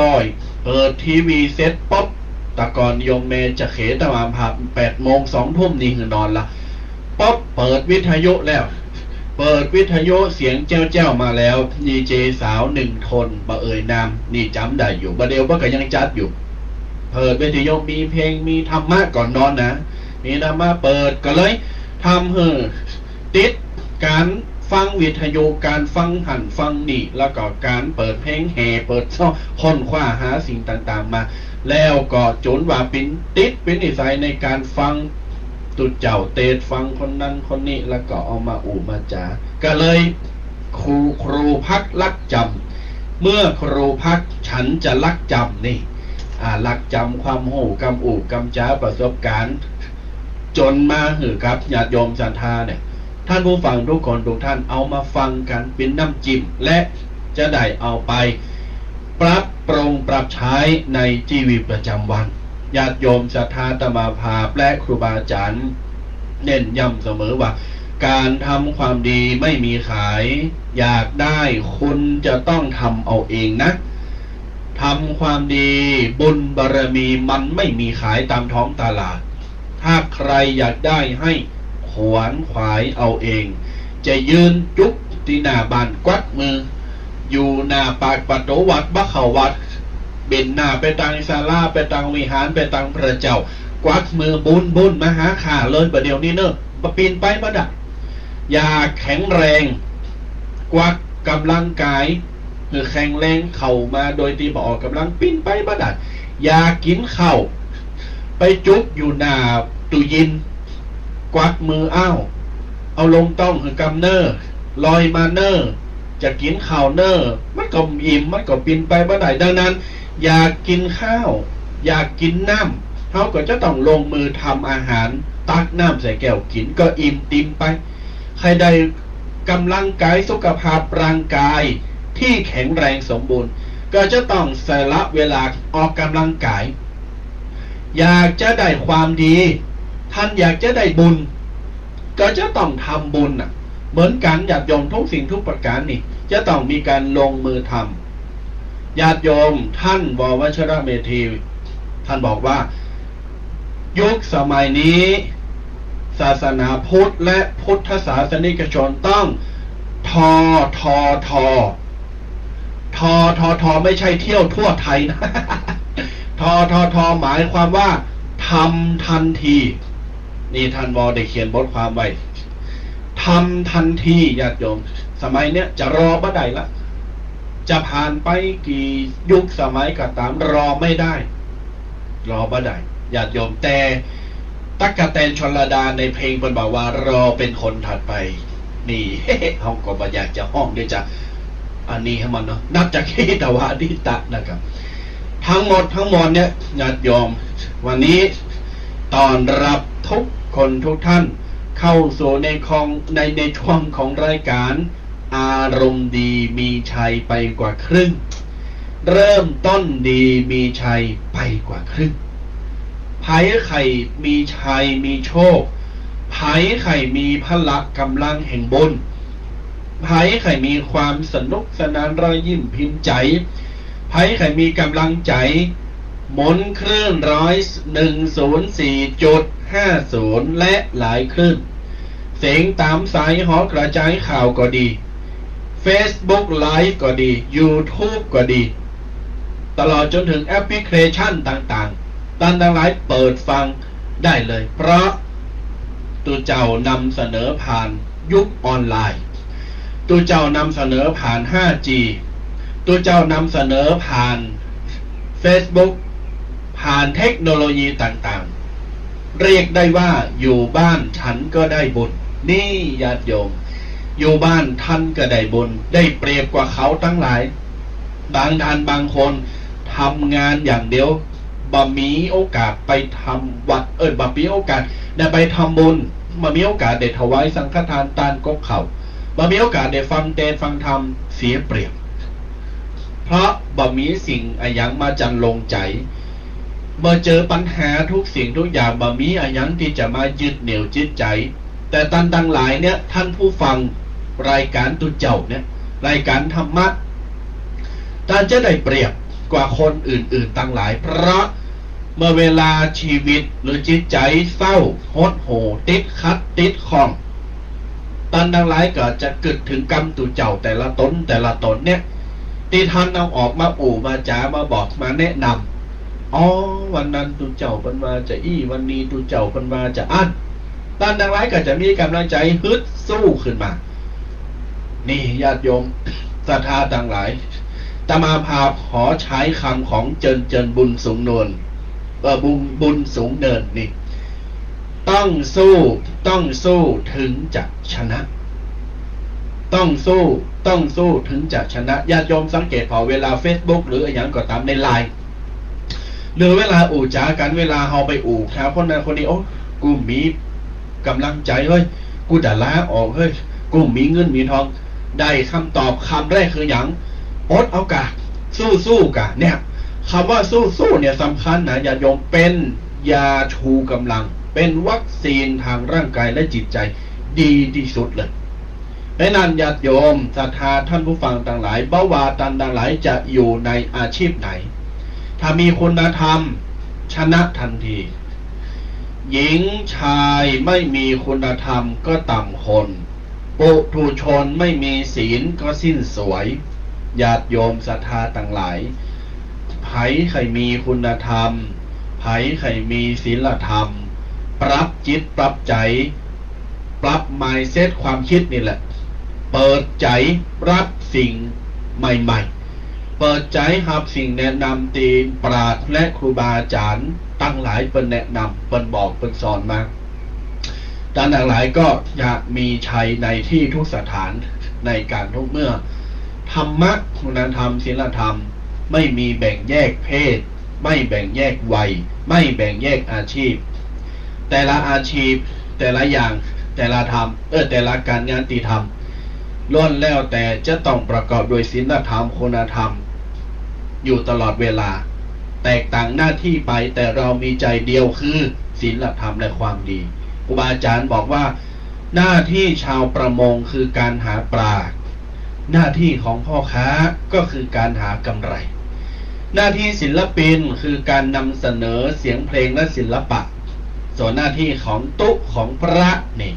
ร้อยเปิดทีวีเซ็ตป๊อปตะกอนโยมเมจะเขตะมาผับ8 โมง 2 ทุ่มนี่คือนอนละป๊อปเปิดวิทยุแล้วเปิดวิทยุเสียงเจ้ามาแล้วดีเจสาว1 คนบ่เอ่ยนามนี่จำได้อยู่ประเดี๋ยวว่าก็ยังจัดอยู่เปิดวิทยุมีเพลงมีธรรมะก่อนนอนนะมีธรรมะเปิดก็เลยทำให้ติดการฟังวิทยุการฟังหันฟังนี่แล้วก็การเปิดเพลงแห่เปิดช่องค้นคว้าหาสิ่งต่างๆมาแล้วก็จนว่าเป็นติดเป็นนิสัยในการฟังตุเจ้าเตดฟังคนนั้นคนนี้แล้วก็เอามาอู่มาจาก็เลยครูพักลักจำเมื่อครูพักฉันจะลักจำนี่ลักจำความหูกำอู่กำจ้าประสบการณ์จนมาหือครับญาติโยมศรัทธาเนี่ยท่านผู้ฟังทุกคนทุกท่านเอามาฟังกันเป็นน้ำจิ้มและจะได้เอาไปปรับปรุงปรับใช้ในชีวิตประจำวันญาติโยมศรัทธาตมาภาพและครูบาอาจารย์เน้นย้ำเสมอว่าการทำความดีไม่มีขายอยากได้คุณจะต้องทำเอาเองนะทำความดีบุญบารมีมันไม่มีขายตามท้องตลาดถ้าใครอยากได้ให้ขวนขวายเอาเองจะยืนจุกที่หน้าบ้านกวัดมืออยู่หน้าปากประตูวัดบักเขาวัดเบ็นหน้าไปตังศาลาไปตังวิหารไปตังพระเจ้ากวัดมือบุญมาหาข่าเลยประเดี๋ยวนี้เนอะมาปีนไปมาดักอยากแข็งแรงกวักกำลังกายหรือแข็งแรงเข่ามาโดยที่บอกกำลังปีนไปมาดักอยากกินข้าวไปจุกอยู่หน้าตุยินกวักมือเอาลงต้องคือกำเนอร์ลอยมาเนอร์จะกินข้าวเนอร์มันก็อิ่มมันก็ปีนไปมาได้ดังนั้นอยากกินข้าวอยากกินน้ำเขาก็จะต้องลงมือทำอาหารตักน้ำใส่แก้วกินก็อิ่มติมไปใครได้กำลังกายสุขภาพร่างกายที่แข็งแรงสมบูรณ์ก็จะต้องสละเวลาออกกำลังกายอยากจะได้ความดีท่านอยากจะได้บุญก็จะต้องทำบุญเหมือนกันญาติโยมทุกสิ่งทุกประการนี่จะต้องมีการลงมือทำญาติโยมท่านววชรเมธีท่านบอกว่ายุคสมัยนี้ศาสนาพุทธและพุทธศาสนิกชนต้องทอไม่ใช่เที่ยวทั่วไทยนะทอหมายความว่าทำทันทีนี่ท่านวได้เขียนบทความไว้ทำทันทีญาติโยมสมัยเนี้ยจะรอบ่ได้ละจะผ่านไปกี่ยุคสมัยก็ตามรอไม่ได้รอบ่ได้ญาติโยมแต่ตั๊กแตนชลดาในเพลงเพิ่นบอกว่ารอเป็นคนถัดไปนี่เฮาก็บ่อยากจะห้องด้วยจ้ะอันนี้ให้มันเนาะนับจากเฮตวาดิตะนะครับทั้งหมดเนี่ยญาติโยมวันนี้ต้อนรับทุกคนทุกท่านเข้าสู่ในช่วงของรายการอารมณ์ดีมีชัยไปกว่าครึ่งเริ่มต้นดีมีชัยไปกว่าครึ่งไผ่ไข่มีชัยมีโชคไผ่ไข่มีพละกำลังแห่งบุญไผ่ไข่มีความสนุกสนานรอยยิ้มพิมพ์ใจไผ่ไข่มีกำลังใจหมุนคลื่น104.50และหลายคลื่นเสียงตามสายหอกระจายข่าวก็ดี Facebook Live ก็ดี YouTube ก็ดีตลอดจนถึงแอปพลิเคชันต่างๆตั้งหลายเปิดฟังได้เลยเพราะตัวเจ้านำเสนอผ่านยุคออนไลน์ตัวเจ้านำเสนอผ่าน 5G ตัวเจ้านำเสนอผ่าน Facebook ผ่านเทคโนโลยีต่างๆเรียกได้ว่าอยู่บ้านฉันก็ได้บุญนี่ญาติโยมอยู่บ้านท่านก็ได้บุญได้เปรียบกว่าเขาทั้งหลายบางท่านบางคนทำงานอย่างเดียวบ่มีโอกาสไปทำวัดบ่มีโอกาสได้ไปทำบุญบ่มีโอกาสได้ถวายสังฆทานตานกกเขาบ่มีโอกาสได้ฟังเทศน์ฟังธรรมเสียเปรียบเพราะบ่มีสิ่งอะหยังมาจันลงใจเมื่อเจอปัญหาทุกสิ่งทุกอย่างบ่มีอะหยังที่จะมายึดเหนี่ยวจิตใจแต่ท่านทั้งหลายเนี่ยท่านผู้ฟังรายการตุเจ้าเนี่ยรายการธรรมะท่านจะได้เปรียบ กว่าคนอื่นๆตั้งหลายเพราะเมื่อเวลาชีวิตหรือจิตใจเศร้าหดหู่ติดขัดติดข้องตอนทั้งหลายก็จะเกิดถึงกรรมตุเจ้าแต่ละตนเนี่ยที่ท่านเอาออกมาอู่มาจ๋ามาบอกมาแนะนำอ๋อวันนั้นตุเจ้าเป็นมาจะอี้วันนี้ตุเจ้าเป็นมาจะอั้นตอนทั้งหลายก็จะมีกำลังใจฮึดสู้ขึ้นมานี่ญาติโยมศรัทธาต่างหลายตมาภาพขอใช้คำของเจินบุญสูงเนินบุญสูงเนินนี่ต้องสู้ถึงจะชนะต้องสู้ถึงจะชนะญาติโยมสังเกตพอเวลา Facebook หรืออย่างก็ตามในไลน์หรือเวลาอู่จ๋ากันเวลาเฮาไปอู่ครับคนนั้นคนนี้โอ้กูมีกำลังใจเฮ้ยกูจะลาออกเฮ้ยกูมีเงินมีทองได้คำตอบคำแรกคืออย่างอดเอากะสู้กะเนี่ยคำว่าสู้เนี่ยสำคัญนะญาติโยมเป็นยาชูกำลังเป็นวัคซีนทางร่างกายและจิตใจดีที่สุดเลยดังนั้นญาติโยมศรัทธาท่านผู้ฟังต่างหลายบ่ว่าท่านต่างหลายจะอยู่ในอาชีพไหนถ้ามีคุณธรรมชนะทันทีหญิงชายไม่มีคุณธรรมก็ต่ำคนปุถุชนไม่มีศีลก็สิ้นสวยญาติโยมศรัทธาต่างหลายไผใครมีคุณธรรมไผใครมีศีลธรรมปรับจิตปรับใจปรับ mindset ความคิดนี่แหละเปิดใจรับสิ่งใหม่ๆเปิดใจรับสิ่งแนะนำตีปราชญ์และครูบาอาจารย์ตั้งหลายเป็นแนะนำเป็นบอกเป็นสอนมาท่านทั้งหลายก็อยากมีชัยในที่ทุกสถานในการทุกเมื่อธรรมะคุณธรรมศีลธรรมไม่มีแบ่งแยกเพศไม่แบ่งแยกวัยไม่แบ่งแยกอาชีพแต่ละอาชีพแต่ละอย่างแต่ละธรรมแต่ละการงานที่ทำล้วนแล้วแต่จะต้องประกอบโดยศีลธรรมคุณธรรมอยู่ตลอดเวลาแตกต่างหน้าที่ไปแต่เรามีใจเดียวคือศีลธรรมและความดีครูบาอาจารย์บอกว่าหน้าที่ชาวประมงคือการหาปลาหน้าที่ของพ่อค้าก็คือการหากำไรหน้าที่ศิลปินคือการนำเสนอเสียงเพลงและศิลปะส่วนหน้าที่ของตุ๊ของพระนี่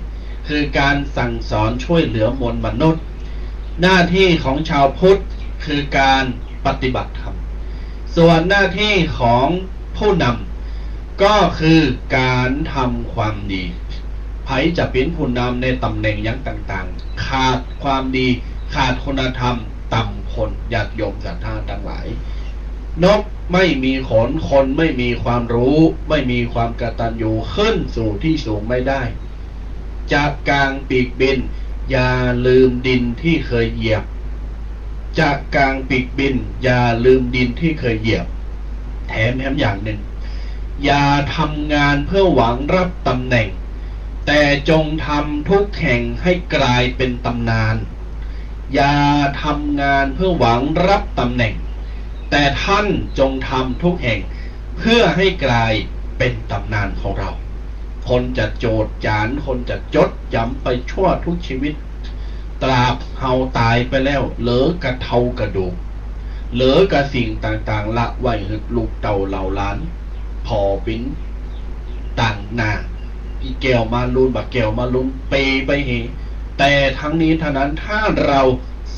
คือการสั่งสอนช่วยเหลือมวลมนุษย์หน้าที่ของชาวพุทธคือการปฏิบัติธรรมส่วนหน้าที่ของผู้นำก็คือการทำความดีไผจะเป็นผู้นำในตำแหน่งอย่างต่างๆขาดความดีขาดคุณธรรมต่ำคนญาติโยมศรัทธาทั้งหลายนกไม่มีขนคนไม่มีความรู้ไม่มีความกตัญญูขึ้นสู่ที่สูงไม่ได้จากกลางปีกบินอย่าลืมดินที่เคยเหยียบจากกลางปีกบินอย่าลืมดินที่เคยเหยียบแถมอย่างหนึ่งอย่าทำงานเพื่อหวังรับตำแหน่งแต่จงทำทุกแห่งให้กลายเป็นตำนานอย่าทำงานเพื่อหวังรับตำแหน่งแต่ท่านจงทำทุกแห่งเพื่อให้กลายเป็นตำนานของเราคนจะโจดจานคนจะจดจำไปชั่วทุกชีวิตตราบเฮาตายไปแล้วเหลือกระเทากระดูกเหลือกระสิ่งต่างๆละไว้หึกลูกเต่าเหล่าล้านพอปิ้นต่างหน้าอีแก้วมาลุนบักแก้วมาลุนเปไปเหแต่ทั้งนี้เท่านั้นถ้าเรา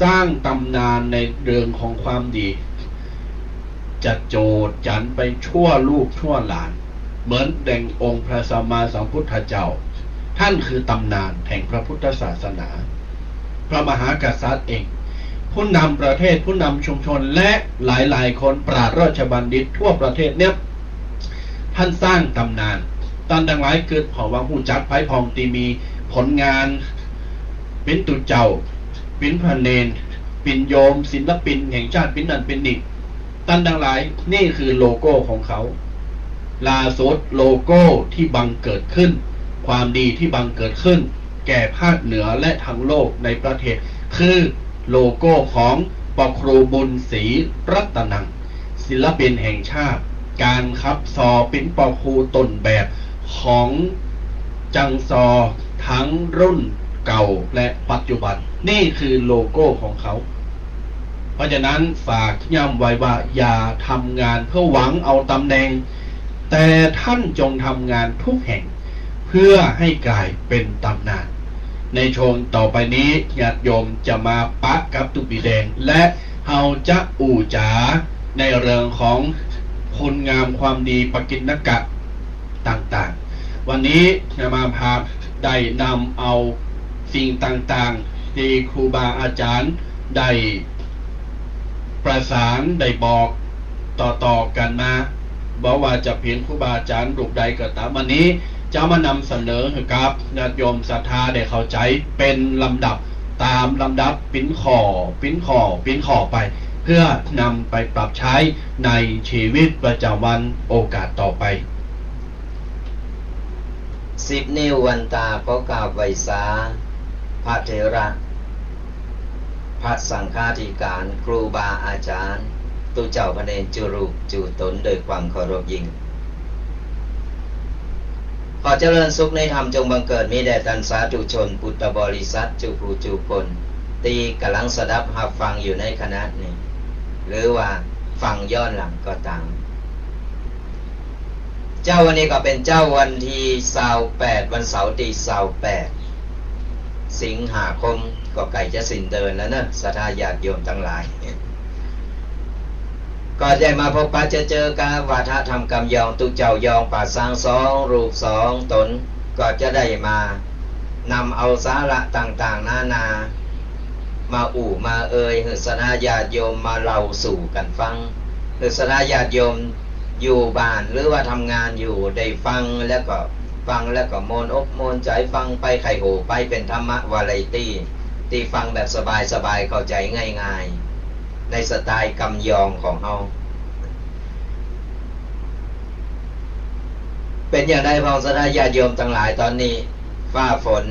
สร้างตำนานในเรื่องของความดีจะโจดจันไปชั่วลูกชั่วหลานเหมือนแด่งองค์พระสัมมาสัมพุทธเจ้าท่านคือตำนานแห่งพระพุทธศาสนาพระมหากษัตริย์เองผู้นำประเทศผู้นำชุมชนและหลายๆคนปราชญ์ราชบัณฑิตทั่วประเทศเนี่ยท่านสร้างตำนานตอนดังหลายเกิดเพราะว่าผู้จัดไพ่พองตีมีผลงานเป็นตุเจ้าเป็นพระเนนเป็นโยมศิลปินแห่งชาติเป็นนั่นเป็นนี่ตันดังหลายนี่คือโลโก้ของเขาลาสุดโลโก้ที่บังเกิดขึ้นความดีที่บังเกิดขึ้นแก่ภาคเหนือและทั้งโลกในประเทศคือโลโก้ของปครูบุญศรีรัตนังศิลปินแห่งชาติการคับซอเป็นปครูต้นแบบของจังซอทั้งรุ่นเก่าและปัจจุบันนี่คือโลโก้ของเขาป ราะฉะนั้นฝากย้ำไว้ว่าอย่าทำงานเพื่อหวังเอาตำแหน่งแต่ท่านจงทำงานทุกแห่งเพื่อให้กลายเป็นตำนานในช่วงต่อไปนี้ญาติโยมจะมาปะกับตุปีแดงและเฮาจะอู่จ๋าในเรื่องของคุณงามความดีปกิณกะต่างๆวันนี้จะมาพาได้นำเอาสิ่งต่างๆที่ครูบาอาจารย์ได้ประสานได้บอกต่อกันมาบอกว่าจะเพียงครูบาอาจารย์รูปใดก็ตามวันนี้จะมานำเสนอให้กับญาติโยมศรัทธาได้เข้าใจเป็นลำดับตามลำดับปิ้นข้อไปเพื่อนำไปปรับใช้ในชีวิตประจำวันโอกาสต่อไป10 นิ้ววันตาขอกราบไหว้สาพระเถระพระสังฆาธิการครูบาอาจารย์ตุเจ้าพระเนรจุรูปจูตนโดยความเคารพยิ่งขอเจริญสุขในธรรมจงบังเกิดมีแด่ท่านสาธุชนพุทธบริษัทจูผู้จูคนตีกำลังสดับหับฟังอยู่ในคณะนี้หรือว่าฟังย้อนหลังก็ตามเจ้าวันนี้ก็เป็นเจ้าวันที่28วันเสาร์ที่28สิงหาคมก็ใกล้จะสิ้นเดือนแล้วนะศรัทธาญาติโยมทั้งหลายก็ได้มาพบปะเจอกันวาทะธรรมกรรมยองตุเจ้ายองป่าสร้างสองรูปสองตนก็จะได้มานำเอาสาระต่างๆนานามามาศรัทธาญาติโยมมาเล่าสู่กันฟังศรัทธาญาติโยมอยู่บ้านหรือว่าทำงานอยู่ได้ฟังแล้วก็โมนอกโมนใจฟังไปไข่โหไปเป็นธรรมะวาไรตี้ที่ฟังแบบสบายๆเข้าใจง่ายๆในสไตล์กำยองของเฮาเป็นอย่างไรพองศรัทธาญาติโยมทั้งหลายตอนนี้ฟ้าฝน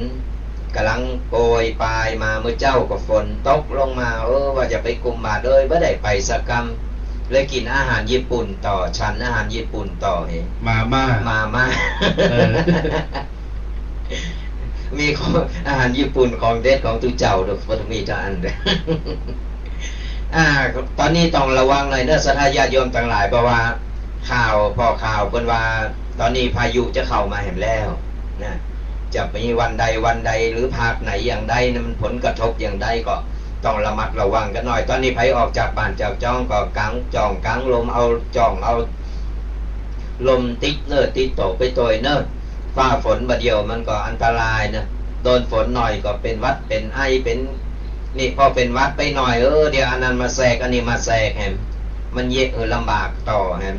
กำลังโปรยปลายมาเมื่อเจ้าก็ฝนตกลงมาว่าจะไปกุมบาตรเลยไม่ได้ไปสักกรรมเลยกินอาหารญี่ปุ่นต่อฉันอาหารญี่ปุ่นต่อมาม่า มีอาหารญี่ปุ่นของเด็ดของตุเจ้าดอกมีจานเลยตอนนี้ต้องระวังหน่อยเนอะศรัทธาญาติโยมทั้งหลายเพราะว่าข่าวเพิ่นว่าตอนนี้พายุจะเข้ามาแห่งแล้วนะจะมีวันใดหรือภาคไหนอย่างใดนะมันผลกระทบอย่างใดก็ต้องระมัดระวังกันหน่อยตอนนี้ไผออกจากบ้านจากจ้องก็กางลมเอาลมติดติดตกไปตัวเนอะฟ้าฝนบะเดียวมันก็อันตรายนะโดนฝนหน่อยก็เป็นวัดเป็นไอเป็นนี่พอเป็นวัดไปหน่อยเดี๋ยวอันนั้นมาแทรกอันนี้มาแทรกแฮมมันเยอะลำบากต่อแฮม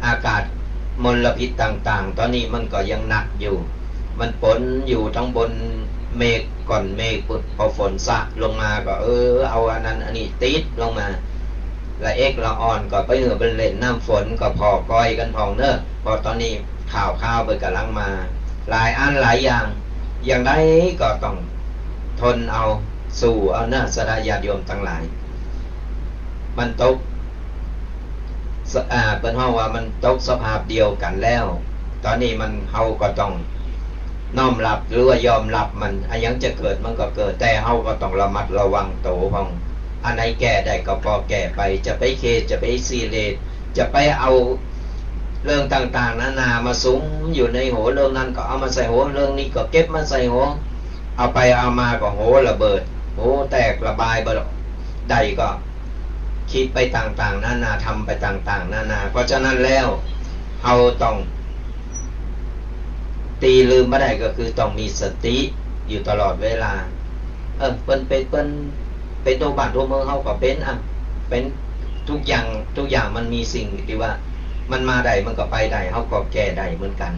อากาศมลพิษต่างๆตอนนี้มันก็ยังหนักอยู่มันปนอยู่ทั้งบนเมฆก่อนเมฆปุ๊บพอฝนสะลงมาก็เอาอันนั้นอันนี้ติดลงมาละละอ่อนก็ไปเป็นเล่นน้ำฝนก็พอก้อยกันพองเนอะพอตอนนี้ข่าวไปกำลังมาหลายอันหลายอย่างใดก็ต้องทนเอาสู่เอาเนอะศรัทธาญาติโยมทั้งหลายมันตกเป็นห้องว่ามันตกสภาพเดียวกันแล้วตอนนี้มันเฮาก็ต้องน้อมรับหรือว่ายอมรับมันยังจะเกิดมันก็เกิดแต่เฮาก็ต้องระมัดระวังโตพองอันไหนแก้ได้ก็พอแก้ไปจะไปเคสจะไปซีเรตจะไปเอาเรื่องต่างๆนานามาสุมอยู่ในหัวเรื่องนั้นก็เอามาใส่หัวเรื่องนี้ก็เก็บมาใส่หัวเอาไปเอามาก็โหระเบิดโหแตกระบายใดก็คิดไปต่างๆนานาทำไปต่างๆนานาเพราะฉะนั้นแล้วเอาต้องตีลืมไม่ได้ก็คือต้องมีสติอยู่ตลอดเวลาเป็นตัวบ้านตัวเมืองเขาก็เป็นทุกอย่างมันมีสิ่งที่ว่ามันมาได้มันก็ไปได้เขาก็แก้ได้เหมือนกัน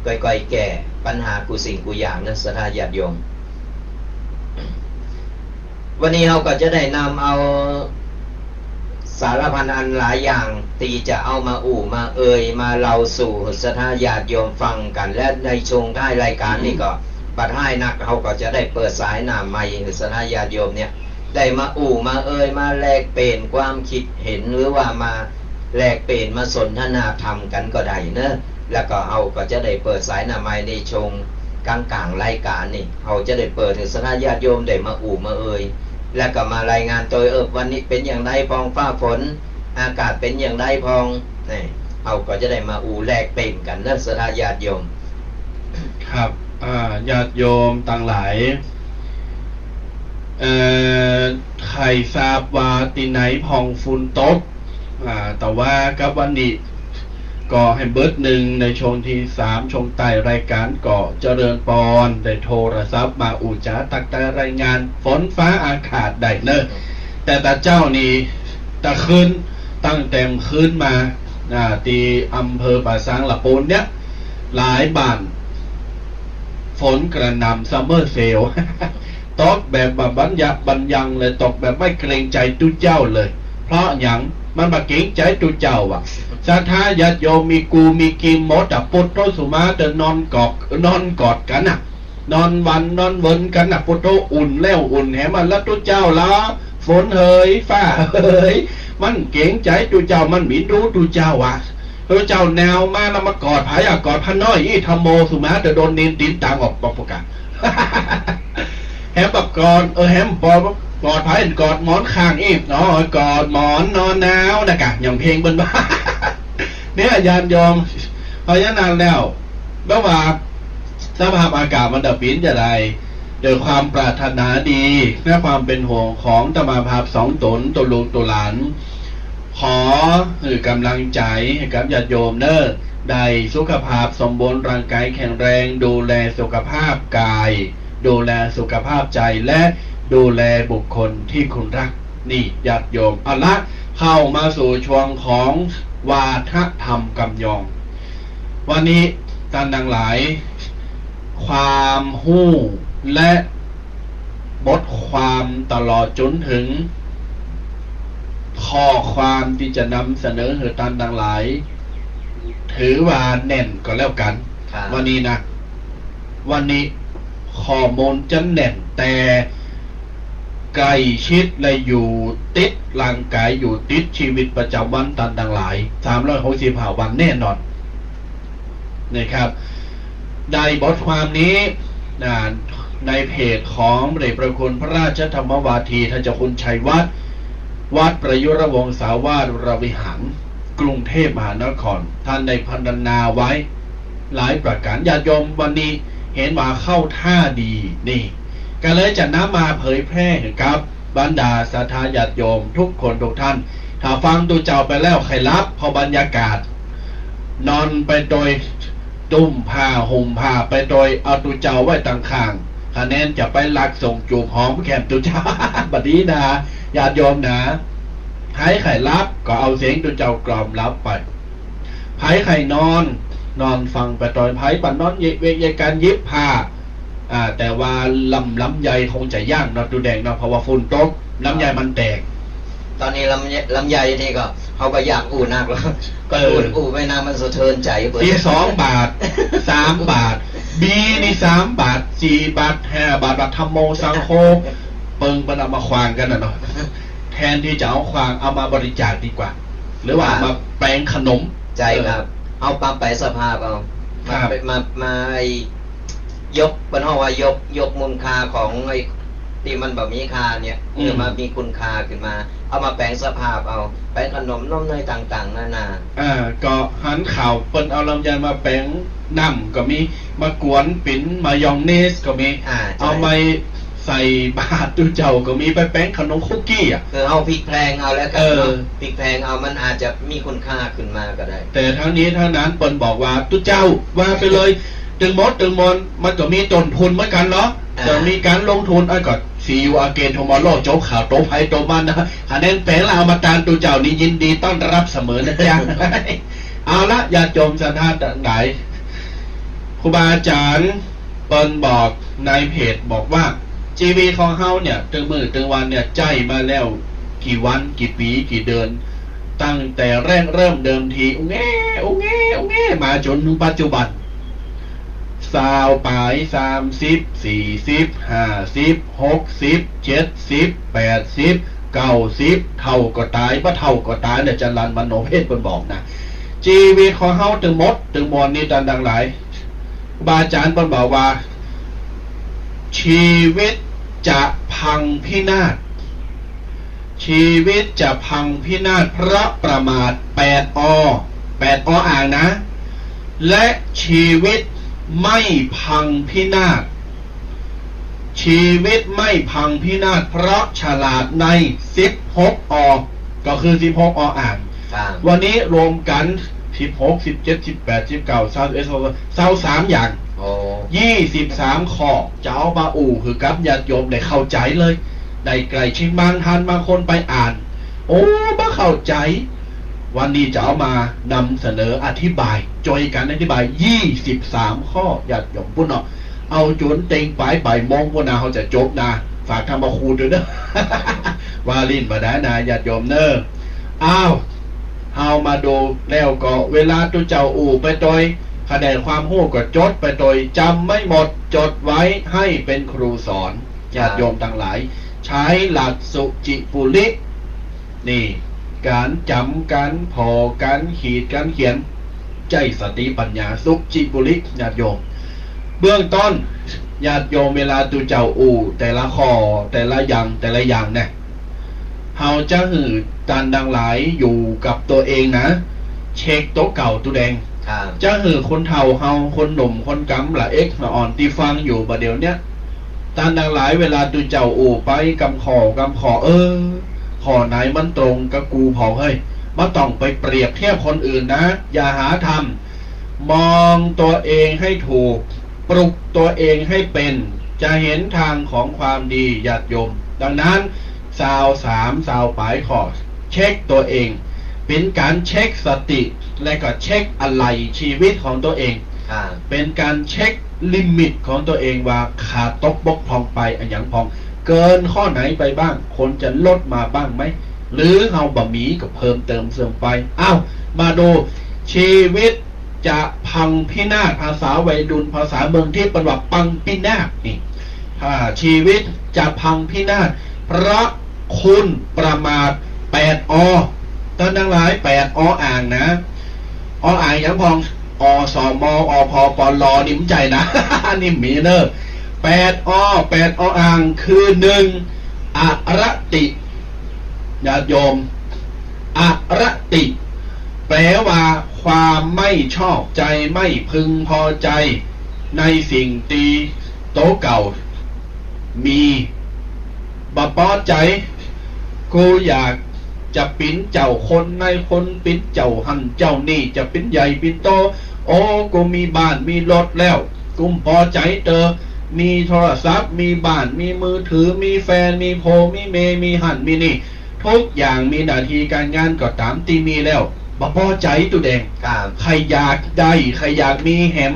ค่อยๆแก้ปัญหากูสิ่งกูอย่างนั้นศรัทธาญาติโยมวันนี้เราก็จะได้นำเอาสารพันอันหลายอย่างตีจะเอามามามาเล่าสู่ศรัทธาญาติโยมฟังกันและในช่วงท้ายรายการนี่ก็บัดให้นักเขาก็จะได้เปิดสายหน้าใหม่ศรัทธาญาติโยมเนี่ยได้มามามาแลกเปลี่ยนความคิดเห็นหรือว่ามาแลกเปลี่ยนมาสนทนาธรรมกันก็ได้เนอะแล้วก็เอาก็จะได้เปิดสายหน้าใหม่ในช่วงกลางรายการนี่เขาจะได้เปิดศรัทธาญาติโยมได้มามา แล้วก็มารายงานตัววันนี้เป็นอย่างไรพองฟ้าฝนอากาศเป็นอย่างไรพองนี่เอาก็จะได้มาอูแลกเปลี่ยนกันเนอะสถาญาติโยมครับญาติโยมต่างหลายใครทราบว่าตีไหนพองฝุ่นตกแต่ว่ากับวันนี้ก็ให้เบิร์ดหนึ่งในช่วงที่3ช่วงใต้รายการก็เจริญปอนได้โทรศัพท์มาอูจ๋าตักแต่รายงานฝนฟ้าอากาศได้เนอะแต่ตาเจ้านี่ตะคืนตั้งเต็มคืนมาตีอำเภอป่าซางละปูนเนี่ยหลายบ้านฝนกระหน่ำซัมเมอร์เซล ตกแบบบัญญังเลยตกแบบไม่เกรงใจตุเจ้าเลยเพราะอย่างมันมาเกรงใจตุเจ้าว่ะศรัทธาญาติโยมมีกูมีกิมหมดปุตโตสุมาเดินนอนกอดกันน่ะนอนวันนอนเวินกันน่ะปุตโตอุ่นแล้วอุ่นแหมันแล้วตุเจ้าละฝนเฮยฟ้าเฮยมันเกรงใจตุเจ้ามันมีรู้ตุเจ้าว่ะตุเจ้าแนวมาแล้วมากอดกอดพระน้อยอีธรรมโมสุมาเดินโดนนินตินต่างออกปกะแฮมแบบกอดแฮมปอกอดไผ่กอดหมอนข้างอีกเนาะกอดหมอนนอนหนาวนะกะอย่างเพลงบนบ้าเนี่ยญาติโยมเพราะฉะนั้นแล้วไม่ว่าสภาพอากาศมันดับบินจะไรโดยความปรารถนาดีและความเป็นห่วงของตมาภาพ2 ตนตัวลูกตัวหลานขอกำลังใจให้กับญาติโยมเนอะได้สุขภาพสมบูรณ์ร่างกายแข็งแรงดูแลสุขภาพกายดูแลสุขภาพใจและดูแลบุคคลที่คุณรักนี่ญาติโยมเอาละเข้ามาสู่ช่วงของวาทธรรมกำยองวันนี้ท่านทั้งหลายความหู้และบทความตลอดจนถึงข้อความที่จะนำเสนอให้ท่านทั้งหลายถือว่าแน่นก็แล้วกันวันนี้นะวันนี้ข้อมูลจะแน่นแต่ใกล้ชิดและอยู่ติดร่างกายอยู่ติดชีวิตประจำวันตันต่างหลาย365 วันแน่นอนนะครับได้บทความนี้ในเพจของพระเดชพระคุณพระราชธรรมวาทีท่านเจ้าคุณชัยวัดประยุรวงศาวาสวิหารกรุงเทพมหานครท่านได้พรรณนาไว้หลายประการญาติโยมวันนี้เห็นว่าเข้าท่าดีนี่ก็เลยจะนำมาเผยแพร่กับบรรดาศรัทธาญาติโยมทุกคนทุกท่านถ้าฟังดูเจ้าไปแล้วใครรับพอบรรยากาศนอนไปโดยตุ้มผ้าห่มผ้าไปโดยเอาตูเจ้าไว้ต่างข้างคะแนนจะไปลักส่งจูบหอมแก้มตูเจ้า บัดนี้นะญาติโยมนะไผ่ไข่รับก็เอาเสียงตูเจ้ากล่อมรับไปไผ่ไข่นอนฟังไปโดยไผ่ปันนอนเวกการยิบผ้าแต่ว่าลำไยคงจะย่างนอดูแดงเนาะเพราะว่าฝุ่นตกลำไยมันแตกตอนนี้ลำไยนี่ก็เขาก็อยากอู่นักแล้วก็อู่ไม่นานมันสะเทือนใจปี2 บาท3 บาทบีนี่3 บาท4 บาท5 บาทธรรมโมสังโฆเปิงประดับมาควางกันนะเนาะแทนที่จะเอาควางเอามาบริจาคดีกว่าหรือว่ามาแปลงขนมใจครับเอาปาไปสภาพเอามายกบรรทว่ายกมูลค่าของไอ้ที่มันแบบมีค่าเนี่ยมามีคุณค่าขึ้นมาเอามาแปลงสภาพเอาแปลงขนมนมเนยต่างๆนานาก็หันข่าวเปิ้นเอาลำไยมาแปลงน้ำก็มีมากวนปิ้นมายองเนสก็มีเอามาใส่บาตรตุเจ้าก็มีไปแป้งขนมคุกกี้คือเอาพริกแพงเอาแล้วกันพริกแพงเอามันอาจจะมีคุณค่าขึ้นมาก็ได้แต่ทั้งนี้ทั้งนั้นเปิ้นบอกว่าตุเจ้าว่าไปเลยตึงมดมันก็มีต้นทุนเหมือนกันเนาะจะมีการลงทุนก่อนซีอูอาเกนโทมอโลโจ๊กข่าวโตไพโตมันนะคะแนนแปลงแล้วเอามาตานตุเจ้านี่ยินดีต้อนรับเสมอนะจ๊ะ เอาละญาติโยมศรัทธาทั้งหลายครูบาอาจารย์เปิ้นบอกในเพจบอกว่าชีวิตของเฮาเนี่ยตึงมือตึงวันเนี่ยใจมาแล้วกี่วันกี่ปีกี่เดือนตั้งแต่เริ่มเดิมทีอุ้งแงมาจนถึงปัจจุบัน20 ปลาย30 40 50 60 70 80 90เท่าก็ตายบ่เท่าก็ตายเนี่ยจันรันมโนเพศเพิ่นบอกนะชีวิตของเฮาถึงหมดถึงมวลนี้ดังหลายบาอาจารย์เพิ่นบอกว่าชีวิตจะพังพินาศ ชีวิตจะพังพินาศเพราะประมาท8 อ่างนะ และชีวิตไม่พังพินาศชีวิตไม่พังพินาศเพราะฉลาดใน16 ก็คือ16 อ่าง ครับ วันนี้รวมกัน16 17 18 19 21 23อย่าง โอ้ 23 ข้อจะเอามาคือกับญาติโยมได้เข้าใจเลยได้ไกลชิงบางทันบางคนไปอ่าน โอ้บ่เข้าใจ วันนี้จะเอามานำเสนออธิบายจอยกันอธิบาย23 ข้อญาติโยมปุ่นเนาะเอาจนเต็งปลายบ่ายโมงปุ่นนะเขาจะจบนะฝากทำมาคูด้วยเนอะ วาลินมาได้นะญาติโยมเนอะอ้าวเฮามาดูแล้วก็เวลาตัวเจ้าไปโดยคะแนนความรู้ก็จดไปโดยจำไม่หมดจดไว้ให้เป็นครูสอนญาติโยมทั้งหลายใช้หลักสุจิปุรินี่การจำการพอการขีดการเขียนใจสติปัญญาสุจิปุริญาติโยมเบื้องต้นญาติโยมเวลาตัวเจ้าแต่ละข้อแต่ละอย่างเนี่ยเฮาจะหือตันดังหลายอยู่กับตัวเองนะเช็คโต๊ะเก่าตัวแดง ครับ จะหือคนเฒ่าเฮาคนหนุ่มคนกำละเอ็กละอ่อนที่ฟังอยู่ประเดี๋ยวเนี้ยตันดังหลายเวลาตัวเจ้าไปกำขอขอไหนมันตรงกับกูเผาเฮ้ยมาต้องไปเปรียบเทียบคนอื่นนะอย่าหาทำมองตัวเองให้ถูกปลุกตัวเองให้เป็นจะเห็นทางของความดีญาติโยมดังนั้นสาวปลายขอเช็คตัวเองเป็นการเช็คสติและก็เช็คอะไรชีวิตของตัวเอง ครับ เป็นการเช็คลิมิตของตัวเองว่าขาดตกบกพร่องไปอันอย่างพองเกินข้อไหนไปบ้างคนจะลดมาบ้างไหมหรือเอาบะหมี่ก็เพิ่มเติมเสริมไปอ้าวมาดูชีวิตจะพังพินาศภาษาวัยรุ่นภาษาเมืองที่เป็นว่าปังพินาศนี่ชีวิตจะพังพินาศเพราะคุณประมาท8 ท่านทั้งหลาย8 อ่างนะอ่างอย่างพองสมพปลนิ่มใจนะ นิ่มมีเนอะ8 อ่างคือ1อรติญาติโยมอรติ แปลว่าความไม่ชอบใจไม่พึงพอใจในสิ่งตีโตะเก่ามีบ่พอใจกูอยากจะปิ้นเจ้าคนในคนปิ้นเจ้าหันเจ้านี่จะปิ้นใหญ่ปิ้นโตโอ้กูมีบ้านมีรถแล้วกูพอใจมีโทรศัพท์มีบ้านมีมือถือมีแฟนมีโพมีเมมีหันมีนี่ทุกอย่างมีหน้าที่การงานก็ตามที่มีแล้วบ่พอใจตัวแดง ครับ ใครอยากได้ใครอยากมีแหม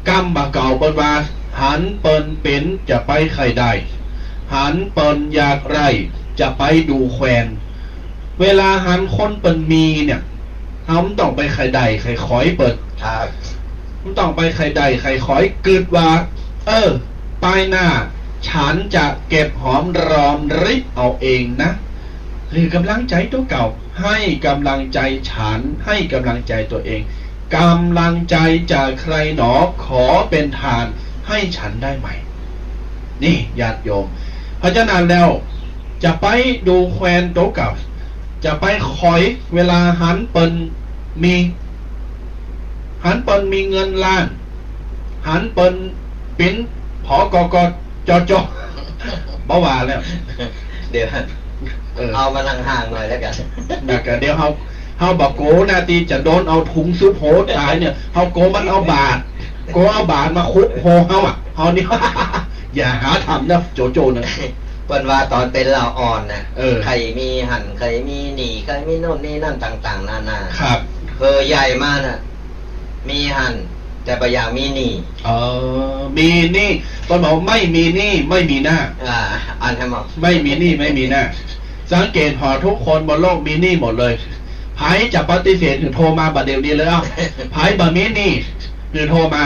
กำบะเก่าบนว่าหันเปินเป็นจะไปใครได้หันเปินอยากไรจะไปดูแควนเวลาหันคนเปินมีเนี่ยเขาต้องไปใครใดใครคอยเปิด ครับ มันต้องไปใครใดใครคอยกึดว่าป้ายหน้าฉันจะเก็บหอมรอมริบเอาเองนะหรือกำลังใจตัวเก่าให้กำลังใจฉันให้กำลังใจตัวเองกำลังใจจากใครหนอขอเป็นทานให้ฉันได้ไหมนี่ญาติโยมเพราะฉะนั้นแล้วจะไปดูแควนตัวเก่าจะไปคอยเวลาหันเปินมีเงินล้านหันเปินปิ้นผอกกจบ่ว่าแล้ว เดี๋ยวเอามาห่างๆหน่อยแล้วกัน นักเดี๋ยวเฮาบักโกนาทีจะโดนเอาถุงซุปโหตายเนี่ยเฮาโกมันเอาบาทมาคุกโหเฮาเฮานี่ อย่าหาทำนะโจนะ เปิ้นว่าตอนเป็นเราอ่อนนะ เออ ใครมีหันใครมีหนีใครมีโน่นนี่นั่นต่างๆนานา ครับ ใหญ่มากน่ะมีหันแต่ประอย่างมีหนี มีนี่ตอนบอกไม่มีนี่ไม่มีหน้า อันให้หมด ไม่มีนี่ไม่มีหน้าสังเกตพอทุกคนบนโลกมีนี่หมดเลยไผจะปฏิเสธหรือโทรมาบัดเดี๋ยวนี้เลยไผบ่มีนี่หรือโทรมา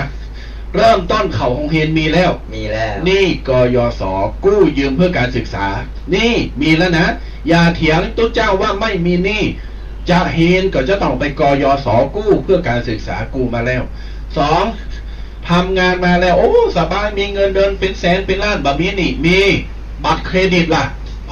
เริ่มต้นเขาคงเห็นมีแล้ว มีแล้ว นี่กยศกู้ยืมเพื่อการศึกษานี่มีแล้วนะอย่าเถียงตุ๊เจ้าว่าไม่มีนี่จะเห็นก็จะต้องไปกยศกู้เพื่อการศึกษากู้มาแล้ว2ทำงานมาแล้วโอ้สบายมีเงินเดือนเป็นแสนเป็นล้านแบบนี้นี่มีบัตรเครดิตล่ะพ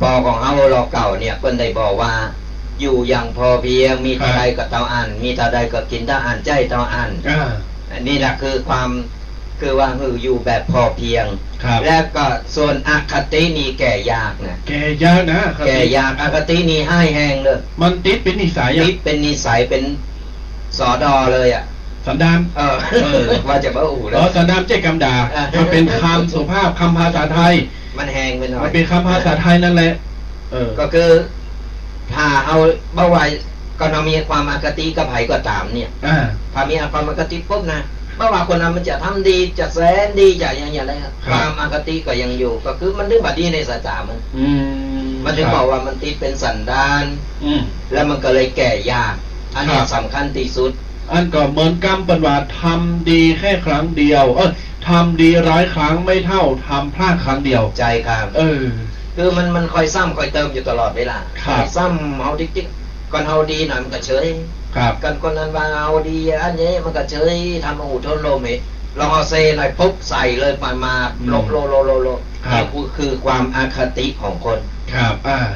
ปอของเฮารอเก่าเนี่ยเพิ่นได้บอกว่า อยู่อย่างพอเพียงมีเท่าใดก็เท่าอันมีเท่าใดก็กินเท่าอันใจเท่าอันอันนี้แหละคือความคือว่าอยู่แบบพอเพียงและก็ส่วนอคตินี่แก่ยากนะแก่ยากนะแก่ยากอคตินี่ให้แห้งเลยมันติดเป็นนิสัยติดเป็นนิสัยเป็นสอดอเลยอ่ะสันดานว่าจะบ้าอู่แล้วสันดานเจ๊กำดามันเป็นคำสุภาพคำภาษาไทยมันแห้งไปหน่อยมันเป็นคำภาษาไทยนั่นแหละก็คือถ้าเอาเบาไว้ก็เรามีความอคติกับไผก็ตามเนี่ยถ้ามีความอคติปุ๊บนะเมื่อว่าคนนั้นมันจะทำดีจะแสนดีจะอย่างไรความอคติก็ยังอยู่ก็คือมันถึงบดีในสายตามันถึงบอกว่ามันติดเป็นสันดานแล้วมันก็เลยแก่ยากอันนี้สำคัญที่สุดอันก็เหมือนกรรมปฏิบัติทำดีแค่ครั้งเดียวทำดีร้อยครั้งไม่เท่าทำพลาดครั้งเดียวใจครับคือมันคอยซ้ำคอยเติมอยู่ตลอดเวลาซ้ำเอาติ๊กๆก่อนเอาดีหน่อยมันก็เฉยกันคนนั้นว่าเอาดีอันนี้มันก็เฉยทำหูทนลมลองเอาเซหน่อยปุ๊บใส่เลยมาโลนี่คือความอคติของคนครับ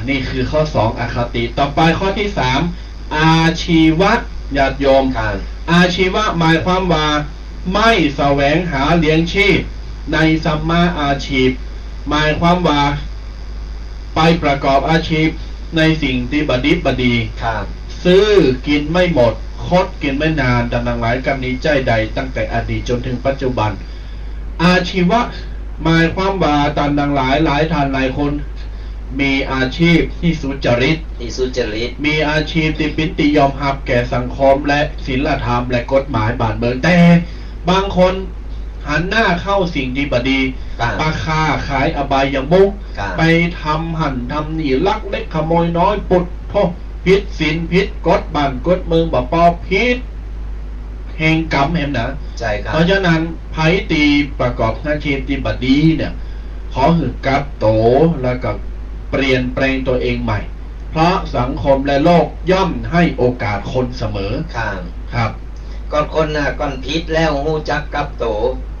นี่คือข้อ2อคติต่อไปข้อที่3อาชีวะญาติโยมอาชีวะหมายความว่าไม่แสวงหาเลี้ยงชีพในสัมมาอาชีพหมายความว่าไปประกอบอาชีพในสิ่งที่บดิบดีซื้อกินไม่หมดคดกินไม่นานดังหลายกันนี้ใจใดตั้งแต่อดีตจนถึงปัจจุบันอาชีวะหมายความว่าตันดังหลายท่านหลายคนมีอาชีพที่สุจริตมีอาชีพที่เป็นที่ยอมรับแก่สังคมและศีลธรรมและกฎหมายบ้านเมืองแต่บางคนหันหน้าเข้าสิ่งที่บดีปาค้าขายอบายมุขไปทำหั่นทำนี่ลักเล็กขโมยน้อยปุดโทพิษศีลพิษกฎบ้านกฎเมืองบ่ปอพิษแห่งกรรมเห็นนะเพราะฉะนั้นไผตีประกอบอาชีพที่บดีเนี่ยขอหือกับโตแล้วก็เปลี่ยนแปลงตัวเองใหม่เพราะสังคมและโลกย่อมให้โอกาสคนเสมอครับก่อนคนน่ะก่อนพิษแล้วหูจักกับโต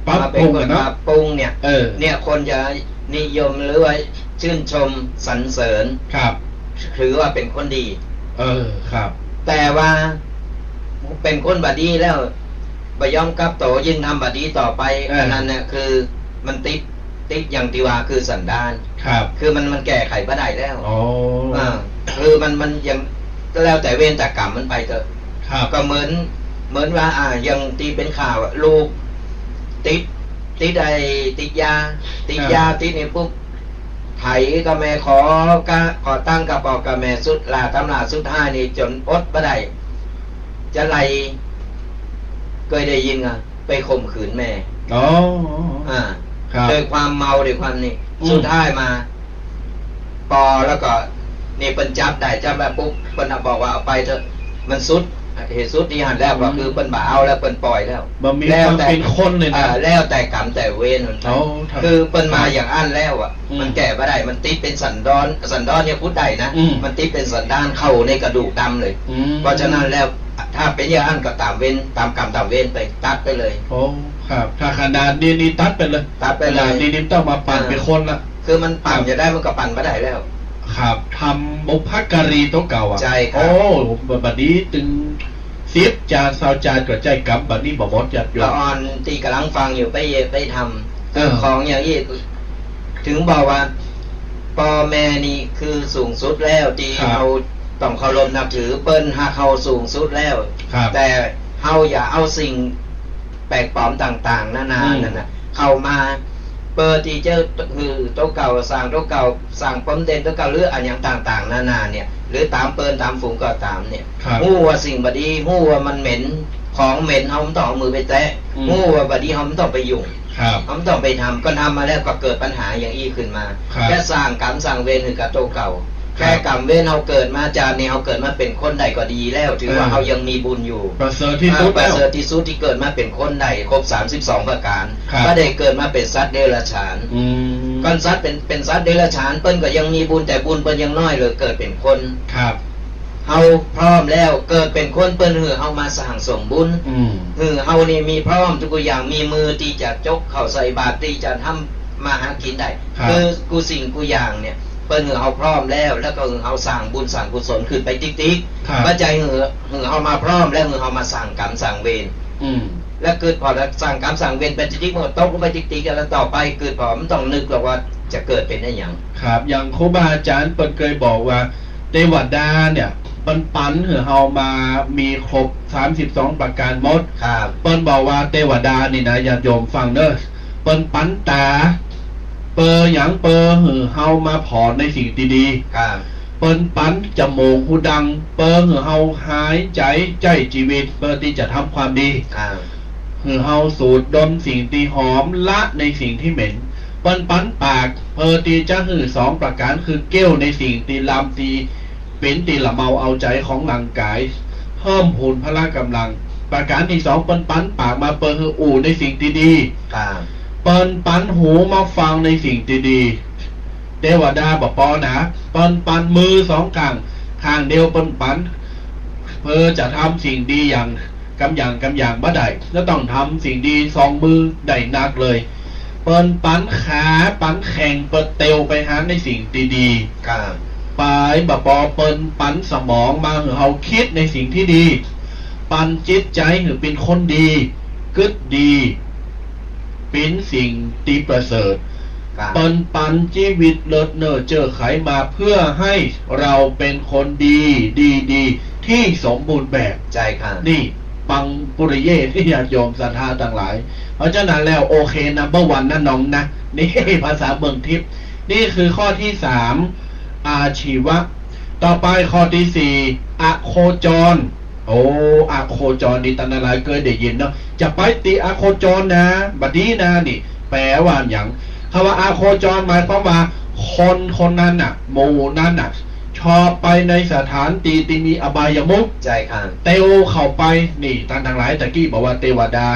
มาเป็นคนปรับปรุงเนี่ยเนี่ยคนจะนิยมหรือว่าชื่นชมสรรเสริญถือว่าเป็นคนดีครับแต่ว่าเป็นคนบดีแล้วบ่ยอมกับโตยิ่งทำบดีต่อไปอันนั้นเนี่ยคือมันติดอย่างที่ว่าคือสันดานคือมันแก้ไขบ่ได้แล้วคือมันยังก็แล้วแต่เวรแต่กรรมมันไปเถอะก็เหมือนว่ายังตีเป็นข่าวลูกติดยาติดนี่ปุ๊บไถกับแม่ขอตั้งกับบอกกับแม่สุดลาตำราสุดท้ายนี่จนอดบ่ได้จะไล่เคยได้ยินไปข่มขืนแม่โดยความเมาด้วยความนี่สุดท้ายมาปอแล้วก็นี่เป็นจับได้จับแบบปุ๊บเป็นบอกว่าเอาไปเถอะมันสุดเหตุสุดที่หันแล้วก็คือเป็นบ่าเอาแล้วเป็นปล่อยแล้วแล้วแต่เป็นคนเลยนะแล้วแต่กรรมแต่เวรคือเป็นมาอย่างอั้นแล้วมันแก่ไม่ได้มันติดเป็นสันดอนเนี่ยพูดได้นะมันติดเป็นสันดานเข้าในกระดูกดำเลยเพราะฉะนั้นแล้วถ้าเป็นอย่างอั้นก็ตามเวรตามกรรมตามเวรไปตัดไปเลยโอ้ครับถ้าขนาดนี้ตัดไปเลยนี่ต้องมาปั่นเป็นคนละคือมันปั่นจะได้มันก็ปั่นไม่ได้แล้วครับทำบุพการีตัวเก่าใช่ครับโอ้บัดนี้ตึงเสียบจาสาวจานกับใจกับบัดนี้บ่หมดจัดอยู่ละอ่อนตีกำลังฟังอยู่ไปทำของอย่างนี้ถึงบอกว่าพ่อแม่นี่คือสูงสุดแล้วที่เราต้องเคารพนับถือเปิ้นหาเขาสูงสุดแล้วแต่เฮาอย่าเอาสิ่งแปลกปลอมต่างๆนานานั่นนะเข้ามาเปิดที่เจ้าคือโต๊ะเก่าสร้างโต๊ะเก่าสร้างปั๊มเด่นโต๊ะเก่าหรืออันอย่างต่างๆนานาเนี่ยหรือตามเปิลตามฝูงก็ตามเนี่ยหู้ว่าสิ่งบดีหู้ว่ามันเหม็นของเหม็นเขาไม่ต้องเอามือไปแตะหู้ว่าบดีเขาไม่ต้องไปยุ่งเขาไม่ต้องไปทำก็ทำมาแล้วก็เกิดปัญหาอย่างอี้ขึ้นมาแค่สร้างกรรมสร้างเวรคือกับโต๊ะเก่าแค่กรรมเวรเขาเกิดมาจากนี่เขาเกิดมาเป็นคนใดก็ดีแล้วถือว่าเขายังมีบุญอยู่ประเสริฐที่สุดที่เกิดมาเป็นคนใดครบ32ประการก็ได้เกิดมาเป็นสัตว์เดรัจฉานก่อนสัตว์เป็นสัตว์เดรัจฉานเปิ้นก็ยังมีบุญแต่บุญเปิ้นยังน้อยเลยเกิดเป็นคนเฮาพร้อมแล้วเกิดเป็นคนเปิ้นเฮามาสร้างสมบุญเฮานี่มีพร้อมทุกอย่างมีมือที่จะจกเข้าใส่บาตรที่จะทำมาหากินได้คือกูสิ่งกูอย่างเนี่ย เปิ้นเอาพร้อมแล้วแล้วก็เอาสั่งบุญสั่งกุศลขึ้นไปติ๊ก ครับ ปัจจัยเอามาพร้อมแล้วเอามาสั่งกรรมสั่งเวร แล้วเกิดพอแล้วสั่งกรรมสั่งเวรเป็นติ๊กหมดตกลงไปติ๊กแล้วต่อไปเกิดพอมันต้องนึกหรอกว่าจะเกิดเป็นได้อย่าง ครับอย่างครูบาอาจารย์เปิ้นเคยบอกว่าเทวดาเนี่ยปันเฮามามีครบ32ประการหมด ครับ เปิ้นบอกว่าเทวดานี่นะญาติโยมฟังเด้อเปิ้นปันตาเปอหยังเปอเฮามาผอนในสิ่งดีๆ ครับ เปิ้นปันจมูกหูดังเปิ้นเฮาหายใจชีวิตเปิ้นที่จะทำความดี ครับ เฮาสูดดมสิ่งที่หอมละในสิ่งที่เหม็นเปิ้นปันปากเปิ้นที่จะ2ประการคือเกี้ยวในสิ่งที่ลำที่เป็นที่ละเมาเอาใจของร่างกายเพิ่มพูนพละกำลังประการที่2เปิ้นปันปากมาเปิ้นอู่ในสิ่งที่ดี ครับ เปิ้นปันหูมาฟังในสิ่งที่ดีเทวดาบอกปอนะเปิ้นปันมือ2ข้างเดียวเปิ้นปันเพื่อจะทำสิ่งดีอย่างกำอย่างบ่ได้แล้วต้องทำสิ่งดี2มือได้หนักเลยเปิ้นปันขาปันแข่งเปิ้นเตวไปหาในสิ่งดี ครับ ๆปลายบ่ปอเปิ้นปันสมองมาเฮาคิดในสิ่งที่ดีปันจิตใจหรือเป็นคนดีกึดดีเป็นสิ่งที่ประเสริฐ ครับ ปันชีวิตเลิศเนอเจอไขมาเพื่อให้เราเป็นคนดีที่สมบูรณ์แบบ ใจครับ นี่ปังปุริเย่ที่ญาติโยมศรัทธาต่างหลาย เพราะฉะนั้นแล้วโอเคนัมเบอร์วันนะน้องนะนี่ ภาษาเมืองทิพย์นี่คือข้อที่3อาชีวะ ต่อไปข้อที่4อโคจรโอ้อโคจรนี่ตันอะไรเคยได้ยินเนาะจะไปติอโคจรนะบัดนี้นะนี่แปลว่าอย่างคำว่าอโคจรหมายความว่าคนนั้นน่ะหมู่นั้นน่ะชอบไปในสถานที่มีอบายมุข ใจครับ เตวเข้าไปนี่ท่านทั้งหลายตะกี้บอกว่าเทวดา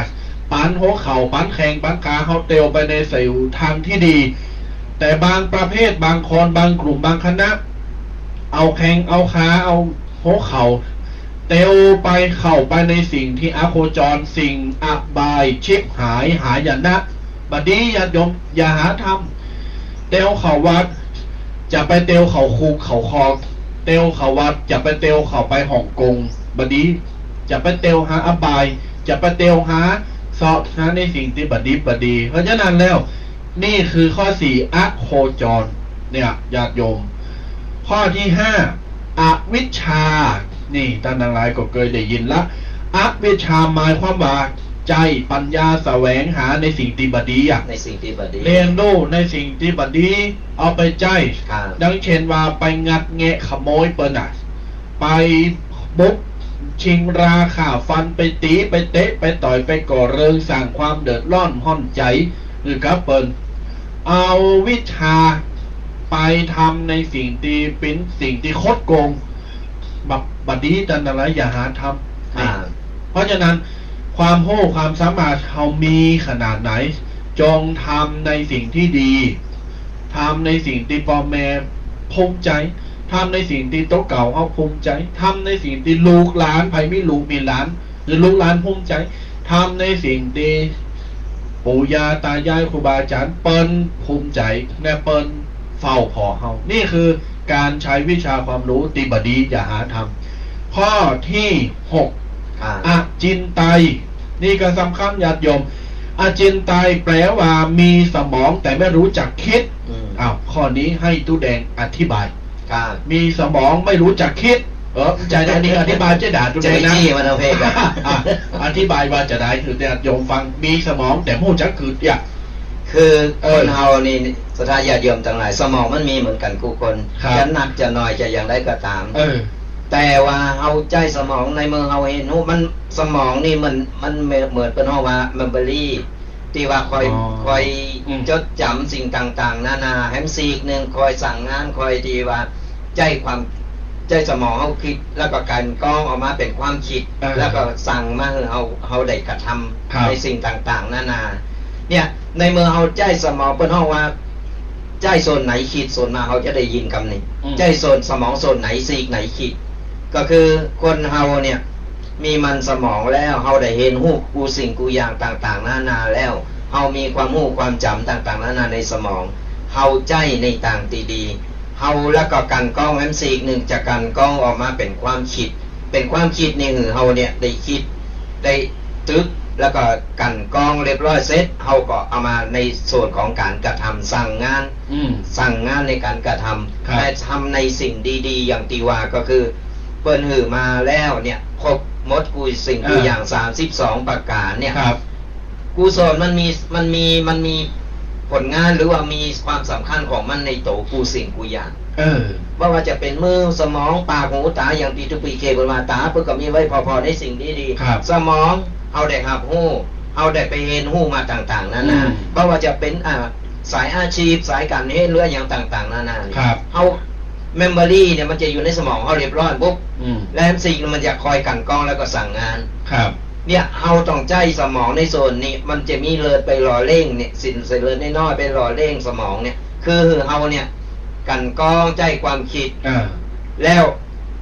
ปันหัวเข่าปันแข่งปันขาเขาเตวไปในสายทางที่ดี แต่บางประเภทบางคนบางกลุ่มบางคณะเอาแข่งเอาขาเอาหัวเข่าเตวไปเข้าไปในสิ่งที่อโคจรสิ่งอบายชิบหายหายนะบัดนี้ญาติโยมอย่าหาทำเตวเข้าวัดจะไปเตวเข้าคุกเข้าคอเตวเข้าวัดจะไปเตวเข้าไปฮ่องกงบัดนี้จะไปเตวหาอบายจะไปเตวหาสอบหาในสิ่งที่บัดดี เพราะฉะนั้นแล้วนี่คือข้อ4อโคจรเนี่ยญาติโยมข้อที่5อวิชชานี่ท่านทั้งหลายก็เคยได้ยินละอวิชชาหมายความว่าใจปัญญาแสวงหาในสิ่งที่บัดดีอ่ะ ในสิ่งที่บดี เรียนรู้ในสิ่งที่บัดดีเอาไปใจ ครับ ดังเช่นว่าไปงัดแงะขโมยเปิ้นอ่ะไปบุกชิงราข่าฟันไปตีไปเตะไปต่อยไปก่อเริงสร้างความเดือดร้อนห้อนใจหรือกับเปิ้นเอาวิชาไปทำในสิ่งที่เป็นสิ่งที่คดโกงบัดดีแต่อะไรอย่าหาทำ ครับ เพราะฉะนั้นความโหความสามารถเขามีขนาดไหนจงทำในสิ่งที่ดีทำในสิ่งที่พ่อแม่ภูมิใจทำในสิ่งที่โต๊ะเก่าเขาภูมิใจทำในสิ่งที่ลูกหลานไผมีลูกมีหลานหรือลูกหลานภูมิใจทำในสิ่งที่ปู่ย่าตายายครูบาอาจารย์เปิ้นภูมิใจและเปิ้นเฝ้าพอเขานี่คือการใช้วิชาความรู้ติบดีอย่าหาทำข้อที่6อจินไตยนี่ก็สำคัญญาติโยมอจินไตยแปลว่ามีสมองแต่ไม่รู้จักคิดข้อนี้ให้ตู้แดงอธิบาย ครับ มีสมองไม่รู้จักคิดใจอันนี้อธิบายจะด่าตู้ ใจ แดงนะ จี้มันเอาเพลงกัน อธิบายว่าจะได้คือญาติโยมฟังมีสมองแต่ไม่รู้จักคืออย่าง คือคนเฮานี่สถาญาติโยมทั้งหลายสมองมันมีเหมือนกันกูคน ครับ จะหนักจะน้อยจะอย่างไรก็ตาม แต่ว่าเฮาใจสมองในเมืองเฮาเห็นมันสมองนี่มันเหมือนเป็นเฮาว่าเมมโมรี่ที่ว่าคอยจดจำสิ่งต่างๆนานาแฮมซีกนึงคอยสั่งงานคอยที่ว่าใจสมองเฮาคิดแล้วก็การกรองออกมาเป็นความคิด แล้วก็สั่งมาให้เฮาได้กระทำในสิ่งต่างๆนานาเนี่ยในเมื่อเฮาใจสมองเปิ้นเฮาว่าใจโซนไหนคิดโซนมาเฮาจะได้ยินคำนี้ใจโซนสมองโซนไหนซีกไหนคิดก็คือคนเฮาเนี่ยมีมันสมองแล้วเฮาได้เห็นรูปกูสิ่งกูอย่างต่างๆนานาแล้วเฮามีความรู้ความจำต่างๆนานาในสมองเฮาใจในต่างตีดี เฮาแล้วก็กันกล้องแอมซีอีกหนึ่งจะกันกล้องออกมาเป็นความคิดนี่คือเฮาเนี่ยได้คิดได้ตึกแล้วก็กันกล้องเรียบร้อยเสร็จเฮาก็เอามาในส่วนของการกระทำสั่งงานในการกระทำแต่ทำในสิ่งดีๆอย่างตีว่าก็คือเปิ้นหือมาแล้วเนี่ยครบหมดกูสิ่งกูอย่าง32ประการเนี่ยกูสอนมันมีผลงานหรือว่ามีความสำคัญของมันในโตกูสิ่งกูอย่างว่าจะเป็นมือสมองปากหูตาอย่างP2PKเปิ้นว่าตาเพิ่นก็มีไว้พอๆในสิ่งดีๆสมองเอาได้รับรู้เอาได้ไปเห็นรู้มาต่างๆนั่นน่ะเพราะว่าจะเป็นสายอาชีพสายการเฮ็ดหรืออย่างต่างๆนั่นน่ะเอาเมมโมรี่เนี่ยมันจะอยู่ในสมองเฮาเรียบร้อยปุ๊บแล้วสิ่งมันจะคอยกันกล้องแล้วก็สั่งงานเนี่ยเฮาต้องใจสมองในโซนนี้มันจะมีเลิศไปหล่อเร่งเนี่ยสินเสเลิศน้อยๆไปหล่อเร่งสมองเนี่ยคือเฮาเนี่ยกันกล้องใจความคิดแล้ว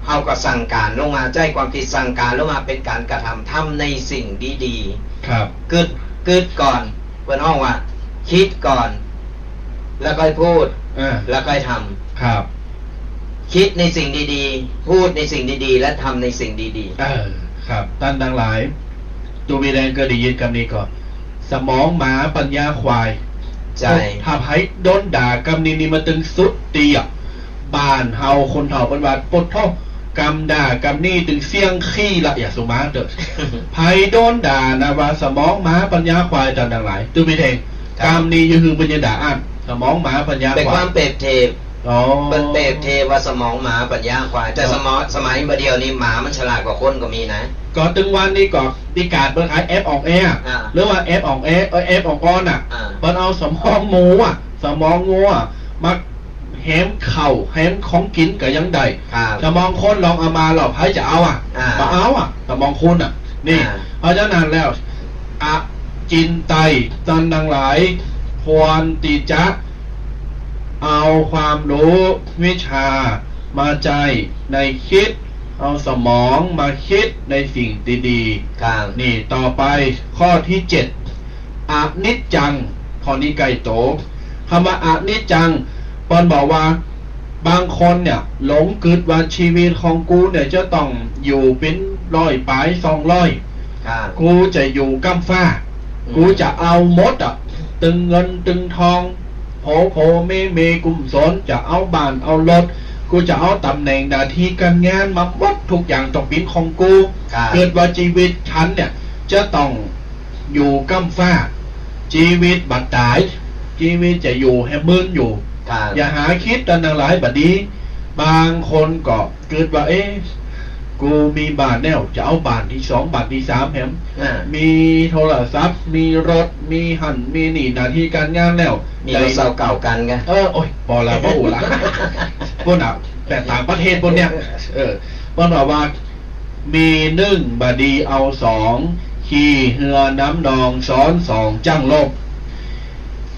เฮาก็สั่งการลงมาใจความคิดสั่งการลงมาเป็นการกระทำในสิ่งดีๆกึดก่อนเพิ่นฮ้องว่าคิดก่อนแล้วก็พูดแล้วก็ทำคิดในสิ่งดีๆพูดในสิ่งดีๆและทำในสิ่งดีๆครับท่านทั้งหลายตัวมีแรงก็ได้ยินคำนี้ก่อนสมองหมาปัญญาควายใช่ถ้าให้โดนด่ากำนี้มาตึงสุดตีอ่ะบ้านเฮาคนเฒ่าเป็นว่าปดท่อกำด่ากำนี้ถึงเสียงขี้ละอย่าสมาเด้อไผโดนด่านะว่าสมองหมาปัญญาควายจังดังหลายตัวมีแรงกำนี้คือปัญญาด่าอ่านสมองหมาปัญญาควายเป็นความเปรียบเทียบเป็นเปรียบเทียบว่าสมองหมาปัญญาควายแต่สมัยเดียวนี้หมามันฉลาดกว่าคนก็มีนะก่อนถึงวันนี้ก็มีการเปิดขายแอปออกแอร์หรือว่าแอปออกแอร์แอปออกก้อนเปิดเอาสมองหมูสมองงัวมาแฮมเข่าแฮมของกินก็ยังได้สมองคนลองเอามาหรอใครจะเอามาเอาสมองคุณนี่เพราะฉะนั้นแล้วจินไตตันดังหลายควรติจะเอาความรู้วิชามาใจในคิดเอาสมองมาคิดในสิ่งดีๆนี่ต่อไปข้อที่7อนิจจังข้อนี้ไกลโตคำว่าอนิจจังปอนบอกว่าบางคนเนี่ยหลงกึดว่าชีวิตของกูเนี่ยจะต้องอยู่เป็น100 ปี200กูจะอยู่กำฟ้ากูจะเอาหมดตึงเงินตึงทองโผเมกุมสนจะเอาบ้านเอารถกูจะเอาตำแหน่งหน้าที่การงานมาหมดทุกอย่างต้องเป็นของกูเกิดว่าชีวิตฉันเนี่ยจะต้องอยู่กำฟ้าชีวิตบัดตายชีวิตจะอยู่ให้มึนอยู่อย่าหาคิดตันหลายบัดนี้บางคนก็เกิดว่ากูมีบ้านแล้วจะเอาบ้านที่2บ้านที่3แถมมีโทรศัพท์มีรถมีหันมีหนีหน้าที่การงานแล้วมีรถเสาเก่ากันไงโอ้ยพอแล้วพ่ออู๋ละพวกแต่ต่างประเทศพวกเนี้ยพวกบอกว่ามี1บดีเอา2ขี่เรือน้ำนองซ้อน2จังลบ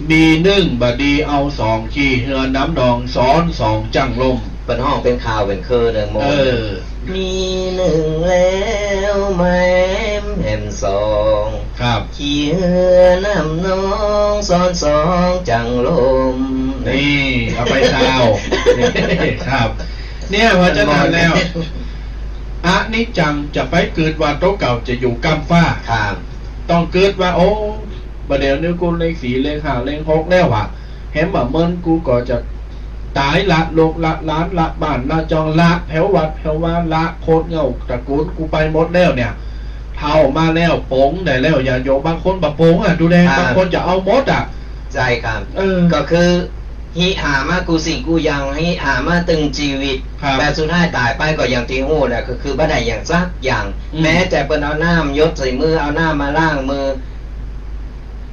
มี1บดีเอา2ขี่เรือน้ำนองซ้อน2จังลมเป็นห้องเป็นข่าวเป็นเคอเลยโมมี1แล้วแม่แหม2ครับขี่เรือน้ำนองซ้อน2จังลมนี่เอาไปข่าวครับเนี่ยพอจะนานแล้วอะนิจจังจะไปเกิดว่าโต๊ะเก่าจะอยู่กำฟ้าต้องเกิดว่าโอ้ประเดี๋ยวนี้กูเลข4เลข5เลข6แล้วแฮมเมินกูก็จะตายละโลกละล้านละบ้านละจองละแถววัดแถวว่าละโคตรเงาตระกูลกูไปหมดแล้วเนี่ยเท่ามาแล้วโป๋งได้แล้วอย่าโยบางคนแบบโป๋งดูแลบางคนจะเอาหมดใช่ครับก็คือฮิหามากูสิ่งกูยังฮิหามาตึงชีวิตแต่สุดท้ายตายไปก็อย่างที่หู้แหละคือบ่ได้อย่างซักอย่างแม้แต่เปิ้นเอาน้ำยศใส่มือเอาน้ำมาล้างมือ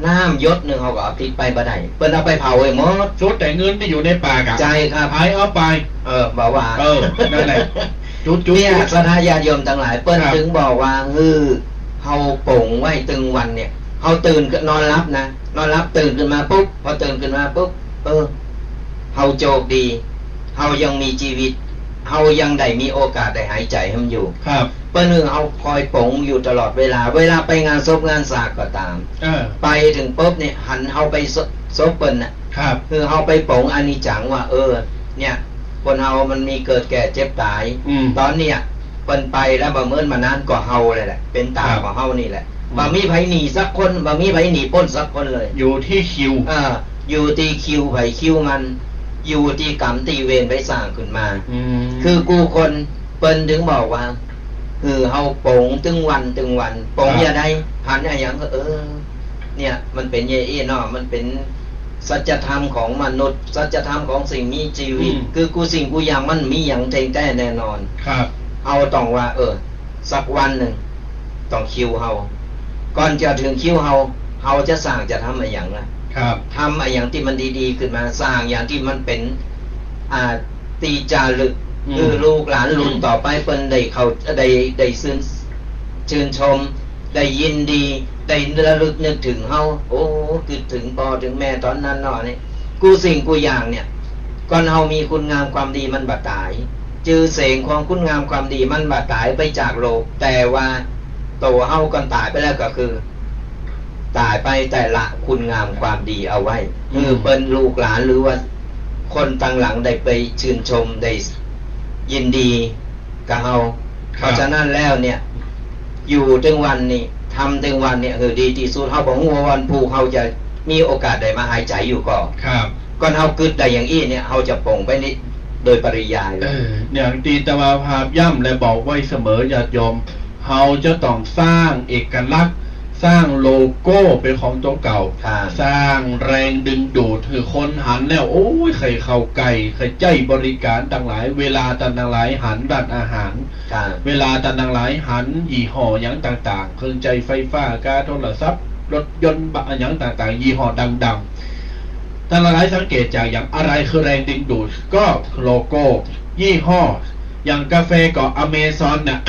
น้ำยศ1เขาก็เอาพลิกไปบ่ได้เปิ้นเอาไปเผาไว้หมดชุดแต่เงินที่อยู่ในปากใช่ครับไผเอาไปบอกว่านั่นแหละจุดเนี่ยสถาญาติโยมทั้งหลายเปิ้นถึงบอกว่าเฮาโป่งไว้ตึงวันเนี่ยเฮาตื่นนอนรับนะนอนรับตื่นขึ้นมาปุ๊บพอตื่นขึ้นมาปุ๊บเฮาโชคดีเฮายังมีชีวิตเฮายังได้มีโอกาสได้หายใจให้มันอยู่ครับเปิ้นเฮาคอยปงอยู่ตลอดเวลาไปงานศพงานสากก็ตามไปถึงปุ๊บเนี่ยหันเฮาไปศพเปิ้นน่ะครับคือเฮาไปปงอานิจจังว่าเนี่ย คนเฮามันมีเกิดแก่เจ็บตาย ตอนเนี้ยเปิ้นไปแล้วบ่เมินมานานก็เฮาเลยแหละเป็นตาของเฮานี่แหละบ่มีไผหนีสักคนบ่มีไผหนีปล้นสักคนเลย อยู่ที่คิว อยู่ที่คิวไผคิวมัน อยู่ที่กรรมที่เวรไปสร้างขึ้นมา คือกูคนเปิ้นถึงบอกว่าเฮาโป่งตึงวันโป่งอย่าได้หันอะไรอย่างก็เนี่ยมันเป็นเย่ๆเนาะมันเป็นสัจธรรมของมนุษย์สัจธรรมของสิ่งมีชีวิตคือกูสิ่งกูอย่างมันมีอย่างแท้แท้แน่นอนครับเอาต้องว่าสักวันหนึ่งต้องคิวเฮาก่อนจะถึงคิวเฮาจะสร้างจะทำอะไรอย่างนะครับทำอะไรอย่างที่มันดีๆขึ้นมาสร้างอย่างที่มันเป็นตีจารึกคือลูกหลานรุ่นต่อไปเพิ่นได้เขาได้ชื่นชมได้ยินดีได้ระลึกนึกถึงเฮาโอ้คือถึงพ่อถึงแม่ตอนนั้นเนาะนี่กูสิ่งกูอย่างเนี่ยก่อนเฮามีคุณงามความดีมันบ่ตายจื่อเสียงของคุณงามความดีมันบ่ตายไปจากโลกแต่ว่าตัวเฮาก่อนตายไปแล้วก็คือตายไปแต่ละคุณงามความดีเอาไว้เปิ้นลูกหลานหรือว่าคนตั้งหลังได้ไปชื่นชมได้ยินดีกับเฮาเพราะฉะนั้นแล้วเนี่ยอยู่ถึงวันนี้ทำถึงวันเนี่ยดีที่สุดเฮาบอกว่าวันผู้เฮาจะมีโอกาสได้มาหายใจอยู่ก่อนครับก่อนเฮาคิดได้อย่างอี้เนี่ยเฮาจะปลงไปนี่โดยปริยายอย่างตีตวาภาพย่ำและบอกไว้เสมอญาติโยมเฮาจะต้องสร้างเอกลักษณ์สร้างโลโก้เป็นของตัวเก่าสร้างแรงดึงดูดคือคนหันแล้วโอ้ยใครเข้าไก่ใครใจบริการต่างหลายเวลาต่างหลายหันร้านอาหารเวลาต่างหลายหันยี่ห้ออย่างต่างๆเครื่องใจไฟฟ้าการโทรศัพท์รถยนต์อย่างต่างๆยี่ห้อดังๆต่างหลายสังเกตจากอย่างอะไรคือแรงดึงดูดก็โลโก้ยี่ห้ออย่างกาแฟก็อเมซอนน่ะ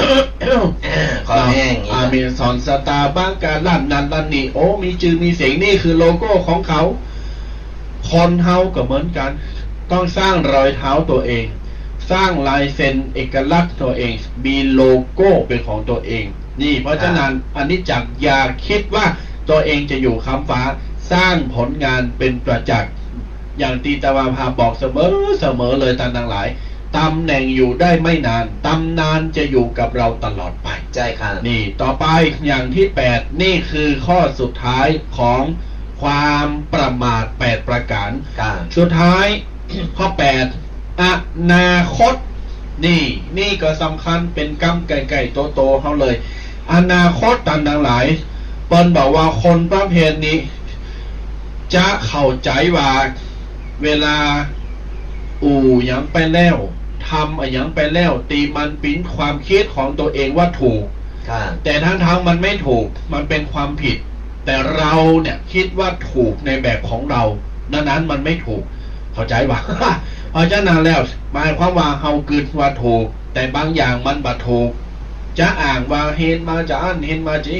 ขอแห้งอเมซอนสตาร์บัคการร้านนั้นร้านนี้โอ้มีชื่อมีเสียงนี่คือโลโก้ของเขาคนเฮาก็เหมือนกันต้องสร้างรอยเท้าตัวเองสร้างลายเซ็นเอกลักษณ์ตัวเองมีโลโก้เป็นของตัวเองนี่เพราะฉะนั้นอันนี้จักอย่าคิดว่าตัวเองจะอยู่ค้ำฟ้าสร้างผลงานเป็นประจักษ์อย่างตีตาวาภาบอกเสมอเลยท่านทั้งหลายตำแหน่งอยู่ได้ไม่นานตำนานจะอยู่กับเราตลอดไปใช่ครับนี่ต่อไปอย่างที่8นี่คือข้อสุดท้ายของความประมาท8ประการสุดท้าย ข้อ8อนาคตนี่ก็สำคัญเป็นกำไก่โตๆเขาเลยอนาคตต่างๆหลายเปิ้นบอกว่าคนประเภทนี้จะเข้าใจว่าเวลาอย่างไปแล้วทำอย่างไปแล้วตีมันปิ้นความคิดของตัวเองว่าถูกแต่ทั้งมันไม่ถูกมันเป็นความผิดแต่เราเนี่ยคิดว่าถูกในแบบของเราดังนั้นมันไม่ถูกเข้าใจป่ะ เพราะฉะนั้นแล้วหมายความว่าเฮาคิดว่าถูกแต่บางอย่างมันบ่ถูกจะอ่างว่าเห็นมาจะอันเห็นมาจี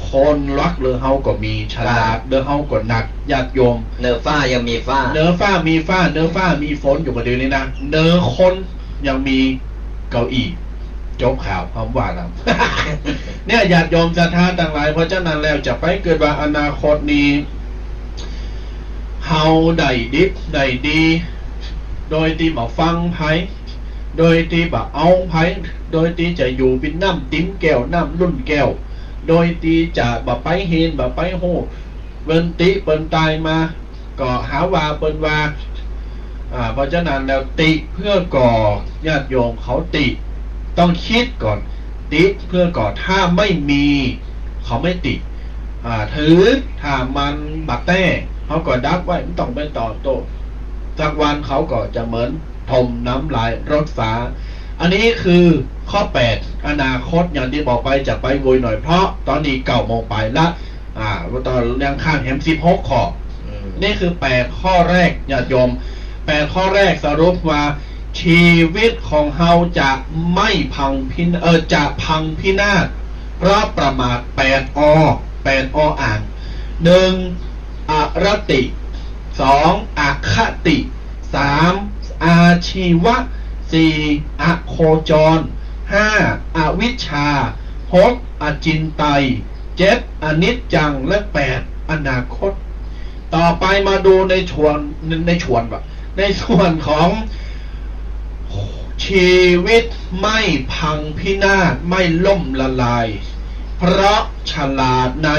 คนรักเรือเฮาก็มีฉลาดเรือเฮาก็หนักญาติโยมเนื้อฟ้ายังมีฟ้าเนื้อฟ้ามีฟ้าเนื้อฟ้ามีฝนอยู่ประเดี๋ยวนี้นะเนื้อคนยังมีเก้าอี้จบข่าวพร้อมว่าแล้ว เนี่ยญาติโยมศรัทธาต่างหลายเพราะฉะนั้นแล้วจะไปเกิดว่าอนาคตนี้เฮาได้ดิบได้ดีโดยที่บ่ฟังไผโดยที่บ่เอาไผโดยที่จะอยู่เป็นน้ำติ้มแก้วน้ำรุ่นแก้วโดยที่จะบ่ไปเห็นบ่ไปโหเปิ้นติเปิ้นตายมาก็หาว่าเปิ้นว่าเพราะฉะนั้นแล้วติเพื่อก่อญาติโยมเขาติต้องคิดก่อนติเพื่อก่อถ้าไม่มีเขาไม่ติถือถ้ามันบักแต้เขาก็ดักไว้ไม่ต้องไปต่อโต้สักวันเขาก็จะเหมือนถมน้ำลายรถฟ้าอันนี้คือข้อ8อนาคตอย่างที่บอกไปจะไปโวยหน่อยเพราะตอนนี้9 โมงไปละตอนยังข้างแฮม16ข้อนี่คือ8ข้อแรกญาติโยม8ข้อแรกสรุปว่าชีวิตของเฮาจะไม่พังจะพังพินาศเพราะประมาท8อ่าง1อรติ2อคติ3อาชีวะ4อโคจร5อวิชชา6อจินไตย7อนิจจังและ8อนาคตต่อไปมาดูในส่วนของ ชีวิตไม่พังพินาศไม่ล่มละลายเพราะฉลาดใน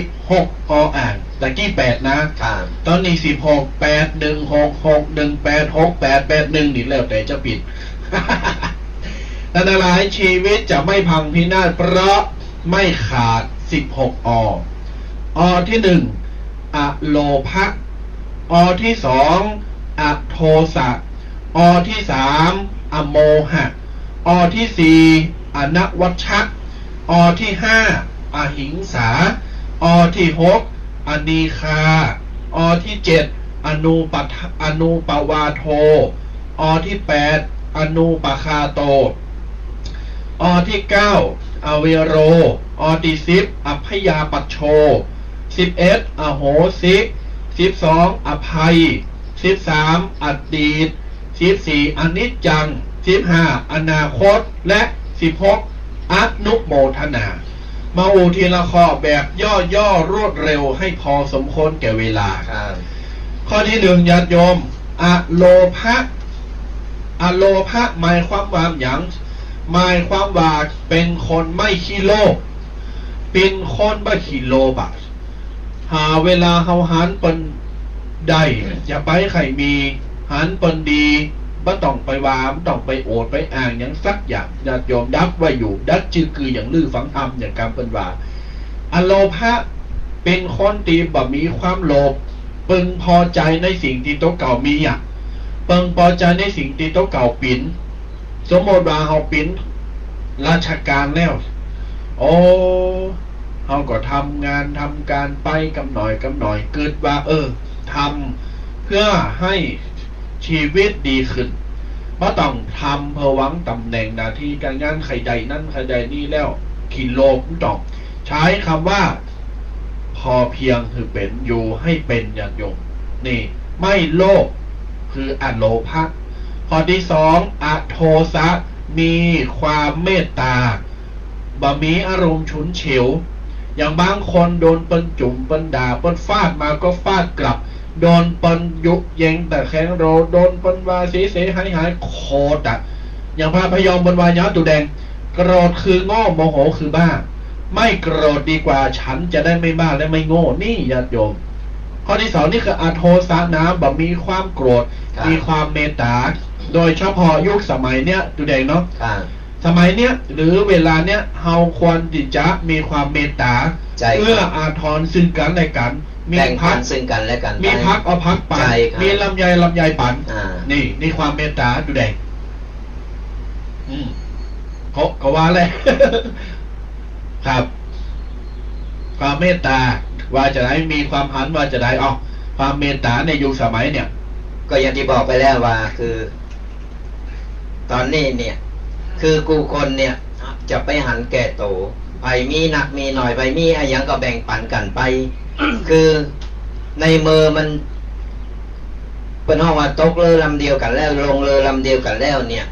16ออ่างตะกี้8นะครับ ตอนนี้16 8 1 6 6 1 8 6 8 8 1นี่แล้วแต่จะปิด แต่หลายชีวิตจะไม่พังพินาศเพราะไม่ขาด16อที่1อโลภะอที่2อโทสะอที่3อโมหะอที่4อนวัชชะอที่5อหิงสาอที่6อนีคาอที่7อนูปวาโทอที่8อนูปคาโตอที่9อเวโรอที่10อพยาปัชโช11อโหสิ12อภัย13อดีต14อนิจจัง15อนาคตและ16อนุโมทนามาอูทีละข้อแบบย่อๆรวดเร็วให้พอสมควรแก่เวลา ครับ ข้อที่1ญาติโยมอโลภะอโลภะหมายความว่าอย่างหมายความว่าเป็นคนไม่ขี้โลภเป็นคนไม่ขี้โลภอะหาเวลาเฮาหันเปิ้นได้อย่าไปใครมีหันเปิ้นดีบ่ต้องไปวามต้องไปโอดไปอ่างอย่างสักอย่างญาติโยมดักไว้อยู่ดักจือคืออย่างลือฝังธรรมอย่างการเปิ้นว่าอโลภะเป็นคนที่บ่มีความโลภเปิงพอใจในสิ่งที่ตัวเก่ามีอ่ะเปิงพอใจในสิ่งที่ตัวเก่าปิ่นสมมติว่าเฮาปิ่นราชการแล้วโอ้เฮาก็ทำงานทำการไปกำหน่อยเกิดว่าทำเพื่อให้ชีวิตดีขึ้นบ่ต้องทำเพื่อหวังตำแหน่งหน้าที่การงานใครใดนั่นใครใดนี่แล้วขี้โลภต้องใช้คำว่าพอเพียงคือเป็นอยู่ให้เป็นญาติโยมนี่ไม่โลภคืออโลภะข้อที่2อโทสะมีความเมตตาบ่มีอารมณ์ฉุนเฉียวอย่างบางคนโดนเปิ้นจุ่มเปิ้นด่าเปิ้นฟาดมาก็ฟาดกลับโดนเปิ้นยุแยงแต่แข็งโรโดนเปิ้นว่าเสหายโคตรอ่ะอย่างพระพยอมบนวายาตุแดงโกรธคือโง่โมโหคือบ้าไม่โกรธดีกว่าฉันจะได้ไม่บ้าและไม่โง่นี่ญาติโยมข้อที่2นี่คืออโทสะนะบ่มีความโกรธมีความเมตตาโดยเฉพาะยุคสมัยเนี้ยตุแดงเนาะสมัยเนี้ยหรือเวลาเนี้ยเฮาควรที่จะมีความเมตตาเอื้ออาทรซึ่งกันและกันมีพักซึ่งกันและกันมีพักเอาพักปันมีลำไยปันนี่ความเมตตาตุแดงเขาว่าเลย ครับความเมตตาว่าจะได้มีความหันว่าจะได้ความเมตตาในยุคสมัยเนี่ยก็อย่างที่บอกไปแล้วว่าคือตอนนี้เนี่ยคือกูคนเนี่ยจะไปหันแก่โตไปมีหนักมีหน่อยไปมีอะไรอย่างก็แบ่งปันกันไป คือในมือมันเป็นห้องว่าตกเรือลำเดียวกันแล้วลงเรือลำเดียวกันแล้วเนี่ย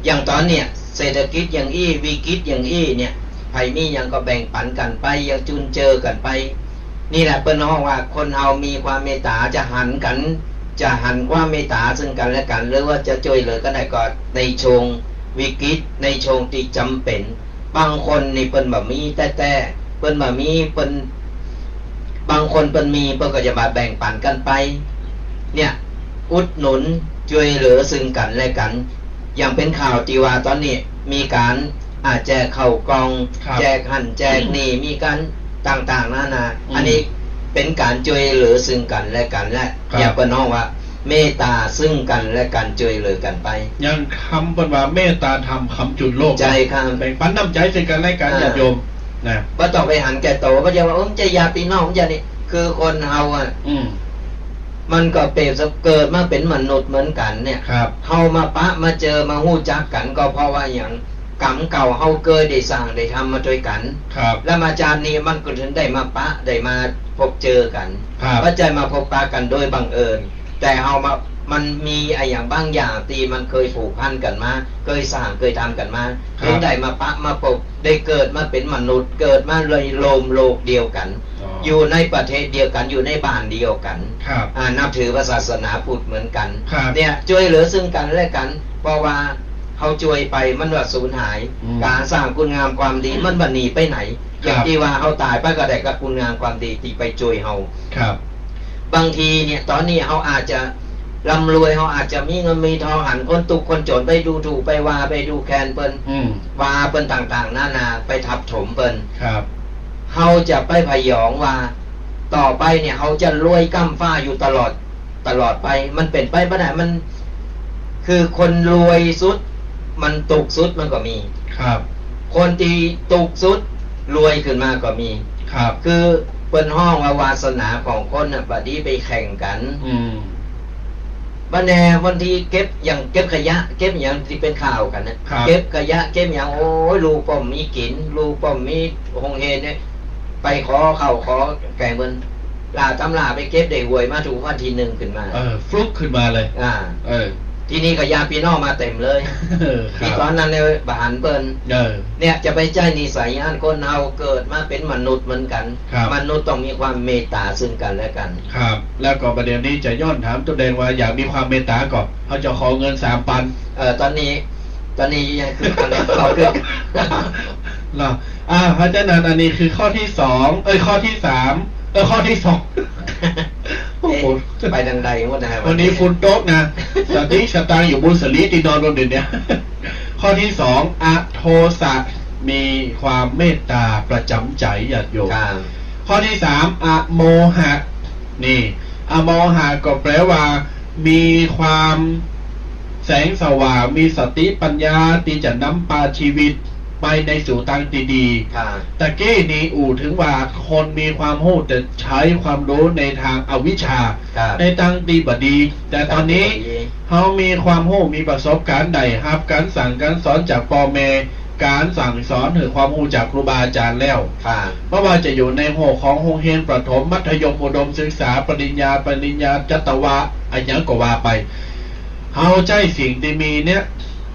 อย่างตอนเนี่ยเศรษฐกิจอย่างวิกฤตอย่างเนี่ยไผมีอย่างก็แบ่งปันกันไปอย่างจุนเจอกันไปนี่แหละเป็นห้องว่าคนเฮามีความเมตตาจะหันกันจะหันความเมตตาซึ่งกันและกันหรือว่าจะช่วยเหลือกันได้ก็ในช่วงวิกฤตในช่วงที่จำเป็นบางคนนี่เปิ้นบ่มีแต่เปิ้นบ่มีเปิ้นบางคนเปิ้นมีเปิ้นก็จะมาแบ่งปันกันไปเนี่ยอุดหนุนช่วยเหลือซึ่งกันและกันอย่างเป็นข่าวที่ว่าตอนนี้มีการแจกข้าวกล่องแจกหั่นแจกนี่มีการต่างๆนานาอันนี้เป็นการช่วยเหลือซึ่งกันและกันและอย่าเปิ้นฮ้องว่าเมตตาซึ่งกันและกันช่วยเหลือกันไปยังคำเปิ้นว่าเมตตาธรรมคำจุดโลกใจครับแบ่งปันน้ำใจซึ่งกันและกันญาติโยมนะบ่ต้องไปหันแก่โตก็จะว่าจะญาติพี่น้องจะนี่คือคนเฮามันก็เปรียบเกิดมาเป็นมนุษย์เหมือนกันเนี่ยเฮามาปะมาเจอมาฮู้จักกันก็เพราะว่าอย่างกรรมเก่าเฮาเคยได้สร้างได้ทำมาด้วยกันแล้วมาจานนี้มันก็ถึงได้มาปะได้มาพบเจอกันปัจจัยมาพบปะกันโดยบังเอิญแต่เฮามามันมีอะไรอย่างบางอย่างที่มันเคยผูกพันกันมาเคยสร้างเคยทำกันมาถึงได้มาปะมาพบได้เกิดมาเป็นมนุษย์เกิดมาเลยโลมโลกเดียวกันอยู่ในประเทศเดียวกันอยู่ในบ้านเดียวกันนับถือศาสนาพุทธเหมือนกันเนี่ยช่วยเหลือซึ่งกันและกันเพราะว่า เขาช่วยไปมันว่าสูญหาย การสร้างคุณงามความดีมันบันหนีไปไหนอย่างที่ว่าเขาตายไปก็ได้กับคุณงามความดีที่ไปช่วยเขาครับบางทีเนี่ยตอนนี้เขาอาจจะร่ำรวยเขาอาจจะมีเงินมีทองหันคนตุกคนจนไปดูถูกไปว่าไปดูแคลนเปิ้นว่าเปิ้นต่างๆนานาไปทับถมเปิ้นครับเขาจะไปพยองว่าต่อไปเนี่ยเขาจะรวยก้ำฟ้าอยู่ตลอดไปมันเป็นไปไม่ได้มันคือคนรวยสุดมันตกสุดมันก็มีครับคนที่ตกสุดรวยขึ้นมาก็มีครับคือเปิ้นห้องว่าวาสนาของคนน่ะบัดนี้ไปแข่งกันบัดแน่วันที่เก็บอย่างเก็บขยะเก็บอย่างที่เป็นข่าวกันนะเก็บขยะเก็บอย่างโอ้ยลูกป้อมมีกินลูกป้อมมีหงเฮนเนี่ยไปขอเข้าขอแก่เงินลาตำลาไปเก็บได้หวยมาถูกวันที่1ขึ้นมาฟลุกขึ้นมาเลยทีนี้ก็ยาพี่น้องมาเต็มเลยที่ตอนนั้นเลยบานเปิ้นเนี่ยจะไปใจนิสัยอันคนเอาเกิดมาเป็นมนุษย์เหมือนกันมนุษย์ต้องมีความเมตตาซึ่งกันและกันครับแล้วก็ประเด็นนี้จะย้อนถามตัวเองว่าอยากมีความเมตตาก่อนเขาจะขอเงิน3,000ตอนนี้ยังคือเราเรื่องเนาะเพราะฉะนั้นอันนี้คือข้อที่2ข้อที่3ข้อที่2โอ้โหไปดังใดหมดนะครับวันนี้ฝุ่นโต๊ะนะสติสตางอยู่บนสลีตีนอนบนเด่นเนี่ยข้อที่2อโทสะมีความเมตตาประจำใจญาติโยมข้อที่3อโมหะนี่อโมหะก็แปลว่ามีความแสงสว่างมีสติปัญญาที่จะนำพาชีวิตไปในสู่ทางดีๆแต่เก้นี้ถึงว่าคนมีความรู้แต่ใช้ความรู้ในทางอวิชชาในทางดีบดีแต่ตอนนี้เขามีความรู้มีประสบการณ์ใดครับการสั่งการสอนจากพ่อแม่การสั่งสอนหรือความรู้จากครูบาอาจารย์แล้วเพราะว่าจะอยู่ในโหของโรงเรียนประถมมัธยมอุดมศึกษาปริญญาจัตวะอันยังก็ว่าไปเขาใจสิ่งที่มีเนี่ย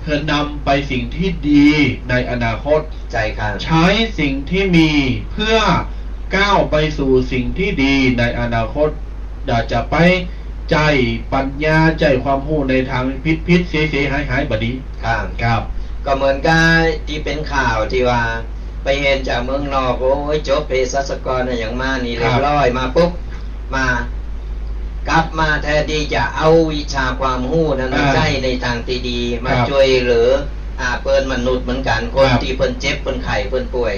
เพื่อนำไปสิ่งที่ดีในอนาคตใจครับใช้สิ่งที่มีเพื่อก้าวไปสู่สิ่งที่ดีในอนาคตอย่าจะไปใจปัญญาใจความรู้ในทางพิษเสียหายบดีครับก็เหมือนกันที่เป็นข่าวที่ว่าไปเห็นจากเมืองนอกโอ้ยจบเภสัชกรอย่างมานี่เรียบร้อยมาปุ๊บมากลับมาแทนที่จะเอาวิชาความรู้นั้นมาใช้ในทางที่ดีมาช่วยเหลือเปิ้นมนุษย์เหมือนกันคนที่เปิ้นเจ็บเปิ้นไข้เปิ้นป่วย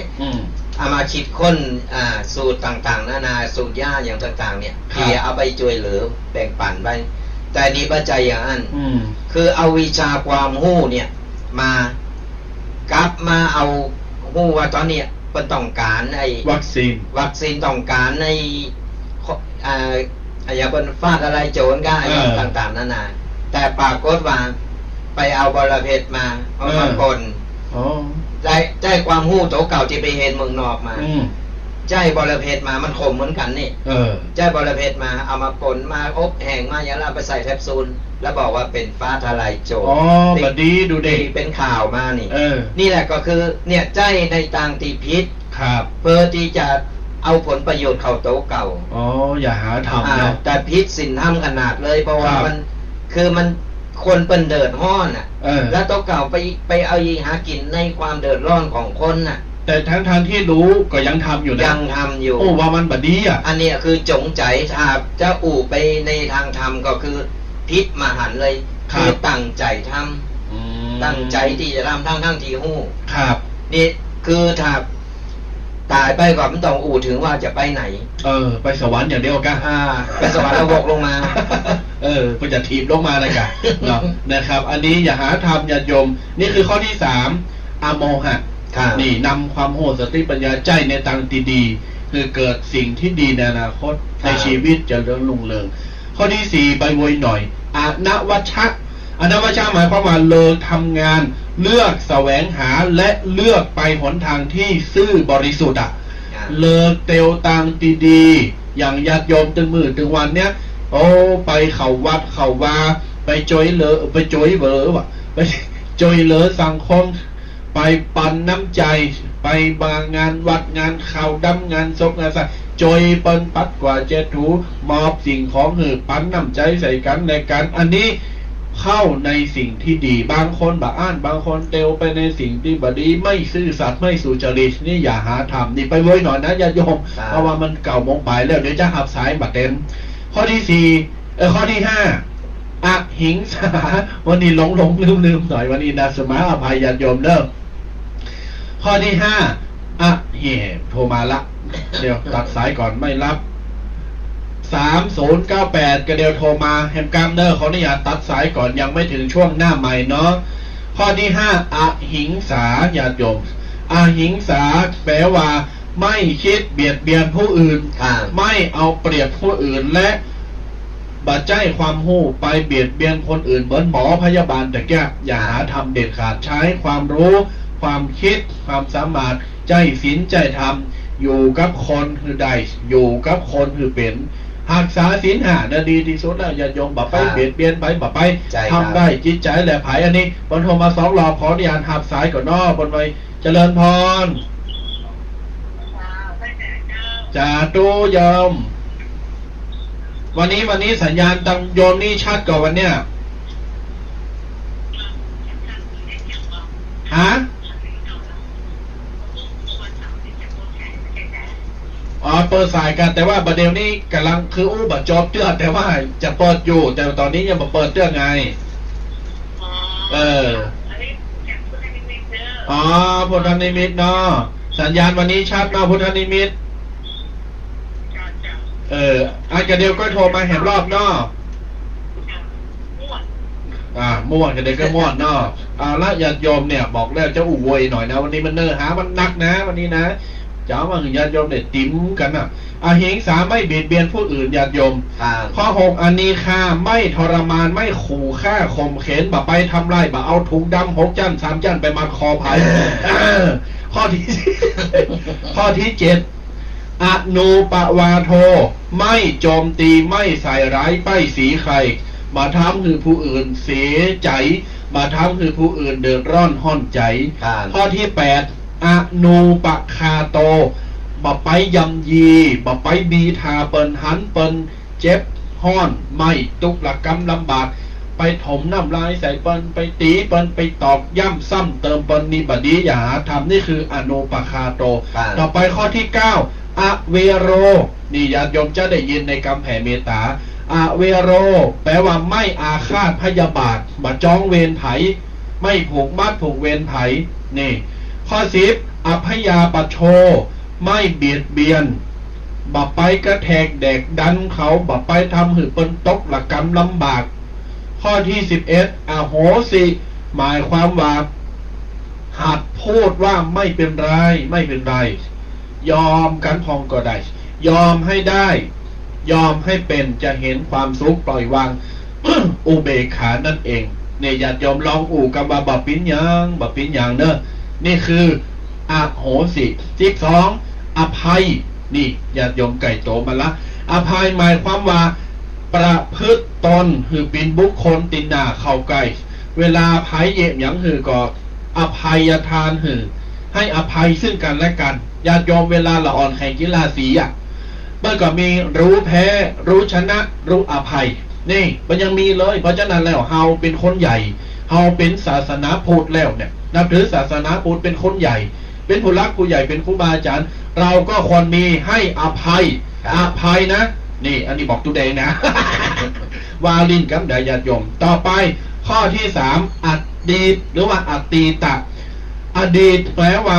เอามาคิดค้นสูตรต่างๆนานาสูตรยาอย่างต่างๆเนี่ยที่เอาไปช่วยเหลือแบ่งปันไปแต่นี่ปัจจัยอย่างนั้นคือเอาวิชาความรู้เนี่ยมากลับมาเอารู้ว่าตอนนี้เปิ้นต้องการไอ้วัคซีนต้องการในอย่าเป็นฟาดอะไรโจรก็อะไรต่างๆนั่นน่ะแต่ปรากฏว่าไปเอาบรเพชรมาเอามาคนใจความหู้โตเก่าที่ไปเห็นเมืองนอกมาใจบรเพชรมามันขมเหมือนกันนี่ใจบรเพชรมาเอามาคนมาอบแห้งมาอย่างเราไปใส่แคปซูลแล้วบอกว่าเป็นฟ้าทลายโจรบดีดูดิเป็นข่าวมานี่นี่แหละก็คือเนี่ยใจในทางที่พิษเพื่อที่จะเอาผลประโยชน์เข้าโต๊ะเก่าอย่าหาทำนะแต่พิษสินห้ามขนาดเลยเพราะว่ามันคือมันคนเป็นเดือดร้อนแล้วโต๊ะเก่าไปเอายิงหากินในความเดือดร้อนของคนน่ะแต่ทั้งที่รู้ก็ยังทำอยู่นะยังทำอยู่ว่ามันบดีอันนี้คือจงใจถ้าจะไปในทางธรรมก็คือพิษมาหันเลยคือตั้งใจทำตั้งใจที่จะทำทั้งที่หู้นี่คือถ้าตายไปก่อนมันต้องถึงว่าจะไปไหนไปสวรรค์อย่างเดียวกันไปสวรรค์เราบอกลงมาก็จะถีบลงมาเลยกันเนาะนะครับอันนี้อย่าหาทำอย่าโยมนี่คือข้อที่3อโมหะนี่นำความโหดสติปัญญาใจในทางดีๆคือเกิดสิ่งที่ดีในอนาคตในชีวิตจะเลื่องลุ่งเรืองข้อที่4ไปโวยหน่อยอนวัชชะหมายความว่าเลิกทำงานเลือกแสวงหาและเลือกไปหนทางที่ซื่อบริสุทธิ์เลิกเตียวตังดีๆอย่างญาติโยมตึงมือตึงวันเนี้ยไปเข้าวัดเข้าวาไปจอยเลอไปจอยเบอว่ะไปจอยเลอสังคมไปปันน้ำใจไปบางงานวัดงานข่าวดำงานศพงานสักจอยเปิ้นปัดกว่าเจถูมอบสิ่งของหือปันน้ำใจใส่กันในการอันนี้ เข้าในสิ่งที่ดีบางคนบอ่านบางคนเตวไปในสิ่งที่บดีไม่ซื่อสัตย์ไม่สุจริตนี่อย่าหาทำนี่ไปไว้หน่อยนะญาติโยมเพราะว่ามันเก่าโมงไปแล้วเดี๋ยวจะหับสายบัดเต็มข้อที่สี่ข้อที่ห้าอหิงสาวันนี้หลงลืมหน่อยวันนี้นะสมาอภัยญาติโยมเด้อข้อที่ห้าโทรมาละเดี๋ยวตัดสายก่อนไม่รับ3098ก็เดี๋ยวโทรมาแฮมกามเนอร์ขออนุญาตตัดสายก่อนยังไม่ถึงช่วงหน้าใหม่เนาะข้อที่5อหิงสาญาติโยมอหิงสาแปลว่าไม่คิดเบียดเบียนผู้อื่นไม่เอาเปรียบผู้อื่นและบัดใจความหู้ไปเบียดเบียนคนอื่นเหมือนหมอพยาบาลแต่แก่อย่าหาทำเด็ดขาดใช้ความรู้ความคิดความสามารถใจศีลใจธรรมอยู่กับคนคือใดอยู่กับคนคือเป็นหักษาศีลห้านะดีที่สุดแล้วอย่ายงบ่ไปเบียดเบียนไปบ่ไปทำได้จิตใจแหละไผอันนี้บนโทรมา2 รอบขออนุญาตหับสายก่อนนอบนไว้เจริญพรจ่าตูยมวันนี้สัญญาณตังโยมนี่ชัดกว่าวันเนี้ยฮะเปิดสายกันแต่ว่าประเดี๋ยวนี้กำลังคือบัดจอบเตือนแต่ว่าจะเปิดอยู่แต่ตอนนี้ยังมาเปิดเตือนไงพุทธนิมิตเนาะสัญญาณวันนี้ชัดเนาะพุทธนิมิตอันกระเดียวก็โทรมาเห็นรอบเนาะม่วนกระเดียวก็ม่วนเนาะละญาติโยมเนี่ยบอกแล้วจะอุบวยหน่อยนะวันนี้มันเนื้อหามันหนักนะวันนี้นะจ้ามาญาติโยมเนี่ยติ้มกันอ่ะหิงสาไม่เบียดเบียนผู้อื่นญาติโยมข้อ6อันนี้ฆ่าไม่ทรมานไม่ขู่ฆ่าข่มเข็นบ่ไปทำไรบ่เอาถุงดำ6 จั่น3 จั่นไปมัดคอไผ่ข้อที่7อนุปวาโทไม่โจมตีไม่ใส่ร้ายป้ายสีใครมาทำคือผู้อื่นเสียใจมาทำคือผู้อื่นเดือดร้อนห้อนใจข้อที่8อนุปคาโตบ่ไปยำยีบ่ไปบีทาเปินหันเปินเจ็บห้อนไม่ตุกละกำลำบากไปถมน้ำลายใส่เปินไปตีเปินไปตอกย่ำซ้ำเติมเปินนี่บดีอย่าหาทำนี่คืออนุปคาโตต่อไปข้อที่9อเวโรนี่ญาติโยมจะได้ยินในคำแผ่เมตตาอเวโรแปลว่าไม่อาฆาตพยาบาทบ่จ้องเวรไผไม่ผูกมัดผูกเวรไผนี่ข้อ10อภยาปโชไม่เบียดเบียนบ่ไปกระแทกแดกดันเขาบ่ไปทำหือเปิ้นตกละกรรมลำบากข้อที่11อโหสิหมายความว่าหัดพูดว่าไม่เป็นไรยอมกันพองก็ได้ยอมให้ได้ยอมให้เป็นจะเห็นความสุขปล่อยวาง อุเบกขานั่นเองเนี่ยอย่ายอมลองกับบ่ปิ้นยังเนอะนี่คืออโหสิที่2อภัยนี่ญาติโยมไก่โตมาละอภัยหมายความว่าประพฤติตนคือเป็นบุคคลตินหน้าเข้าใกล้เวลาภัยเย็บหยังหือก็อภัยทานหือให้อภัยซึ่งกันและกันญาติโยมเวลาละอ่อนแข่งกีฬาสีเมื่อก็มีรู้แพ้รู้ชนะรู้อภัยนี่มันยังมีเลยเพราะฉะนั้นแล้วเฮาเป็นคนใหญ่เฮาเป็นศาสนาพุทธแล้วเนี่ยนับถือศาสนาพุทธเป็นคนใหญ่เป็นผู้รักผู้ใหญ่เป็นครูบาอาจารย์เราก็ควรมีให้อภัยนะนี่อันนี้บอกตัวเองนะ วาลินกับญาติโยมต่อไปข้อที่3อดีตหรือว่าอตีตะอดีตแปลว่า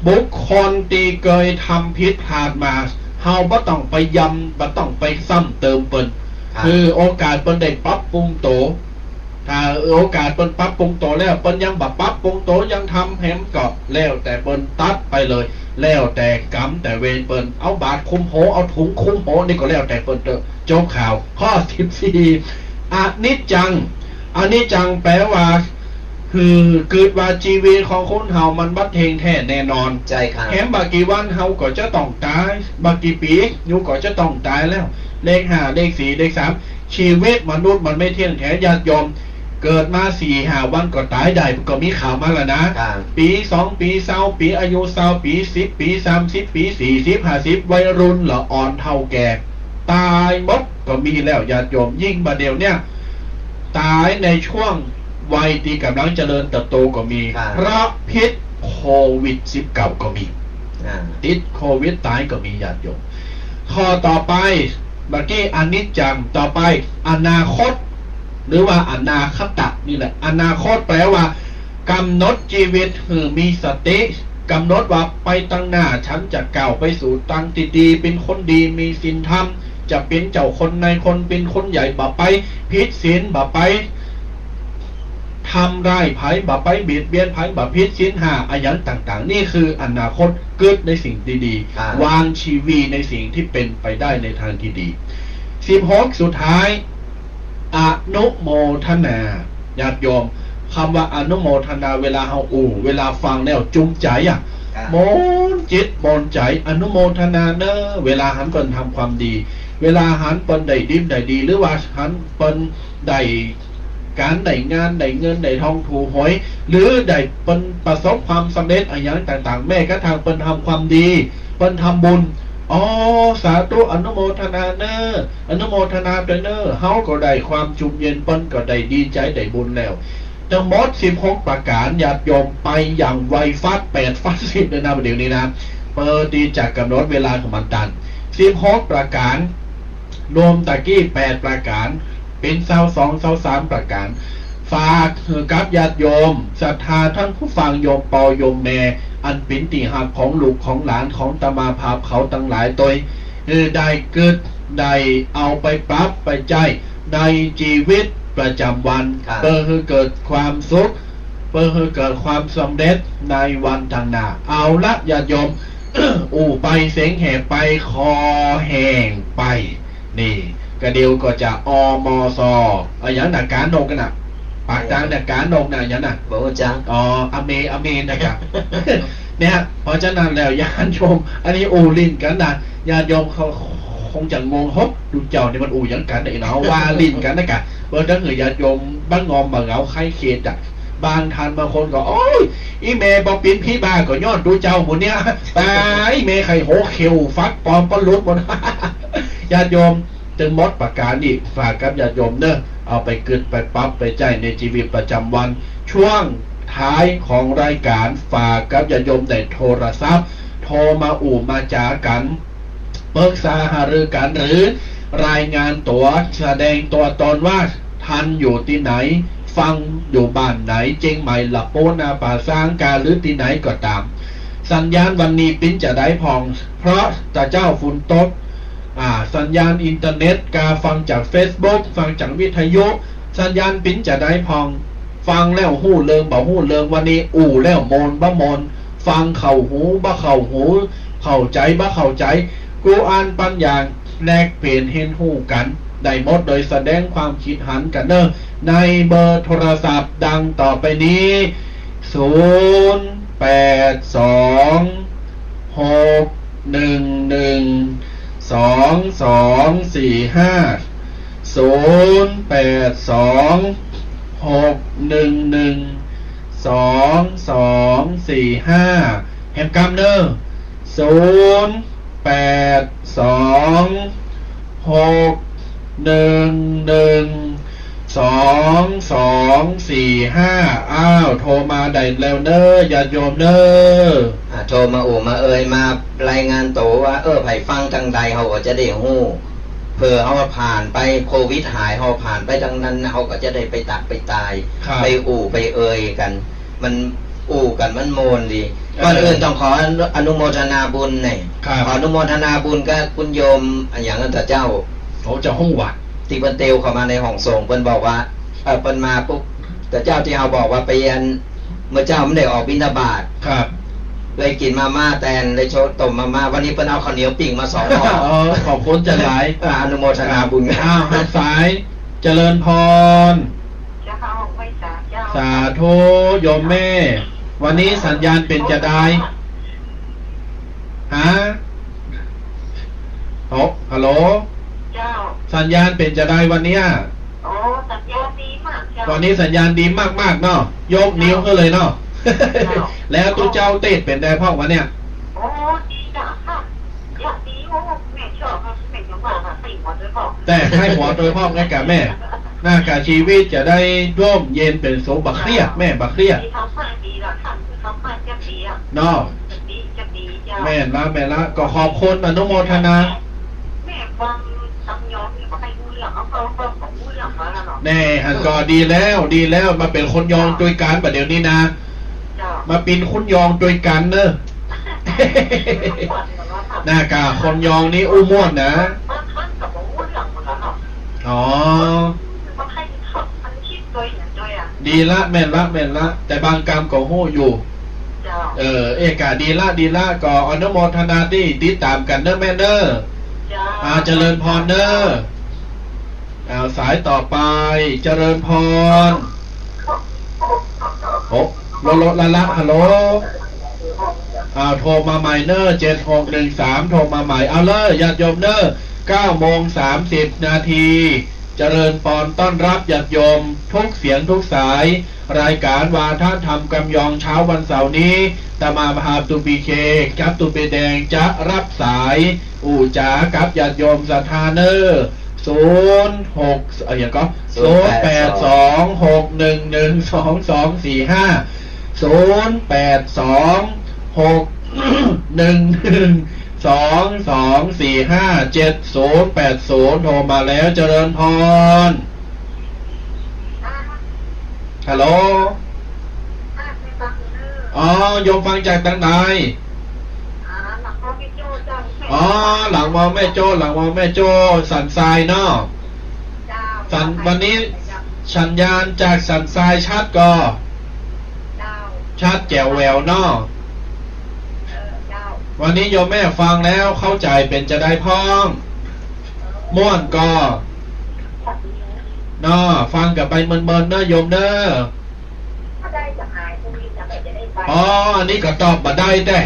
บุคคลที่เคยทำผิดพลาดมาเฮาบ่ต้องไปย้ำบ่ต้องไปซ้ำเติมเปิ้นคือโอกาสเปิ้นได้ปรับปรุงโตถ้าโอกาสเปิ้นปรับปรุงโตแล้วเปิ้นยังบ่ปรับปรุงโตยังทำแหมก็แล้วแต่เปิ้นตัดไปเลยแล้วแต่กรรมแต่เวรเปิ้นเอาบาตรคุมโหเอาถุงคุมโหนี่ก็แล้วแต่เปิ้นเถอะจบข่าวข้อ14อนิจจังแปลว่าคือเกิดว่าชีวิตของคนเฮามันบัดเทงแท้แน่นอนใช่ครับแถมบางกี่วันเฮาก็จะต้องตายบางกี่ปีอยู่ก็จะต้องตายแล้วเลข5เลข4เลข3ชีวิตมนุษย์มันไม่เที่ยงแท้ญาติโยมเกิดมา 4-5 วันก็ตายได้ก็มีข่าวมาแล้วนะปี2ปี20ปีอายุ20ปี10ปี30ปี40 50วัยรุ่นละอ่อนเฒ่าแก่ตายหมดก็มีแล้วญาติโยมยิ่งบัดเดี๋ยวเนี่ย ตายในช่วงวัยที่กำลังเจริญเติบโตก็มีเพราะพิษโควิด-19 ก็มีติดโควิดตายก็มีญาติโยมข้อต่อไปเมื่อกี้อนิจจังต่อไปอนาคตหรือว่าอนาคตนี่แหละอนาคตแปลว่ากำหนดชีวิตคือมีสติกำหนดว่าไปตั้งหน้าฉันจะก้าวไปสู่ตั้งที่ดีเป็นคนดีมีศีลธรรมจะเป็นเจ้าคนในคนเป็นคนใหญ่บ่ไปผิดศีลบ่ไปทำร้ายไผ่บ่ไปเบียดเบียนไผ่บ่ผิดศีลห้าอายันต่างๆนี่คืออนาคตเกิดในสิ่งดีๆวางชีวิตในสิ่งที่เป็นไปได้ในทางที่ดี16สุดท้ายอนุโมทนาญาติโยมคำว่าอนุโมทนาเวลาเฮาเวลาฟังแล้วจุงใจมนจิตมนใจอนุโมทนาเนอะเวลาหันเปิ้นทำความดีเวลาหันเปิ้นได้ดิบได้ดีหรือว่าหันเปิ้นได้การได้งานได้เงินได้ทองถูกหวยหรือได้เปิ้นประสบความสำเร็จอะไรอย่างต่างๆแม้กระทั่งเปิ้นทำความดีเปิ้นทำบุญสาธุอนุโมทนาเนอะอนุโมทนาด้วยเนอะเฮาก็ได้ความจุมเย็นเปิ้นก็ได้ดีใจได้บุญแล้วทั้งหมด16ประการญาติโยมไปอย่างไวฟัด8ฟัด10เลยนะประเดี๋ยวนี้นะเปิดดีจากกำหนดเวลาของมันตัน16ประการรวมตะกี้8ประการเป็น22-23ประการฝากกับญาติโยมศรัทธาท่านผู้ฟังโยมปอโยมแม่อันเป็นติหักของลูกของหลานของตมาภาพเขาตั้งหลายตัวได้เกิดได้เอาไปปรับไปใจในชีวิตประจำวันเพื่อให้เกิดความสุขเพื่อให้เกิดความสำเร็จในวันทางหน้าเอาละญาติโยม ไปเสียงแห่ไปคอแห้งไปนี่กระเดียวก็จะมสอย่างหนักการนกกันปากจางหนักการนกอย่างนั้นบอกว่าจังอเมนะครับ เนี่ยเพราะฉะนั้นแล้วญาติโยมอันนี้ลิ้นกันนะญาติโยมเขาคงจะงงฮบดูเจ้านี่มันอย่างกันไอ้เนาะว่าลิ้นกันนะกะเมื่อทั้งญาติโยมบ้างงอมบางเหงาใครเขตบางทันบางคนก็อีเมย์บอกเป็นพี่บ้าก็ย้อนดูเจ้าหมดเนี้ยตายเมย์ไข่โหเขียวฟักปอมปนลุดหมด ญาติโยมจึงมดประการอีกฝากกับญาติโยมเนอะเอาไปกึดไปปั๊บไปใจในชีวิตประจำวันช่วงท้ายของรายการฝากกับญาติโยมได้โทรศัพท์โทรมามาจากันปรึกษาหารือกันหรือรายงานตัวแสดงตัวตนว่าท่านอยู่ที่ไหนฟังอยู่บ้านไหนเจงใหม่หลับโปนาป่าสร้างการหรือที่ไหนก็ตามสัญญาณวันนี้ปิ้นจะได้พองเพราะตาเจ้าฝุ่นตกสัญญาณอินเทอร์เน็ตการฟังจาก Facebook ฟังจากวิทยุสัญญาณปิ้นจะได้พองฟังแล้วหู้เลิงบ่หู้เลิงวันนี้แล้วโมนบ่โมนฟังเข่าหูบ่เข่าหูเข้าใจบ่เข้าใจกูอ่านปัญญาแลกเปลี่ยนเห็นหู้กันได้หมดโดยแสดงความคิดหันกันเนอะในเบอร์โทรศัพท์ดังต่อไปนี้แฮมกำเนอร์อ้าวโทรมาได้แล้วเนอะญาติโยมเนอะโทรมามามารายงานตัวว่าไผ่ฟังจังใดเขาก็จะได้ฮู้เพื่อเขาผ่านไปโควิดหายเขาผ่านไปดังนั้นเขาก็จะได้ไปตักไปตายไปไปกันมันกันมันโมนดีก่อนอื่นต้องขออนุโมทนาบุญเนี่ยขออนุโมทนาบุญกับคุณโยมอย่างนั้นเจ้าเขาจะห้องวัดที่เปิ้นเตลเข้ามาในห้องส่งเปิ้นบอกว่าเปิ้นมาปุ๊บแต่เจ้าที่เขาบอกว่าไปยันเมื่อเจ้าไม่ได้ออกบิณฑบาตครับเลยกินมาม่าแตนเลยโชว์ต้มมาม่าวันนี้เปิ้นเอาข้าวเหนียวปิ้งมา2 ห่อขอบคุณจังหลายอนุโมทนาบุญรับสายเจริญพรสาธุโยมแม่วันนี้สัญญาณเป็นจะได้ฮัลโหลสัญญาณเป็นจะได้วันนี้สัญญาณดีมากวันนี้สัญญาณดีมากๆเนาะยกนิ้วก็เลยเนาะ แล้วตัวเจ้าเต้เป็นได้พ่อวันเนี้ยดีจ้ะค่ะอยากดีแม่ชอบแม่ยังว่าติดหัวโดยพ่อแต่ให้หัวโดยพ่อไงกับแม่ หน้ากาชีวิตจะได้ร่มเย็นเป็นสุขบักเครียดแม่บักเครียด ที่เขามาดีละค่ะคือเขามาจะดีอ่ะ เนาะ จะดีจ้า แม่ละก็ขอบคุณอนุโมทนา แม่ฟังตำยองเนี่ยมาให้งูเหลือมเอาของงูเหลือมมาแล้วเนาะ แน่ฮันก็ดีแล้วมาเป็นคนยองตัวยการบัดเดี๋ยวนี้นะ จ้า มาเป็นคุณยองตัวยการเนอะ หน้ากาคนยองนี่อู้ม่วนนะ มันกับงูเหลือมหมดแล้วเนาะ อ๋อ มันให้ขับมันคิดโดยอย่างโดยอ่ะ ดีละแม่นละแต่บางกรรมก็หู้อยู่ จ้า เอกาดีละก็อนุโมทนาที่ติดตามกันเนอะแม่เนอะ จ้า เจริญพรเนอะสายต่อไปเจริญพรโอ้ลดละฮัลโหลโทรมาใหม่เนอะ7613โทรมาใหม่เอาเลยญาติโยมเนอะ9:30 นาทีเจริญพรต้อนรับญาติโยมทุกเสียงทุกสายรายการวาทธรรมกำยองเช้าวันเสาร์นี้ตมาพาตุปีเคกับตุปีแดงจะรับสายอู่จ๋ากับญาติโยมศรัทธาเนอร์06อย่างก็0826112245 โทรมาแล้วเจริญพรฮัลโหลโยมฟังจากทางไหนหลังมอแม่โจ้สันทรายเนาะวันนี้สัญญาณจากสันทรายชัดก็ชัดแจ๋วแววเนาะวันนี้โยมแม่ฟังแล้วเข้าใจเป็นจะได้พ้องม่วนก็เนาะฟังกับไปเมินเนาะโยมเนาะอันนี้ก็ตอบมาได้แต่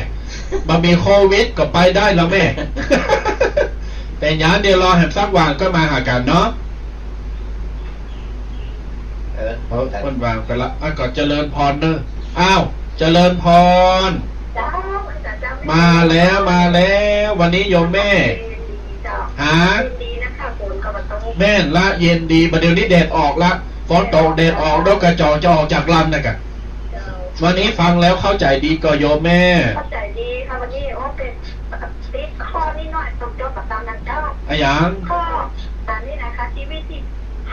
มามีโควิดก็ไปได้แล้วแม่ แต่ย้านเดี๋ยวรอแหมสักวันก็มาหากันเนาะคนวางไปละก็เจริญพรเนอะเจริญพรมาแล้ววันนี้โยมแม่หาแม่นละเย็นดีประเดี๋ยวนี้แดดออกละฝนตกแดดออกดอกกระจอกจะออกจากลำนะกันวันนี้ฟังแล้วเข้าใจดีก็โยมแม่เข้าใจดีค่ะวันนี้เป็นติดข้อนิดหน่อยตรงเจ้ากับตามนั้นเจ้าอย่างข้อตามนี้นะคะชีวิตที่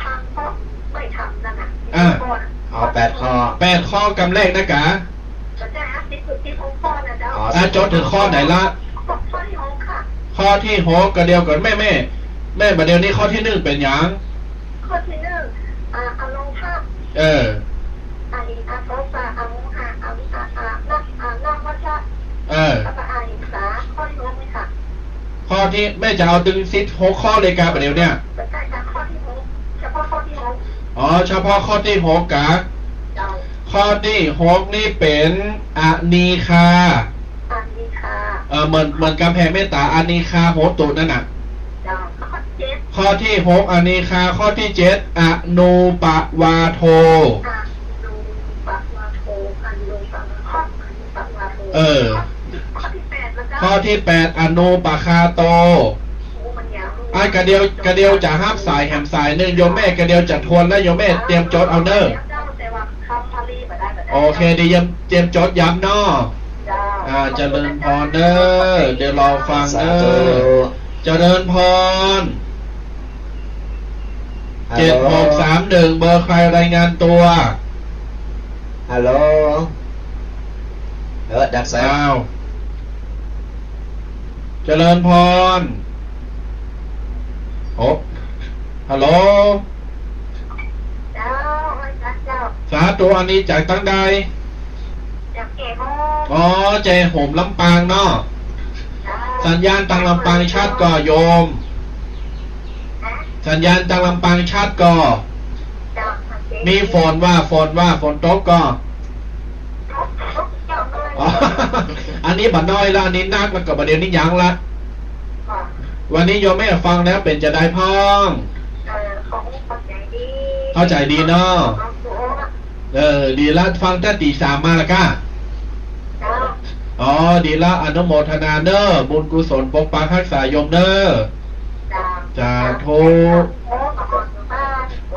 ทางก็ไม่ทำนั่นน่ะ8 ข้อกำแรกนะกะจะได้ที่สุดที่ข้อนะเจ้าจดถึงข้อไหนละข้อที่6ค่ะข้อที่6ก็เดียวก่อนแม่ประเดี๋ยวนี้ข้อที่1เป็นอย่างข้อที่1อารมณ์ภาพอาโซฟาอามุหะอาวินักวัชชะแล้วก็อาหิงสาข้อที่6ไหมค่ะข้อที่แม่จะเอาดึงซิด6ข้อเลยกะประเดี๋ยวเนี่ยใช่ค่ะข้อที่6เฉพาะข้อที่6เฉพาะข้อที่6กะข้อที่6นี่เป็นอนีคาเหมือนกำแพงเมตตาอนีคาโหตุนั่นน่ะข้อที่6อนีคาข้อที่7อนูปวาโทข้อที่8อนุปคาโตกระเดียวจะห้ามสายแหมสายหนึ่งโยมแม่กระเดียวจะทวนแล้วโยมแม่เตรียมจดเอาเนอโอเคดีเตรียมจดย้ำเนอเจริญพรเนอเดี๋ยวรอฟังเนอเจริญพร7631เบอร์ใครรายงานตัวฮัลโหลดักแซวเจริญพรฮัลโหลสาธุอันนี้จากตั้งใดใจโหมลำปางเนาะสัญญาณตังลำปางชัดก่อโยมสัญญาณตังลำปางชัดก่อมีฝนฝนตกก็อันนี้บัดน้อยละอันนี้นักแล้วก็ประเดี๋ยวนี้ยังละวันนี้โยมแม่ฟังแล้วเป็นจะได้พ้องเข้าใจดีเนาะดีละฟังแต่ตี 3มาละก้าดีละอนุโมทนาเนอบุญกุศลปกปักรักษาโยมเนอสาธุ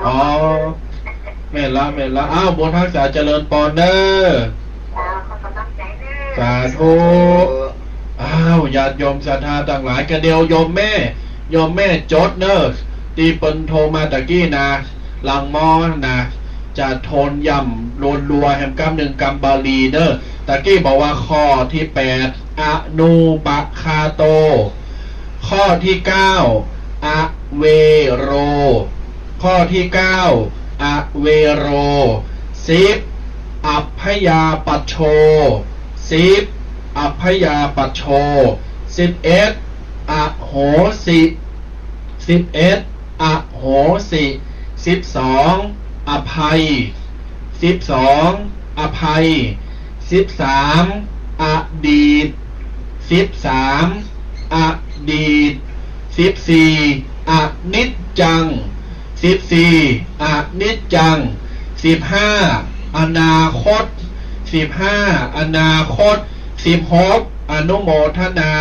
อ๋อแม่ละอ้าวบุญทักษะเจริญปอนเด้อสาธุอ้าวญาติโยมศรัทธาต่างหลายกันเดียวโยมแม่จดเนอะตีเปินโทรมาตะกี้นะหลังมอนะจะโทนย่ำรัวแฮมกำหนึ่งกำบาลีเนอะตะกี้บอกว่าข้อที่8อนูปะคาโตข้อที่9อเวโรข้อที่9อเวโร10อัพพยาปัชโช10อัพพยาปัชโช11อโหสิ11อโหสิ12อภัย12อภัย13อดีต13อดีต14อนิจจัง14อนิจจัง15อนาคต15อนาคต16อนุโมทนา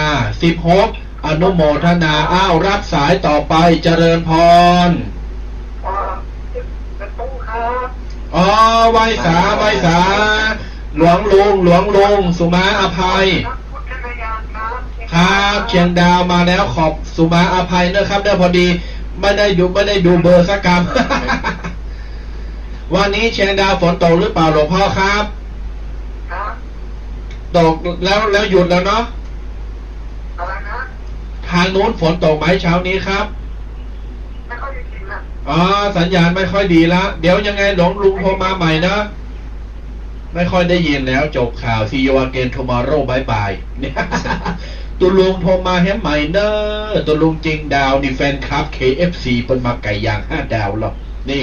16อนุโมทนาอ้าวรับสายต่อไปเจริญพรอ๋อไวสาหลวงลุงสุมาอภัยครับเชียงดาวมาแล้วขอบสุมาอภัยเนอะครับเนอะพอดีไม่ได้ดูเบอร์สักกรรม วันนี้เชียงดาวฝนตกหรือเปล่าหลวงพ่อครับตกแล้วหยุดแล้วเนาะทางนู้นฝนตกไหมเช้านี้ครับอ๋อสัญญาณไม่ค่อยดีละเดี๋ยวยังไงหลวงลุงโทรมาใหม่นะไม่ค่อยได้ยินแล้วจบข่าว See you again tomorrow bye bye เนี่ยตัวลุงโทรมาให้ใหม่เนอะตัวลุงจริงดาวนี่แฟนคลับ KFC เป็นมาไก่ย่าง5 ดาวหรอกนี่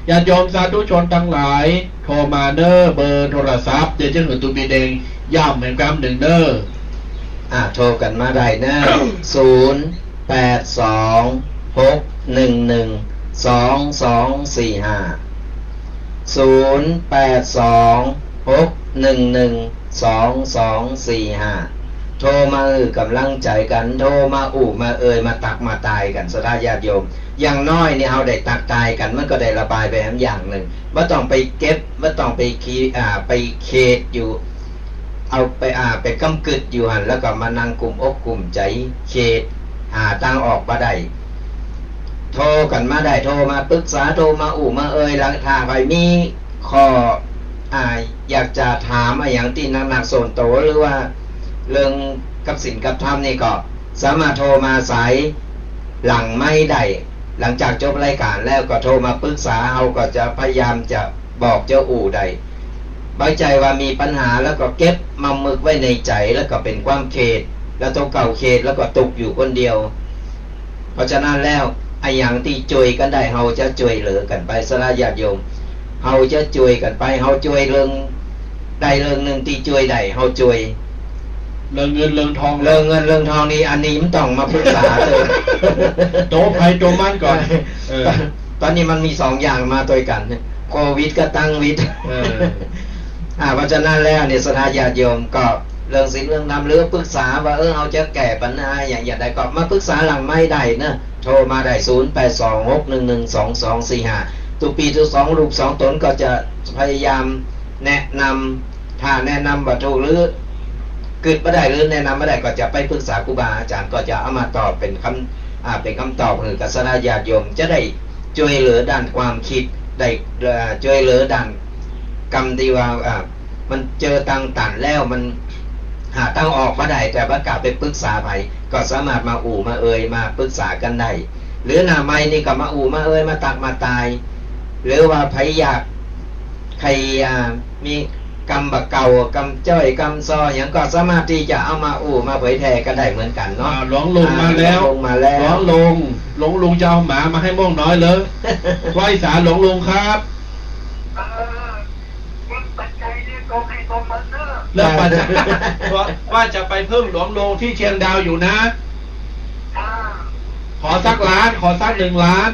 ญาติโยมสาธุชนทั้งหลายโทรมาเนอะเบอร์โทรศัพท์เดี๋ยวจะเหมือนตัวบีแดงย่ำเหมือนกัน1เนอะโทรกันมาได้นะ0826112245โทรมาอือกำลังใจกันโทรมามามาตักมาตายกันสดาญาติโยมอย่างน้อยนี่เฮาได้ตักตายกันมันก็ได้ระบายไปอย่างหนึ่งว่าต้องไปเก็บว่าต้องไปไปเขตอยู่เอาไปกำกึดอยู่หันแล้วก็มานั่งกลุ่มอกกลุ่มใจเขตหาทางออกมาได้โทรกันมาได้โทรมาปรึกษาโทรมามาหลังถ้าใครมีข้ออยากจะถามอย่างที่หนักๆส่วนโตหรือว่าเรื่องกับศีลกับธรรมนี่ก็สามารถโทรมาสายหลังไม่ได้หลังจากจบรายการแล้วก็โทรมาปรึกษาเราก็จะพยายามจะบอกเจ้าได้บางใจว่ามีปัญหาแล้วก็เก็บมามึกไว้ในใจแล้วก็เป็นความเขตแล้วต้องเก่าเขตแล้วก็ตกอยู่คนเดียวเพราะฉะนั้นแล้วอย่างที่ช่วยกันได้เราจะช่วยเหลือกันไปสละญาติโยมเราจะช่วยกันไปเราช่วยเรื่องใดเรื่องหนึ่งที่ช่วยได้เราช่วยเรื่องเงินเรื่องทองนี่อันนี้มันต้องมาปรึกษาเลย โตไปโตมันก่อนตอนนี้มันมี2อย่างมาตัวกันโควิดก็ตั้งวิดเพราะฉะนั้นแล้วเนี่ยสถาญาติโยมก็เรื่องศีลเรื่องธรรมหรือปรึกษาว่าเราจะแก้ปัญหาอย่างใดก็มาปรึกษาหลังไม่ได้นะโทรมาได้0826112245ตัวปีตัว2ลูก2ตนก็จะพยายามแนะนำถ้าแนะนำว่าถูกหรือเกิดไม่ได้หรือแนะนำไม่ได้ก็จะไปปรึกษาครูบาอาจารย์ก็จะเอามาตอบเป็นคำตอบคือกับสถาญาติโยมจะได้ช่วยเหลือด้านความคิดได้ช่วยเหลือด้านกรรมที่ว่ามันเจอตังตันแล้วมันหาตั้งออกมาได้แต่ว่ากลับไปปรึกษาไปก็สามารถมามามาปรึกษากันได้หรือหน้าไม้นี่ก็มามามาตักมาตายหรือว่าใครอยากใครมีกรรมบักเก่ากรรมจ้อยกรรมซออย่างก็สามารถที่จะเอามามาเผยแผ่กันได้เหมือนกันเนาะหลวงลุงมาแล้วหลวงลุงจะเอาหมามาให้ม่วงน้อยเลยไหว้สาหลวงลุงครับเริ่มปัจจัยว่าจะไปเพิ่มหลวงลุงที่เชียงดาวอยู่นะขอสักล้านขอสัก1 ล้าน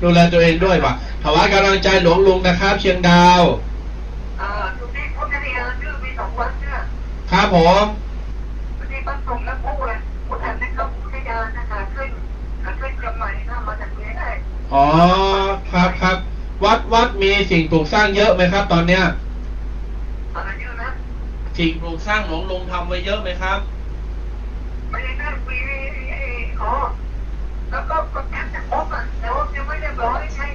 ดูแลตัวเองด้วยป่ะถวายกำลังใจหลวงลุงนะครับเชียงดาวตรงนี้พุทธเดียชื่อมี2 วัดเนี่ยครับผมตรงนี้บ้านตรงและผู้เลยพุทธเนี่ยเขาพุทธเดียนะคะขึ้นเชียงใหม่ อ๋อครับครับวัดมีสิ่งปลูกสร้างเยอะไหมครับ ตอนเนี้ย อะไรเยอะนะ สิ่งปลูกสร้างหลวงลุงทำไว้เยอะไหมครับ ไม่ได้นั่งคุยอ๋อแล้วก็ประกันจะครบอ่ะแต่ว่ายังไม่เรียบร้อยใช่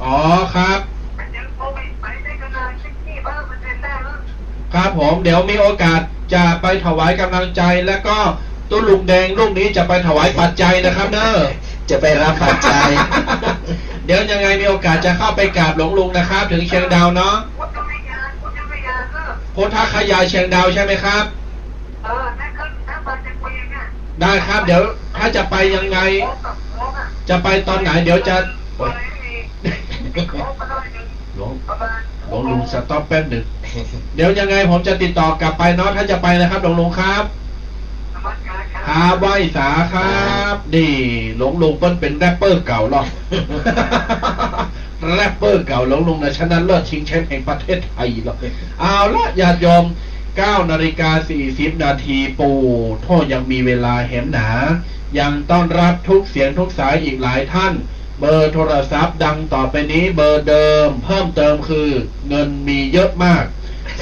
อ๋อครับ มันยังโอไปได้ขนาดที่บ้านมันเป็นได้แล้ว ครับผมเดี๋ยวมีโอกาสจะไปถวายกำลังใจแล้วก็ตุ้ลุงแดงลูกนี้จะไปถวายปัจจัยนะครับเนอะ จะไปรับปัจจัย เดี๋ยวยังไงมีโอกาสจะเข้าไปกราบหลวงลุงนะครับ ถึงเชียงดาวเนาะ พุทธวิญญาณก็ พุทธคยาเชียงดาวใช่ไหมครับ นั่นคือถ้าบ้านจะคุยกัน ได้ครับ เดี๋ยวถ้าจะไปยังไง จะไปตอนไหนเดี๋ยวจะโอ๊ยหลวงลุงสต็อปแป๊บหนึ่งเดี๋ยวยังไงผมจะติดต่อกลับไปเนาะถ้าจะไปนะครับหลวงลุงครับครับไหว้สาครับนี่หลวงลุงเปิ้ลเป็นแรปเปอร์เก่าหรอก แรปเปอร์เก่าหลวงลุงนะชนะเลิศชิงแชมป์แห่งประเทศไทยหรอกเอาละญาติโยม9:40 นาทีปู่โทษยังมีเวลาแหมหนา ยังต้อนรับทุกเสียงทุกสายอีกหลายท่าน เบอร์โทรศัพท์ดังต่อไปนี้เบอร์เดิมเพิ่มเติมคือเงินมีเยอะมาก เ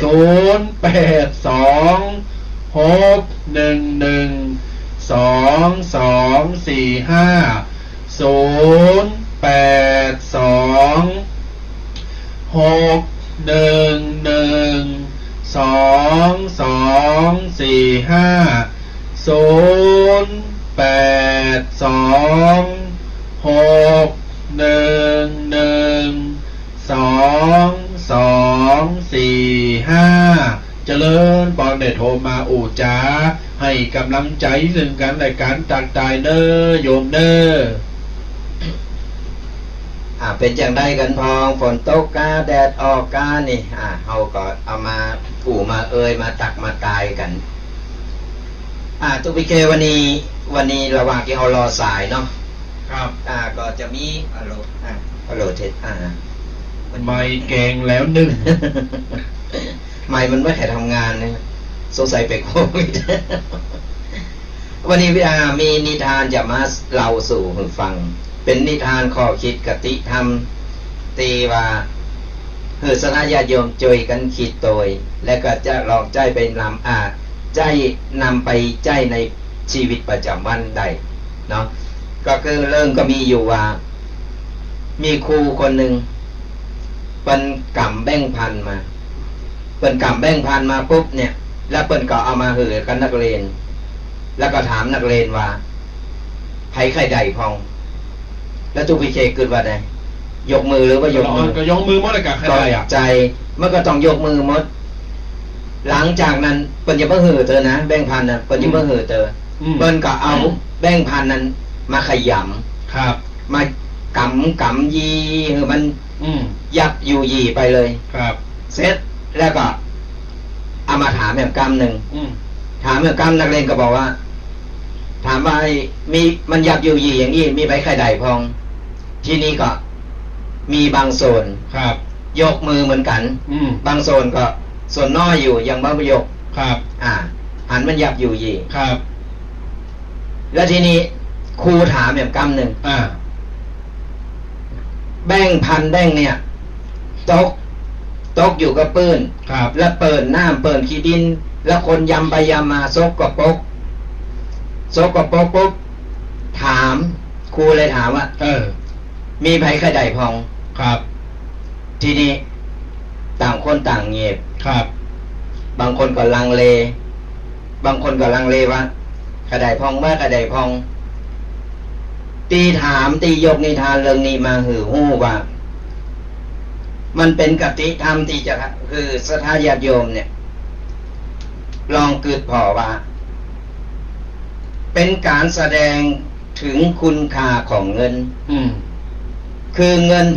จริญปอนได้โทรมาอู่จ้าให้กำลังใจซึ่งกันและกันต่างตายเนอโยมเนอ เป็นจังได้กันพองฝนตกกาแดดออกกานี่เฮาก็เอามากู่มาเอ่ยมาตักมาตายกันตุปิเควันนี้ระหว่างที่เฮารอสายเนาะครับก็จะมีฮัลโหลเทสไม่แกงแล้วหนึ่ง ไม่มันไม่แค่ทำงานนะสงสัยไปโควิด วันนี้มีนิทานจะมาเล่าสู่ฟังเป็นนิทานข้อคิดกติธรรมตีว่าสนาญาติโยมจอยกันคิดโดยและก็จะลองใจไปใจนำไปใจในชีวิตประจำวันได้เนาะก็คือเรื่องก็มีอยู่ว่ามีครูคนหนึ่งเป็นกำแบ่งพันมาเป็นกำแบ่งพันมาปุ๊บเนี่ยแล้วเปิ้นก็เอามาหือกันนักเรียนแล้วก็ถามนักเรียนว่าใครใครใดพองแล้วตุพิเชษขึ้นว่าไงยกมือหรือว่ายกมือก็ยกมือหมดเลยกับใครได้อะใจมันก็ต้องยกมือหมดหลังจากนั้นเปิ้นจะมาหือเธอนะแบ่งพันน่ะเปิ้นจะมาหือเธอเปิ้นก็เอาแบ่งพันนั้นมาขยำครับมากำยีคือมันยับอยู่ยีไปเลยครับเสร็จแล้วก็เอามาถามแบบกำหนึ่งถามแบบกำนักเรียนก็บอกว่าถามว่ามีมันยับอยู่ยีอย่างนี้มีใบไข่ใดพองที่นี่ก็มีบางโซนครับยกมือเหมือนกันบางโซนก็ส่วนน้อยอยู่ยังบ่ยกครับหันมันยับอยู่ยีครับแล้วทีนี้ครูถามแบบกำหนึ่งแบ่งพันแบ่งเนี่ยตกอยู่กับปืนแล้วเปิดน้ำเปิดขี้ดินแล้วคนยำไปยำมาซกกับปกปุ๊บถามครูเลยถามว่ามีไผใครใดพองครับทีนี้ต่างคนต่างเงียบครับบางคนก็ลังเลว่าใครใดพองว่าใครใดพองตีถามตียกนิทานเรื่องนี้มาหือหู้ว่ามันเป็นกติธรรมที่จะคือศรัทธาญาติโยมเนี่ยลองกึดพอว่าเป็นการแสดงถึงคุณค่าของเงินคือเงิน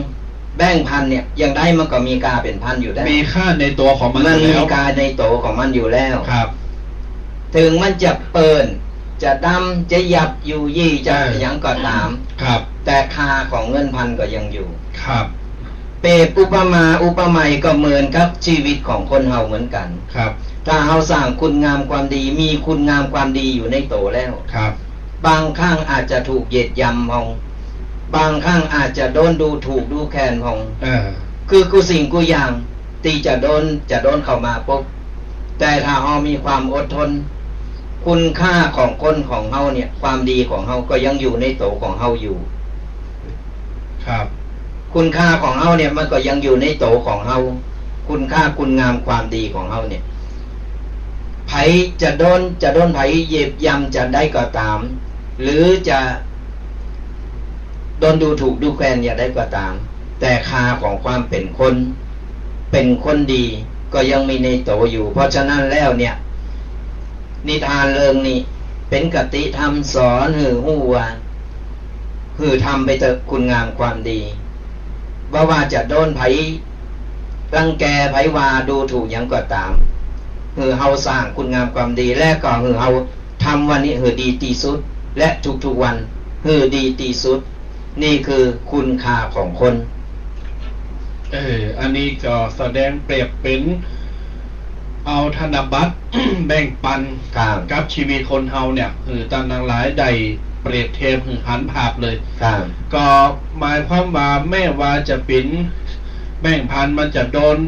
1,000แบ่ง1,000เนี่ยยังได้มันก็มีค่าเป็นพันอยู่ได้มีค่าในตัวของมันมีค่าในตัวของมันอยู่แล้วครับถึงมันจะเปิ่นจะดำจะหยับอยู่ยี่จะยังก็ตามครับแต่ค่าของเงิน1,000ก็ยังอยู่ครับเปรียบอุปไมยก็เหมือนกับชีวิตของคนเฮาเหมือนกันครับถ้าเฮาสร้างคุณงามความดีมีคุณงามความดีอยู่ในโตแล้วครับบางครั้งอาจจะถูกเหยียดยำมอง บางครั้งอาจจะโดนดูถูกดูแคลนของ คือ กูสิ่งกูอย่างตีจะโดนเข้ามาปุ๊บแต่ถ้าเฮามีความอดทนคุณค่าของคนของเฮาเนี่ยความดีของเฮาก็ยังอยู่ในโตของเฮาอยู่ครับคุณค่าของเฮาเนี่ยมันก็ยังอยู่ในโตของเฮาคุณค่าคุณงามความดีของเฮาเนี่ยไผจะโดนไผเหยียบย่ำจะได้ก็ตามหรือจะโดนดูถูกดูแคลนอย่าได้ก็ตามแต่ค่าของความเป็นคนดีก็ยังมีในโตอยู่เพราะฉะนั้นแล้วเนี่ยนิทานเรื่องนี้เป็นกติธรรมสอนฮู้ว่าทำไปเถอะคุณงามความดีว่าจะโดนไผรังแกไผว่าดูถูกหยังก็ตามเฮาสร้างคุณงามความดีและก็เฮาทำวันนี้ดีที่สุดและทุกๆวันดีที่สุดนี่คือคุณค่าของคนอันนี้ก็แสดงเปรียบเป็นเอาธนบัตร แบ่งปันกับชีวิตคนเฮาเนี่ยตามนางหลายใดเปรียบเทียบหันภาพเลยก็หมายความว่าแม่ว่าจะเป็นแบ่งพันมันจะโดน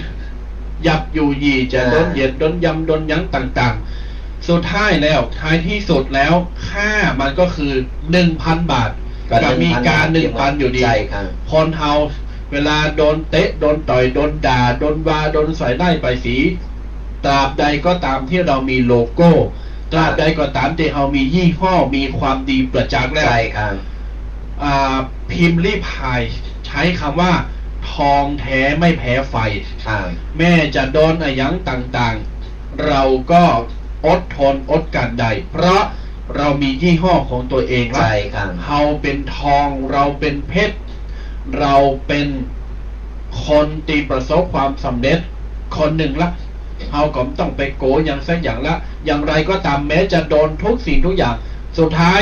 ยับอยู่ยี่จะโดนเหยียดโดนยำโดนยั้งต่างๆสุดท้ายแล้วท้ายที่สุดแล้วค่ามันก็คือ 1,000 บาทก็มีการ 1,000 อยู่ดีคนเฮาเวลาโดนเตะโดนต่อยโดนด่าโดนว่าโดนใส่ได้ไปสีตราบใดก็ตามที่เรามีโลโก้ตราบใดก็ตามที่เรามียี่ห้อมีความดีประจักษ์แล้วพิมพ์รีพายใช้คำว่าทองแท้ไม่แพ้ไฟแม่จะโดนอะไรยังต่างๆเราก็อดทนอดกันได้เพราะเรามียี่ห้อของตัวเองว่าเราเป็นทองเราเป็นเพชรเราเป็นคนที่ประสบความสำเร็จคนหนึ่งละเราก็ต้องไปโกอย่างสักอย่างละอย่างไรก็ตามแม้จะโดนทุกสิ่งทุกอย่างสุดท้าย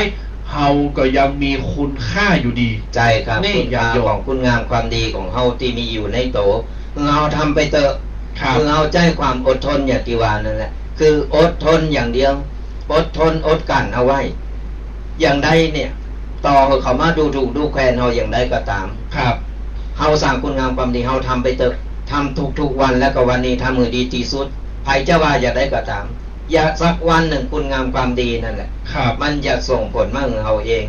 เราก็ยังมีคุณค่าอยู่ดีใจครับคุณค่าของคุณงามความดีของเราที่มีอยู่ในโตเราทำไปเถอะเราใจความอดทนอย่างที่ว่านั่นแหละคืออดทนอย่างเดียวอดทนอดกันเอาไว้อย่างใดเนี่ยต่อเขามาดูถูกดูแคลนเราอย่างใดก็ตามครับเราสร้างคุณงามความดีเราทำไปเถอะทำทุกวันแล้วก็วันนี้ทำมือดีที่สุดใครจะว่าอย่าได้ก็ตามอย่าสักวันหนึ่งคุณงามความดีนั่นแหละมันจะส่งผลมาถึงเราเอง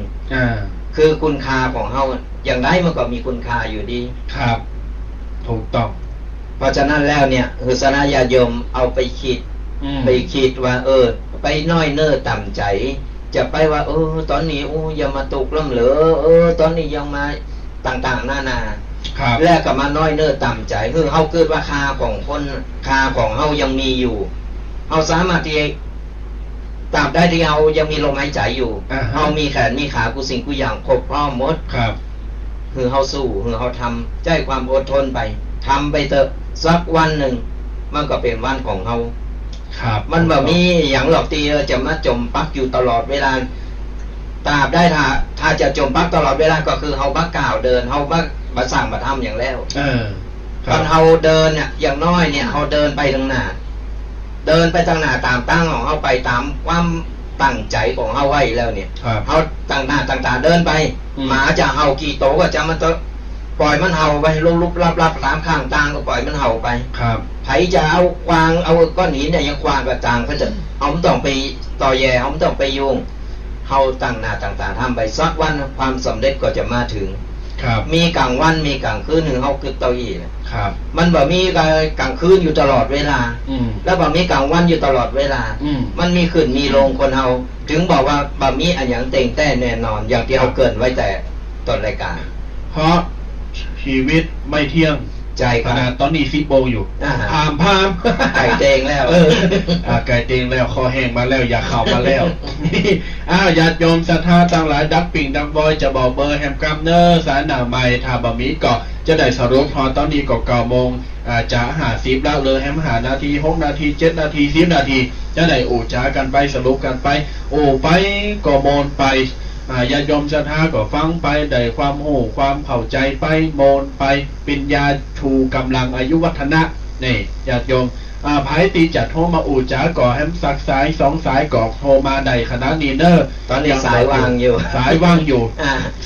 คือคุณค่าของเราอย่างไรมันก็มีคุณค่าอยู่ดีครับถูกต้องเพราะฉะนั้นแล้วเนี่ยสนญาโยมเอาไปคิดว่าไปน้อยเน้อต่ำใจจะไปว่าตอนนี้อย่ามาตกล่ำเหลือตอนนี้ยังมาต่างๆนาแล้วก็มาน้อยเน้อต่ำใจคือเฮาเกิดว่าค่าของคนค่าของเฮายังมีอยู่เฮาสามารถที่ตราบได้ที่เฮายังมีลมหายใจอยู่เฮามีแขนมีขากูสิ่งกูอย่างครบพร้อมหมดคือเฮาสู้คือเฮาทำใจความอดทนไปทำไปเถอะสักวันหนึ่งมันก็เป็นวันของเฮามันแบบมีอย่างหลอกตีจะมาจมปักอยู่ตลอดเวลาตราบได้ถ้าจะจมปักตลอดเวลาก็คือเฮาบักกล่าวเดินเฮาบักมาสร้างมาทำอย่างแล้วตอนเฮาเดินเนี่ยอย่างน้อยเนี่ยเฮาเดินไปทางหน้าเดินไปทางหน้าตามตั้งของเฮาไปตามความตั้งใจของเฮาไว้แล้วเนี่ยเฮาต่างหน้าต่างๆเดินไปหมาจะเห่ากี่โตก็จะมันปล่อยมันเห่าไปลุบๆลับๆตามข้างต่างก็ปล่อยมันเห่าไปไผจะเอาควางเอาก้อนหินเนี่ยยังควางกับต่างก็จะเอาไม่ต้องไปต่อแย่เอาไม่ต้องไปยุ่งเฮาตั้งหน้าต่างๆทำไปสักวันความสำเร็จก็จะมาถึงมีกลางวันมีกลางคืนหนึ่งเฮาคือเตาอี้มันแบบมีกลางคืนอยู่ตลอดเวลาแล้วแบบมีกลางวันอยู่ตลอดเวลามันมีขึ้นมีลงคนเฮาถึงบอกว่าแบบมีอันอย่างเต่งแต่แน่นอนอย่างที่เฮาเกินไว้แต่ต้นรายการเพราะชีวิตไม่เที่ยงใจขนาดตอนนี้10 โมงอยู่พามไก่เตงแล้วไก่เตงแล้วคอแห้งมาแล้วอยากเข้ามาแล้วญาติโยมศรัทธาต่างหลายดักปิ่งดักบอยจะบอกเบอร์แฮมกัมเนอร์สารหนาไม้ทาบะหมี่ก็จะได้สรุปพอตอนนี้ก็9 โมงจะ50แล้วเลยแฮม5 นาที6 นาที7 นาที10 นาทีจะได้จ้ากันไปสรุปกันไปไปก็โมนไปญาติโยมศรัทธาก็ฟังไปได้ความโหความเข้าใจไปโมนไปปัญญาชูกำลังอายุวัฒนะนี่ญาติโยม ไพ่ตีจัดโทรมาอู่จ๋าก่อแฮมสักสาย2 สายก่อโทรมาใดคณะนี้เนอร์ตอนนี้สายว่างอยู่สายว่างอยู่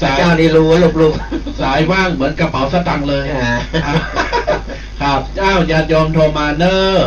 สายเจ้านี่รู้ลูกสายว่างเหมือนกระเป๋าสตางค์เลยครับเจ้าญาติโยมโทรมาเนอร์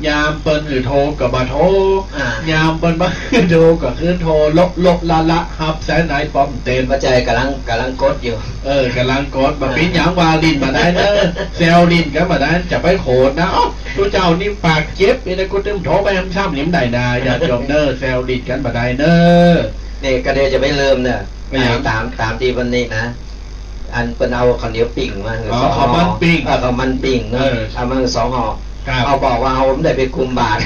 ยามเปิ้นโทรกับมาโทรยามเปิ้นมาโทรก็คือโทรลบละครับแสนไหนป้อมเต็มปัจจัยกำลังกดอยู่กำลังกดมาปิ้นหยังวาลินมาได้เนอะเซลลินก็มาได้จะไปโขดนะทุกเจ้านี่ปากเจ็บนี่นะกูตึมโทรไปทำซ้ำหนิมได้นาอย่าจมเนอเซลลินกันมาได้เนอะนี่ก็เดี๋ยวจะไม่เริ่มเนี่ยตามที่วันนี้นะอันเป็นเอาข้าวเหนียวปิ่งมาข้าวมันปิ่งข้าวมันปิ่งเอามา2 ห่อเอาบอกว่าผมได้ไปคุมบาท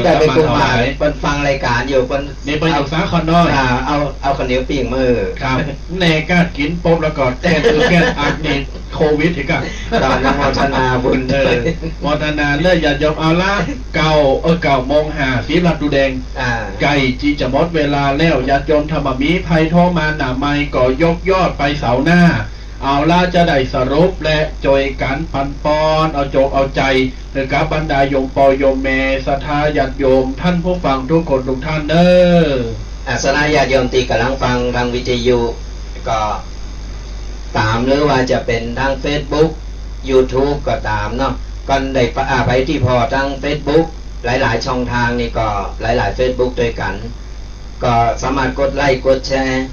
ได้ไปคุมบาทเป็นฟังรายการอยู่เป็นนี่เป็นอยู่สาคอนน้อยเอาข้าวเหนียวปิ่งมือครับแน่ก้ากินปุ๊บแล้วก็แก้ตัวแก้อักนี่โควิดถึงกันตอนนั้นโมทนาบุญโมทนาเลิกอย่ายอมเอาละ9 โมง50รัดดูแดงไก่จีจะหมดเวลาแล้วอย่ายอมธรรมมีภัยโทรมาหนาไม่ก็ยกยอดไปเสาหน้าเอาล่ะจะได้สรุปและจอยกันปันปอนเอาโจกเอาใจนะครับบรรดาโยมปอยมเมศรัทธาญาติโยมท่านผู้ฟังทุกคนทุกท่านเด้อศรัทธาญาติโยมที่กำลังฟังทางวิทยุก็ตามหรือว่าจะเป็นทาง Facebook YouTube ก็ตามเนาะก็ได้ไปที่พอทาง Facebook หลายๆช่องทางนี่ก็หลายๆ Facebook ด้วยกันก็สามารถกดไลค์กดแชร์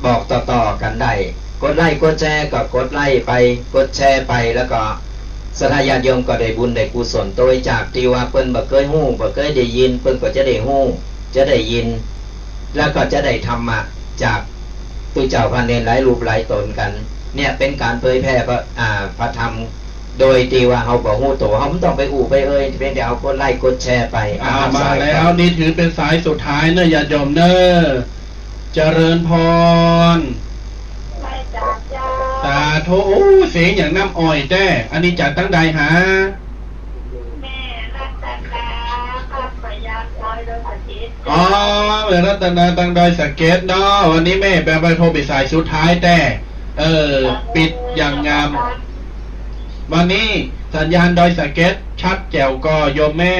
บอกต่อๆกันได้กดไลค์กดแชร์ก็กดไลค์ไปกดแชร์ไปแล้วก็ศรัทธาญาติโยมก็ได้บุญได้กุศลโดยจากที่ว่าเพิ่นบ่เคยฮู้บ่เคยได้ยินเพิ่นก็จะได้ฮู้จะได้ยินแล้วก็จะได้ธรรมะจากตัวเจ้าพระเนรหลายรูปหลายตนกันเนี่ยเป็นการเผยแพร่พระธรรมโดยที่ว่าเฮาบ่ฮู้ตัวเฮาไม่ต้องไปอู่ไปเอ่ยเพียงแต่เอากดไลค์กดแชร์ไปมาแล้วนี่ถือเป็นสายสุดท้ายเนอะญาติโยมเนอะเจริญพรสาธุเสียงอย่างน้ำอ้อยแจ้อันนี้จัดตั้งใดหาแม่รัตนาข้าพยาดอยสะเก็ดแม่รัตนาตั้งดอยสะเก็ดเนาะวันนี้แม่ไปโทรไปสายสุดท้ายแต่ปิดอย่างงามวันนี้สัญญาณดอยสะเก็ดชัดแจ๋วก็โยมแม่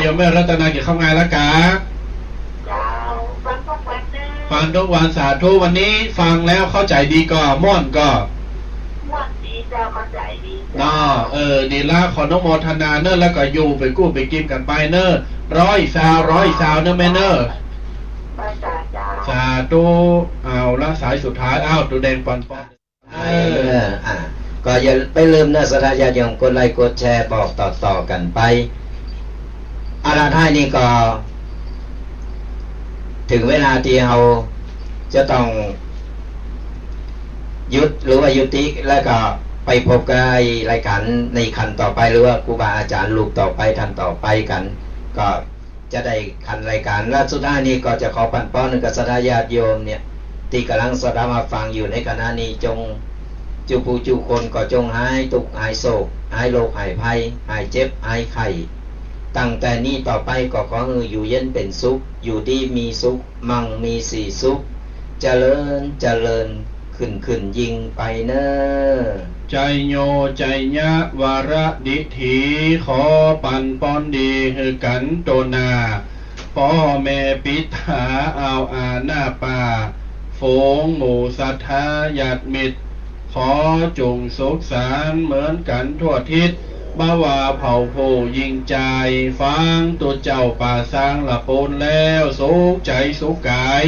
โยมแม่รัตนาเกี่ยวเข้างานแล้วกะฟังทุกวันสาธุวันนี้ฟังแล้วเข้าใจดีก็ม่วนดีเจ้าเข้าใจดีดีละขอนุโมทนาเนอะแล้วก็อยู่ไปกู้ไปกินกันไปเนอะ100 ซาวเนอะแม่เนอะสาธุเอาละสายสุดท้ายตัวแดงปอนก็อย่าไปลืมนะศรัทธาญาติโยมกดไลค์กดแชร์บอกต่อกันไปอาราธานี่ก็ถึงเวลาที่เราจะต้องหยุดหรือว่ายุติแล้วก็ไปพบกับรายการในคันต่อไปหรือว่าครูบาอาจารย์ลูกต่อไปท่านต่อไปกันก็จะได้คันรายการและสุดท้ายนี้ก็จะขอปั่นป้อนกับศรัทธาญาติโยมเนี่ยที่กำลังสดับมาฟังอยู่ในขณะนี้จงจูผู้จูคนก็จงหายทุกข์หายโศกหายโรคหายภัยหายเจ็บหายไข้ตั้งแต่นี้ต่อไปก็ขอให้อยู่เย็นเป็นสุขอยู่ดีมีสุขมั่งมีสีสุขเจริญขึ้นยิ่งไปเนอใจโยใจยะวาระดิถีขอปันป้อนดีให้กันโตนาพ่อแม่ปิถาเอาอาหน้าป่าโฝงหมู่ศรัทธาญาติมิตรขอจงสุขสารเหมือนกันทั่วทิศบ่ว่าเผ่าผู้ยิ่งใจฟังตัวเจ้าป่าสร้างละปนแล้วสุขใจสุขกาย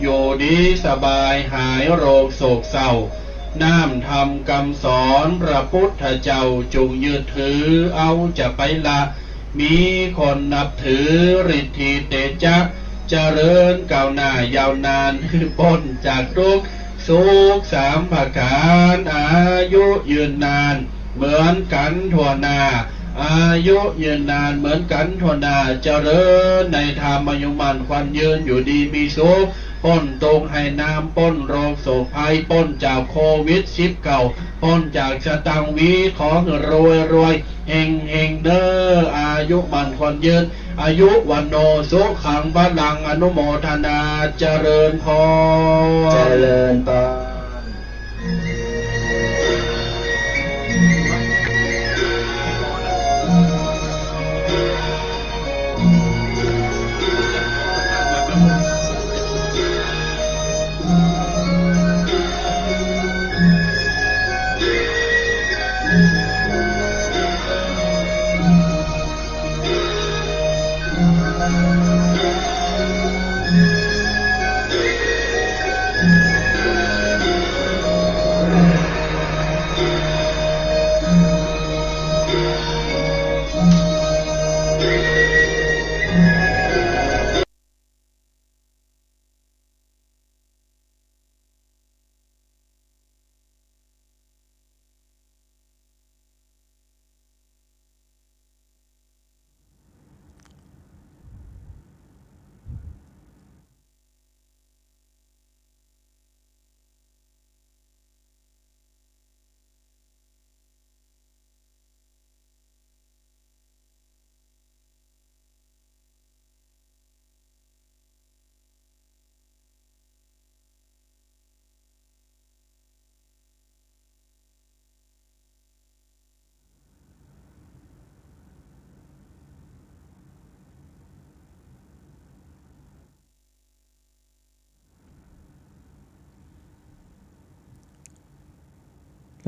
อยู่ดีสบายหายโรคโศกเศร้าน้ำทำคำสอนพระพุทธเจ้าจงยึดถือเอาจะไปละมีคนนับถือฤทธิเตจะเจริญก้าวหน้ายาวนานพ้นจากทุกข์สุข3 ประการอายุยืนนาน เหมือนกันทั่วหน้าอายุยืนนานเหมือนกันทั่วหน้าเจริญในธรรมอายุมันควันยืนอยู่ดีมีสุขพ้นตรงให้น้ำพ้นโรคโศกภัยพ้นจากโควิด-19พ้นจากชะตังวีของรวยเฮงเด้ออายุมันควันยืนอายุวันโนสุขังพลังอนุโมทนาเจริญพร เจริญพร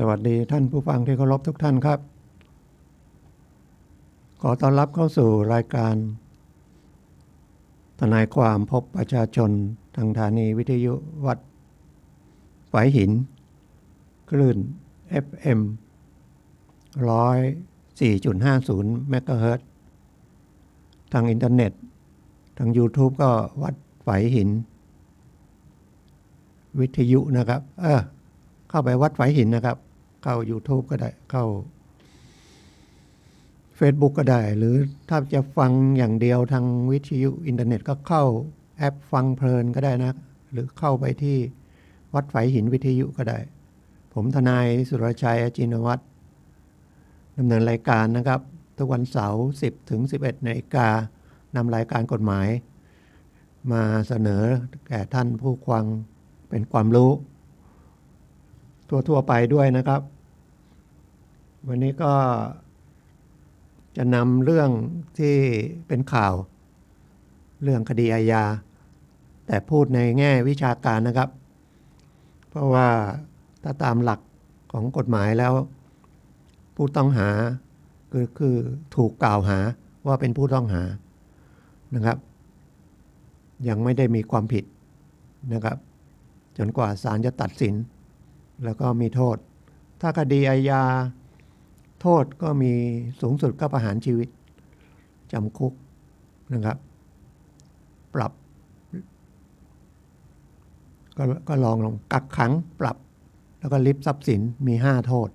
สวัสดีท่านผู้ฟังที่เคารพทุกท่านครับขอต้อนรับเข้าสู่รายการทนายความพบประชาชนทางสถานีวิทยุวัดฝายหินคลื่น FM 104.50 เมกะเฮิรตซ์ทางอินเทอร์เน็ตทาง YouTube ก็วัดฝายหินวิทยุนะครับเข้าไปวัดฝายหินนะครับเข้า YouTube ก็ได้เข้า Facebook ก็ได้หรือถ้าจะฟังอย่างเดียวทางวิทยุอินเทอร์เน็ตก็เข้าแอปฟังเพลินก็ได้นะหรือเข้าไปที่วัดฝายหินวิทยุก็ได้ผมทนายสุรชัยอจินวัฒน์ดำเนินรายการนะครับทุกวันเสาร์ 10 ถึง 11 นาฬิกานำรายการกฎหมายมาเสนอแก่ท่านผู้ฟังเป็นความรู้ทั่วไปด้วยนะครับวันนี้ก็จะนำเรื่องที่เป็นข่าวเรื่องคดีอาญาแต่พูดในแง่วิชาการนะครับเพราะว่าถ้าตามหลักของกฎหมายแล้วผู้ต้องหาคือถูกกล่าวหาว่าเป็นผู้ต้องหานะครับยังไม่ได้มีความผิดนะครับจนกว่าศาลจะตัดสินแล้วก็มีโทษถ้าคดีอาญาโทษก็มีสูงสุดก็ประหารชีวิตจำคุกนะครับปรับก็ลองกักขังปรับแล้วก็ริบทรัพย์สินมี5โทษ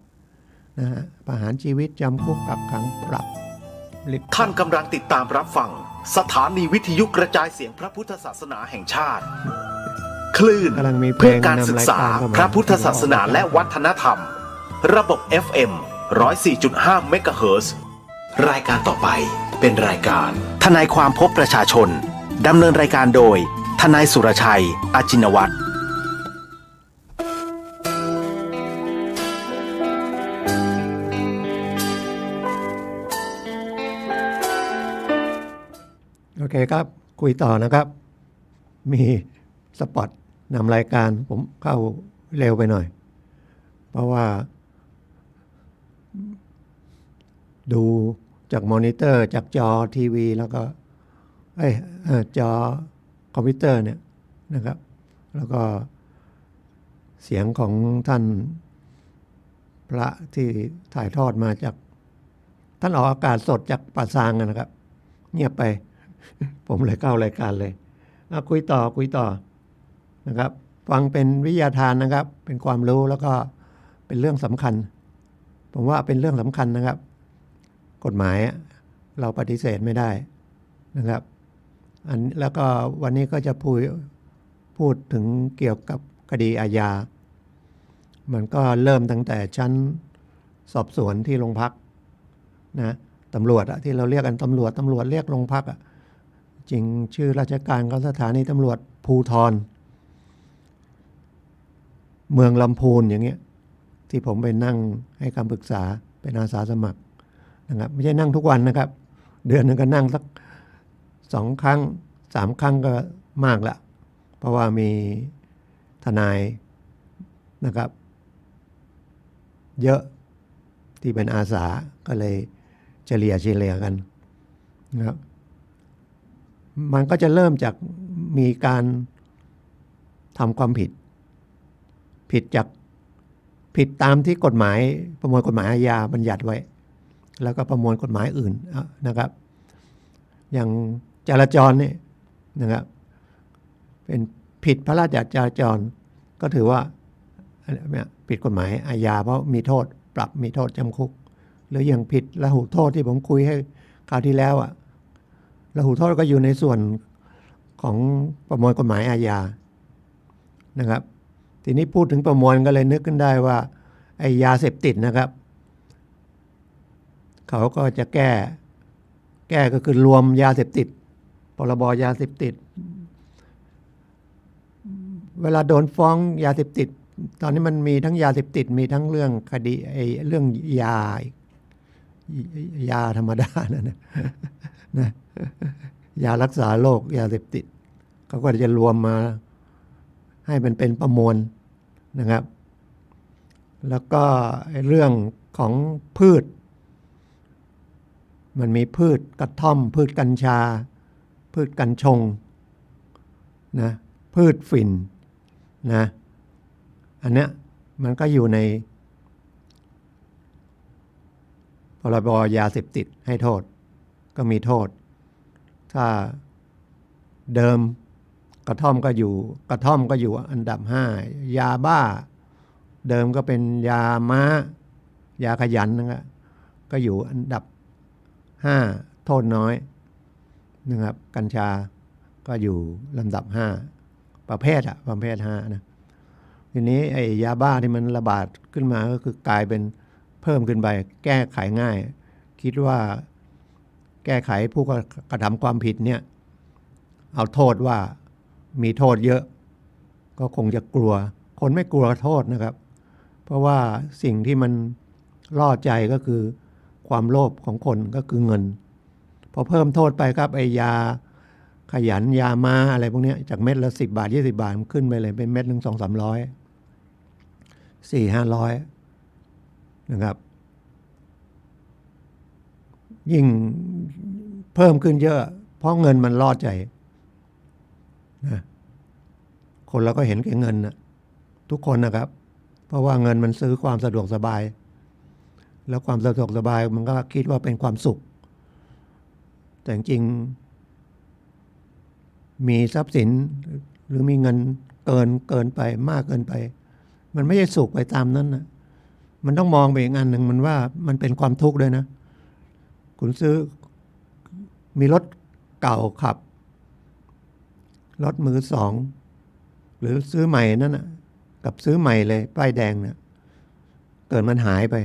นะฮะประหารชีวิตจำคุกกักขังปรับริบท่านกำลังติดตามรับฟังสถานีวิทยุกระจายเสียงพระพุทธศาสนาแห่งชาติคลื่นเพื่อการศึกษาพระพุทธศาสนาและวัฒนธรรมระบบ FM 104.5 เมกะเฮิรตซ์รายการต่อไปเป็นรายการทนายความพบประชาชนดำเนินรายการโดยทนายสุรชัยอจินวัฒน์โอเคครับคุยต่อนะครับมีสปอตนำรายการผมเข้าเร็วไปหน่อยเพราะว่าดูจากมอนิเตอร์จากจอทีวีแล้วก็จอคอมพิวเตอร์เนี่ยนะครับแล้วก็เสียงของท่านพระที่ถ่ายทอดมาจากท่านออกอากาศสดจากป่าซางนะครับเงียบไปผมเลยเข้ารายการเลยคุยต่อนะครับฟังเป็นวิทยาทานนะครับเป็นความรู้แล้วก็เป็นเรื่องสำคัญ ผมว่าเป็นเรื่องสำคัญนะครับกฎหมายเราปฏิเสธไม่ได้นะครับแล้วก็วันนี้ก็จะพูดถึงเกี่ยวกับคดีอาญามันก็เริ่มตั้งแต่ชั้นสอบสวนที่โรงพักนะตำรวจที่เราเรียกกันตำรวจเรียกโรงพักจริงชื่อราชการก็สถานีตำรวจภูธรเมืองลำพูนอย่างเงี้ยที่ผมไปนั่งให้คำปรึกษาเป็นอาสาสมัครนะครับไม่ใช่นั่งทุกวันนะครับเดือนนึงก็นั่งสัก2 ครั้ง 3 ครั้งก็มากละเพราะว่ามีทนายนะครับเยอะที่เป็นอาสาก็เลยเฉลี่ยกันนะครับมันก็จะเริ่มจากมีการทำความผิดตามที่กฎหมายประมวลกฎหมายอาญาบัญญัติไว้แล้วก็ประมวลกฎหมายอื่นนะครับอย่างจราจรนี่นะครับเป็นผิดพระราชบัญญัติจราจรก็ถือว่าผิดกฎหมายอาญาเพราะมีโทษปรับมีโทษจำคุกหรืออย่างผิดละหุโทษที่ผมคุยให้คราวที่แล้วละหุโทษก็อยู่ในส่วนของประมวลกฎหมายอาญานะครับทีนี้พูดถึงประมวลก็เลยนึกขึ้นได้ว่าไอ้ยาเสพติดนะครับเขาก็จะแก้ก็คือรวมยาเสพติดพรบยาเสพติดเวลาโดนฟ้องยาเสพติดตอนนี้มันมีทั้งยาเสพติดมีทั้งเรื่องคดีเรื่องยาธรรมดานะยารักษาโรคยาเสพติดเขาก็จะรวมมาให้มันเป็นประมวลนะครับแล้วก็เรื่องของพืชมันมีพืชกระท่อมพืชกัญชาพืชกัญชงนะพืชฝิ่นนะอันเนี้ยมันก็อยู่ในพรบยาเสพติดให้โทษก็มีโทษถ้าเดิมกระท่อมก็อยู่อันดับ5ยาบ้าเดิมก็เป็นยาม้ายาขยันนะครับก็อยู่อันดับ5โทษน้อยนะครับกัญชาก็อยู่ลำดับ5ประเภท5นะทีนี้ไอ้ยาบ้าที่มันระบาดขึ้นมาก็คือกลายเป็นเพิ่มขึ้นไปแก้ไขง่ายคิดว่าแก้ไขผู้กระทำความผิดเนี่ยเอาโทษว่ามีโทษเยอะก็คงจะกลัวคนไม่กลัวโทษนะครับเพราะว่าสิ่งที่มันล่อใจก็คือความโลภของคนก็คือเงินพอเพิ่มโทษไปครับไอ้ยาขยันยาม้าอะไรพวกนี้จากเม็ดละ10 บาท20 บาทมันขึ้นไปเลยเป็นเม็ดนึง200-300 400-500นะครับยิ่งเพิ่มขึ้นเยอะเพราะเงินมันล่อใจนะคนเราก็เห็นแก่เงินนะทุกคนนะครับเพราะว่าเงินมันซื้อความสะดวกสบายแล้วความสะดวกสบายมันก็คิดว่าเป็นความสุขแต่จริงมีทรัพย์สินหรือมีเงินเกินไปมากเกินไปมันไม่ใช่สุขไปตามนั้นนะมันต้องมองไปอีกอันหนึ่งมันว่ามันเป็นความทุกข์ด้วยนะคุณซื้อมีรถเก่าขับรถมือสองหรือซื้อใหม่นั่นนะกับซื้อใหม่เลยป้ายแดงเนี่ยเกิดมันหายไป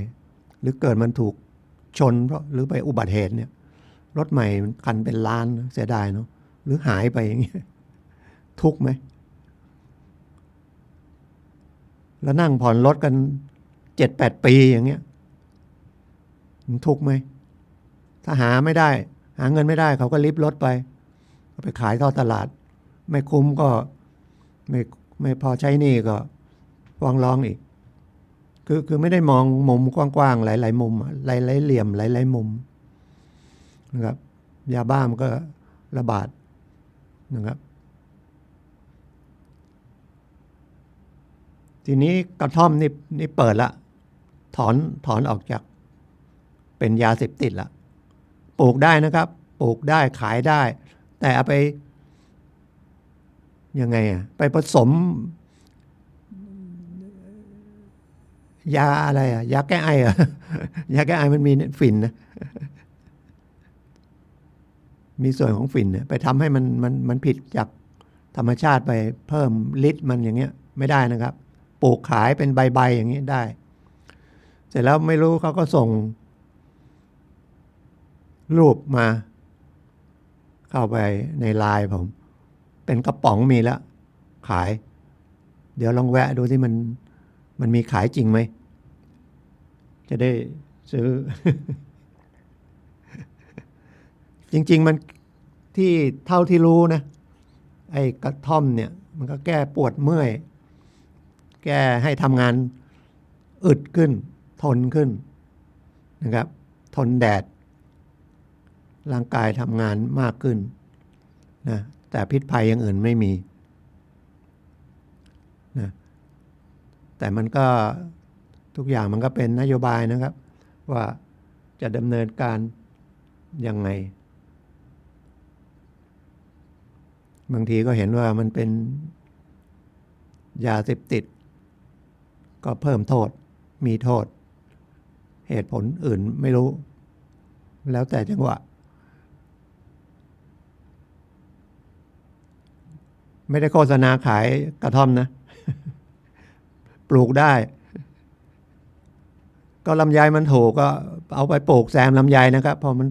หรือเกิดมันถูกชนเพราะหรือไปอุบัติเหตุเนี่ยรถใหม่คันเป็นล้านเสียดายเนาะหรือหายไปอย่างเงี้ยทุกข์ไหมแล้วนั่งผ่อนรถกัน 7-8 ปีอย่างเงี้ยทุกข์ไหมถ้าหาเงินไม่ได้เขาก็ริบรถไปเอาไปขายทอดตลาดไม่คุ้มก็ไม่พอใช้หนี้ก็ฟ้องร้องอีกคือไม่ได้มองมุมกว้างๆหลายๆมุมหลายๆเหลี่ยมหลายๆมุมนะครับยาบ้ามันก็ระบาดนะครับทีนี้กระท่อมนี่เปิดละถอนออกจากเป็นยาเสพติดละปลูกได้นะครับปลูกได้ขายได้แต่เอาไปยังไงไปผสม ยาอะไรอ่ะยาแก้ไออ่ะ ยาแก้ไอมันมีฝิ่นนะมีส่วนของฝิ่นเนี่ยไปทำให้มันผิดจากธรรมชาติไปเพิ่มฤทธิ์มันอย่างเงี้ยไม่ได้นะครับปลูกขายเป็นใบๆอย่างนี้ได้เสร็จแล้วไม่รู้เขาก็ส่งรูปมาเข้าไปในไลน์ผมเป็นกระป๋องมีแล้วขายเดี๋ยวลองแวะดูที่มันมีขายจริงไหมจะได้ซื้อ จริงๆมันที่เท่าที่รู้นะไอ้กระท่อมเนี่ยมันก็แก้ปวดเมื่อยแก้ให้ทำงานอึดขึ้นทนขึ้นนะครับทนแดดร่างกายทำงานมากขึ้นนะแต่พิษภัยอย่างอื่นไม่มีนะแต่มันก็ทุกอย่างมันก็เป็นนโยบายนะครับว่าจะดำเนินการยังไงบางทีก็เห็นว่ามันเป็นยาเสพติดก็เพิ่มโทษมีโทษเหตุผลอื่นไม่รู้แล้วแต่จังหวะไม่ได้โฆษณาขายกระท่อมนะ ปลูกได้ก็ลำไยมันถูกก็เอาไปปลูกแซมลำไยนะครับพอมัน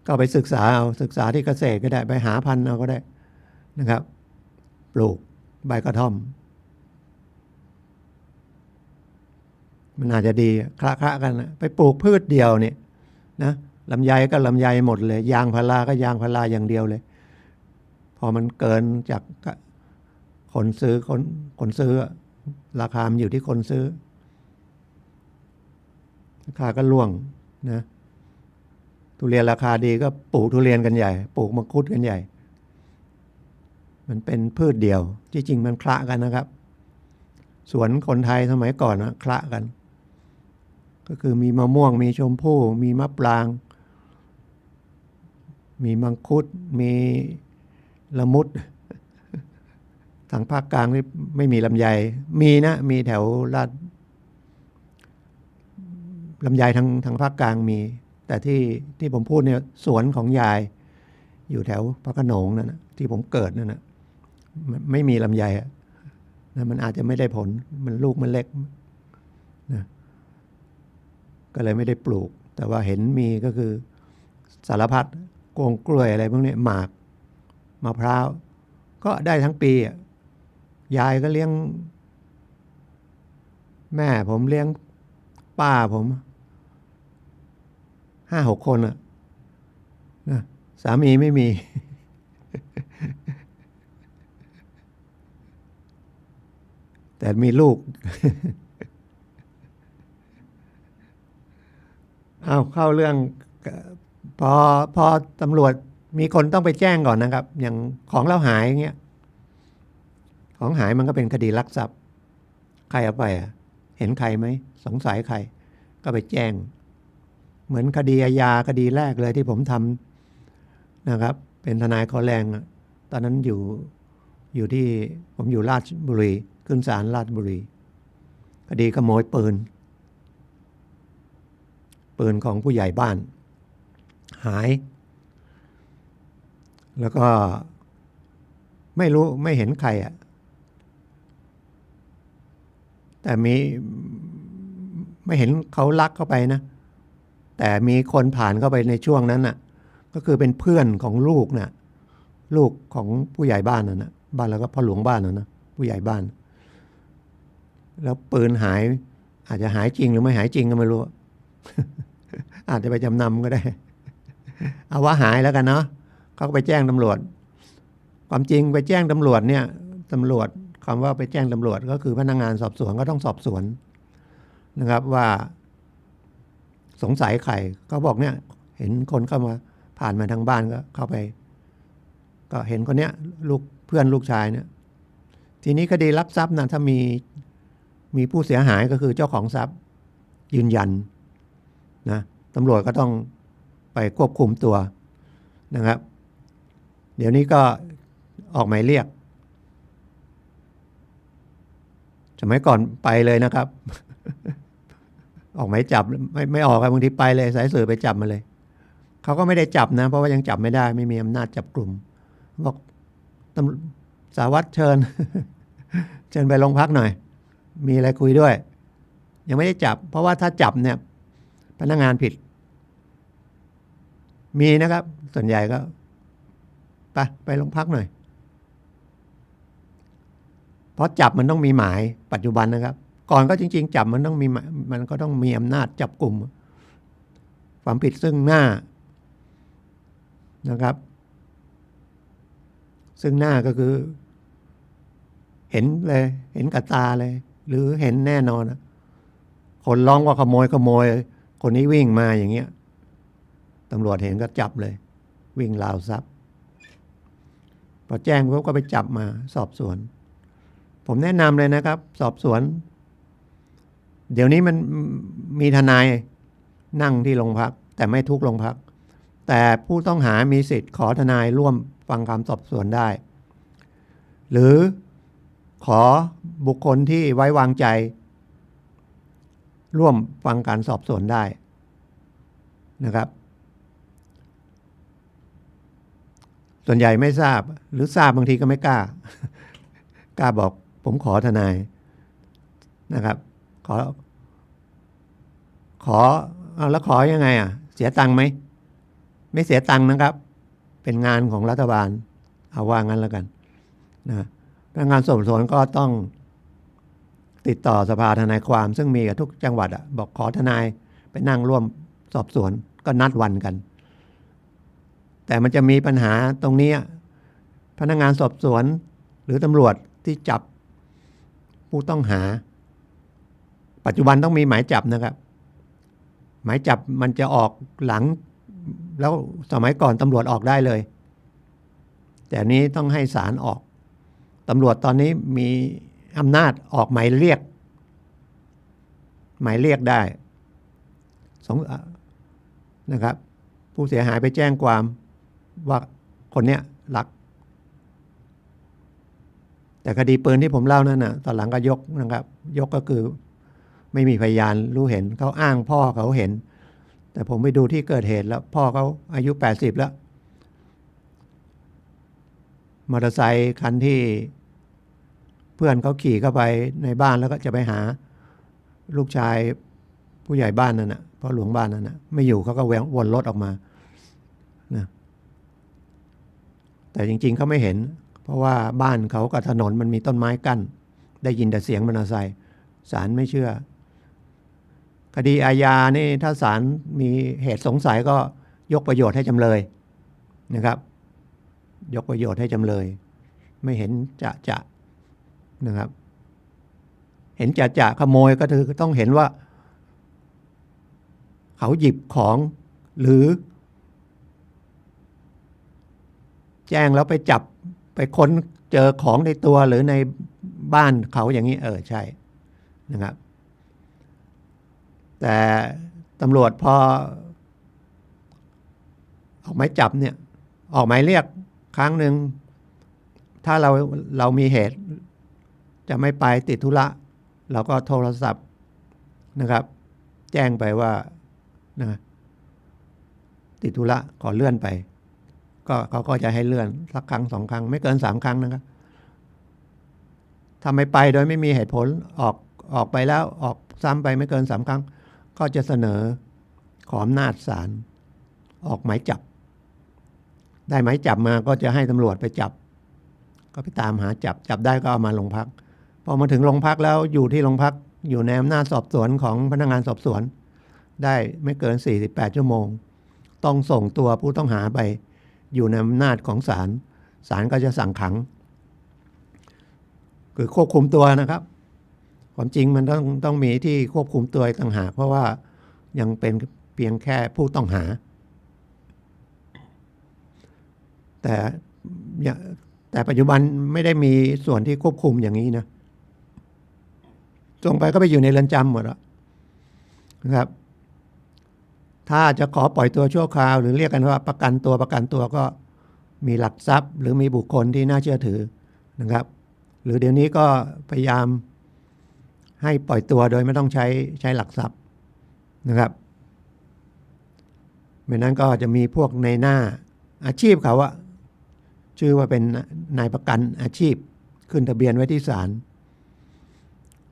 ก็ไปศึกษาเอาศึกษาที่เกษตรก็ได้ไปหาพันธุ์เอาก็ได้นะครับปลูกใบกระท่อมมันอาจจะดีคละกันนะไปปลูกพืชเดียวเนี่ยนะลำไยก็ลำไยหมดเลยยางพาราก็ยางพาราอย่างเดียวเลยพอมันเกินจากคนซื้อราคามันอยู่ที่คนซื้อราคาก็ล่วงนะทุเรียนราคาดีก็ปลูกทุเรียนกันใหญ่ปลูกมังคุดกันใหญ่มันเป็นพืชเดียวจริงๆมันคละกันนะครับสวนคนไทยสมัยก่อนนะคละกันก็คือมีมะม่วงมีชมพู่มีมะปรางมีมังคุดมีละมุดทางภาคกลางนี่ไม่มีลำไยมีนะมีแถวลาดลำไยทางภาคกลางมีแต่ที่ผมพูดเนี่ยสวนของยายอยู่แถวพระโขนงนั่นนะที่ผมเกิดนั่นนะไม่มีลำไยนะมันอาจจะไม่ได้ผลมันลูกมันเล็กนะก็เลยไม่ได้ปลูกแต่ว่าเห็นมีก็คือสารพัดกงกล้วยอะไรพวกนี้หมากมะพร้าวก็ได้ทั้งปียายก็เลี้ยงแม่ผมเลี้ยงป้าผม5-6 คนนะสามีไม่มี แต่มีลูก เอาเข้าเรื่องพอตำรวจมีคนต้องไปแจ้งก่อนนะครับอย่างของเราหายอย่างเงี้ยของหายมันก็เป็นคดีลักทรัพย์ใครเอาไปเห็นใครไหมสงสัยใครก็ไปแจ้งเหมือนคดีอาญาคดีแรกเลยที่ผมทำนะครับเป็นทนายขอแรงตอนนั้นอยู่ที่ผมอยู่ราชบุรีขึ้นศาลราชบุรีคดีขโมยปืนของผู้ใหญ่บ้านหายแล้วก็ไม่รู้ไม่เห็นใครแต่ไม่เห็นเขาลักเข้าไปนะแต่มีคนผ่านเข้าไปในช่วงนั้นน่ะก็คือเป็นเพื่อนของลูกน่ะลูกของผู้ใหญ่บ้านน่ะนะบ้านแล้วก็พ่อหลวงบ้านน่ะนะผู้ใหญ่บ้านแล้วปืนหายอาจจะหายจริงหรือไม่หายจริงก็ไม่รู้ อาจจะไปจำนำก็ได้เอาว่าหายแล้วกันเนาะเขาก็ไปแจ้งตำรวจความจริงไปแจ้งตำรวจเนี่ยตำรวจคำว่าไปแจ้งตำรวจก็คือพนักงานสอบสวนก็ต้องสอบสวนนะครับว่าสงสัยใครเขาบอกเนี่ยเห็นคนเข้ามาผ่านมาทางบ้านก็เข้าไปก็เห็นคนเนี้ยลูกเพื่อนลูกชายเนี่ยทีนี้คดีลักทรัพย์นะถ้ามีผู้เสียหายก็คือเจ้าของทรัพย์ยืนยันนะตำรวจก็ต้องไปควบคุมตัวนะครับเดี๋ยวนี้ก็ออกหมายเรียก สมัยก่อนไปเลยนะครับ ออกหมายจับไม่ออกครับบางทีไปเลยสายสืบไปจับมาเลยเขาก็ไม่ได้จับนะเพราะว่ายังจับไม่ได้ไม่มีอำนาจจับกลุ่มบอกสารวัตรเชิญ เชิญไปโรงพักหน่อยมีอะไรคุยด้วยยังไม่ได้จับเพราะว่าถ้าจับเนี่ยพนักงานผิดมีนะครับส่วนใหญ่ก็ไปโรงพักหน่อยเพราะจับมันต้องมีหมายปัจจุบันนะครับก่อนก็จริงๆจับมันต้องมีมันก็ต้องมีอำนาจจับกลุ่มความผิดซึ่งหน้านะครับซึ่งหน้าก็คือเห็นเลยเห็นกับตาเลยหรือเห็นแน่นอนคนร้องว่าขโมยคนนี้วิ่งมาอย่างเงี้ยตำรวจเห็นก็จับเลยวิ่งราวทรัพย์พอแจ้งเขาก็ไปจับมาสอบสวนผมแนะนำเลยนะครับสอบสวนเดี๋ยวนี้มันมีทนายนั่งที่โรงพักแต่ไม่ทุกโรงพักแต่ผู้ต้องหามีสิทธิ์ขอทนายร่วมฟังคำสอบสวนได้หรือขอบุคคลที่ไว้วางใจร่วมฟังการสอบสวนได้นะครับส่วนใหญ่ไม่ทราบหรือทราบบางทีก็ไม่กล้ากล้าบอกผมขอทนายนะครับขอแล้วขอยังไงเสียตังค์ไหมไม่เสียตังค์นะครับเป็นงานของรัฐบาลเอาว่างั้นแล้วกันนะพนักงานสอบสวนก็ต้องติดต่อสภาทนายความซึ่งมีกับทุกจังหวัดบอกขอทนายไปนั่งร่วมสอบสวนก็นัดวันกันแต่มันจะมีปัญหาตรงนี้พนักงานสอบสวนหรือตำรวจที่จับผู้ต้องหาปัจจุบันต้องมีหมายจับนะครับหมายจับมันจะออกหลังแล้วสมัยก่อนตำรวจออกได้เลยแต่นี้ต้องให้ศาลออกตำรวจตอนนี้มีอำนาจออกหมายเรียกได้นะครับผู้เสียหายไปแจ้งความว่าคนเนี้ยลักแต่คดีปืนที่ผมเล่านั่นตอนหลังก็ยกนะครับยกก็คือไม่มีพยานรู้เห็นเขาอ้างพ่อเขาเห็นแต่ผมไปดูที่เกิดเหตุแล้วพ่อเขาอายุ80แล้วมอเตอร์ไซค์คันที่เพื่อนเขาขี่เข้าไปในบ้านแล้วก็จะไปหาลูกชายผู้ใหญ่บ้านนั่นพ่อหลวงบ้านนั่นไม่อยู่เขาก็วนรถออกมานะแต่จริงๆเขาไม่เห็นเพราะว่าบ้านเขากับถนนมันมีต้นไม้กั้นได้ยินแต่เสียงมอเตอร์ไซค์ศาลไม่เชื่อคดีอาญานี่ถ้าศาลมีเหตุสงสัยก็ยกประโยชน์ให้จำเลยนะครับยกประโยชน์ให้จำเลยไม่เห็นจะนะครับเห็นจะขโมยก็คือต้องเห็นว่าเขาหยิบของหรือแจ้งแล้วไปจับไปค้นเจอของในตัวหรือในบ้านเขาอย่างนี้ใช่นะครับแต่ตำรวจพอออกหมายจับเนี่ยออกหมายเรียกครั้งหนึ่งถ้าเรามีเหตุจะไม่ไปติดธุระเราก็โทรศัพท์นะครับแจ้งไปว่านะติดธุระขอเลื่อนไปก็เขาก็จะให้เลื่อนสักครั้ง2 ครั้งไม่เกิน3 ครั้งนะครับถ้าไม่ไปโดยไม่มีเหตุผลออกไปแล้วออกซ้ำไปไม่เกิน3 ครั้งก็จะเสนอขออำนาจศาลออกหมายจับได้หมายจับมาก็จะให้ตำรวจไปจับก็ไปตามหาจับได้ก็เอามาโรงพักพอมาถึงโรงพักแล้วอยู่ที่โรงพักอยู่ในอำนาจสอบสวนของพนักงานสอบสวนได้ไม่เกิน48 ชั่วโมงต้องส่งตัวผู้ต้องหาไปอยู่ในอำนาจของศาลก็จะสั่งขังคือควบคุมตัวนะครับความจริงมันต้องมีที่ควบคุมตัวต่างหากเพราะว่ายังเป็นเพียงแค่ผู้ต้องหาแต่ปัจจุบันไม่ได้มีส่วนที่ควบคุมอย่างนี้นะส่งไปก็ไปอยู่ในเรือนจำหมดแล้วนะครับถ้าจะขอปล่อยตัวชั่วคราวหรือเรียกกันว่าประกันตัวก็มีหลักทรัพย์หรือมีบุคคลที่น่าเชื่อถือนะครับหรือเดี๋ยวนี้ก็พยายาม ให้ปล่อยตัวโดยไม่ต้องใช้หลักทรัพย์นะครับไม่นั้นก็จะมีพวกในหน้าอาชีพเขาอะชื่อว่าเป็นนายประกันอาชีพขึ้นทะเบียนไว้ที่ศาล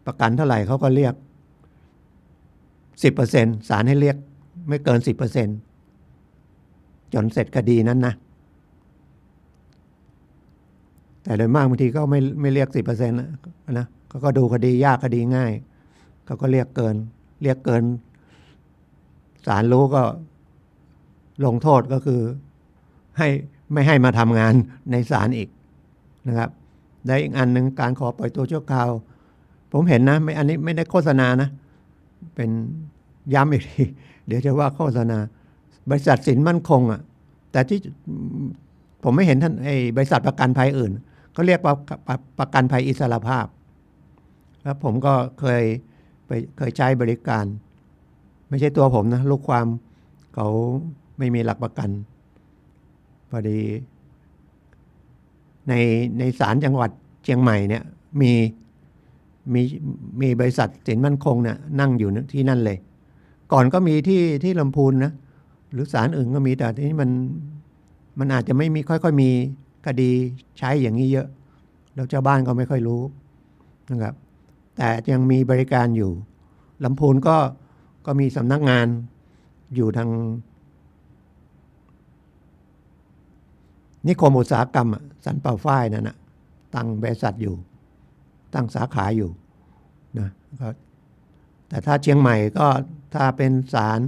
ประกันเท่าไหร่เขาก็เรียก 10% ศาลให้เรียกไม่เกิน 10% จนเสร็จคดีนั้นนะแต่โดยมากบางทีก็ไม่เรียก 10% นะก็ดูคดียากคดีง่ายเขาก็เรียกเกินศาลรู้ก็ลงโทษก็คือไม่ให้มาทำงานในศาลอีกนะครับได้อีกอันหนึ่งการขอปล่อยตัวชั่วคราวผมเห็นนะอันนี้ไม่ได้โฆษณานะเป็นย้ำอีกทีเดี๋ยวจะว่าโฆษณาบริษัทสินมั่นคงอ่ะแต่ที่ผมไม่เห็นท่านบริษัทประกันภัยอื่นเขาเรียกว่าประกันภัยอิสรภาพแล้วผมก็เคยใช้บริการไม่ใช่ตัวผมนะลูกความเขาไม่มีหลักประกันพอดีในศาลจังหวัดเชียงใหม่เนี่ยมีบริษัทสินมั่นคงเนี่ยนั่งอยู่ที่นั่นเลยก่อนก็มีที่ลำพูนนะหรือศาลอื่นก็มีแต่ที่มันอาจจะไม่มีค่อยมีคดีใช้อย่างนี้เยอะแล้วชาวบ้านก็ไม่ค่อยรู้นะครับแต่ยังมีบริการอยู่ลำพูนก็มีสำนักงานอยู่ทางนิคมอุตสาหกรรมสันป่าฝ้ายนั่นนะตั้งบริษัทอยู่ตั้งสาขาอยู่นะแต่ถ้าเชียงใหม่ก็ถ้าเป็นศาล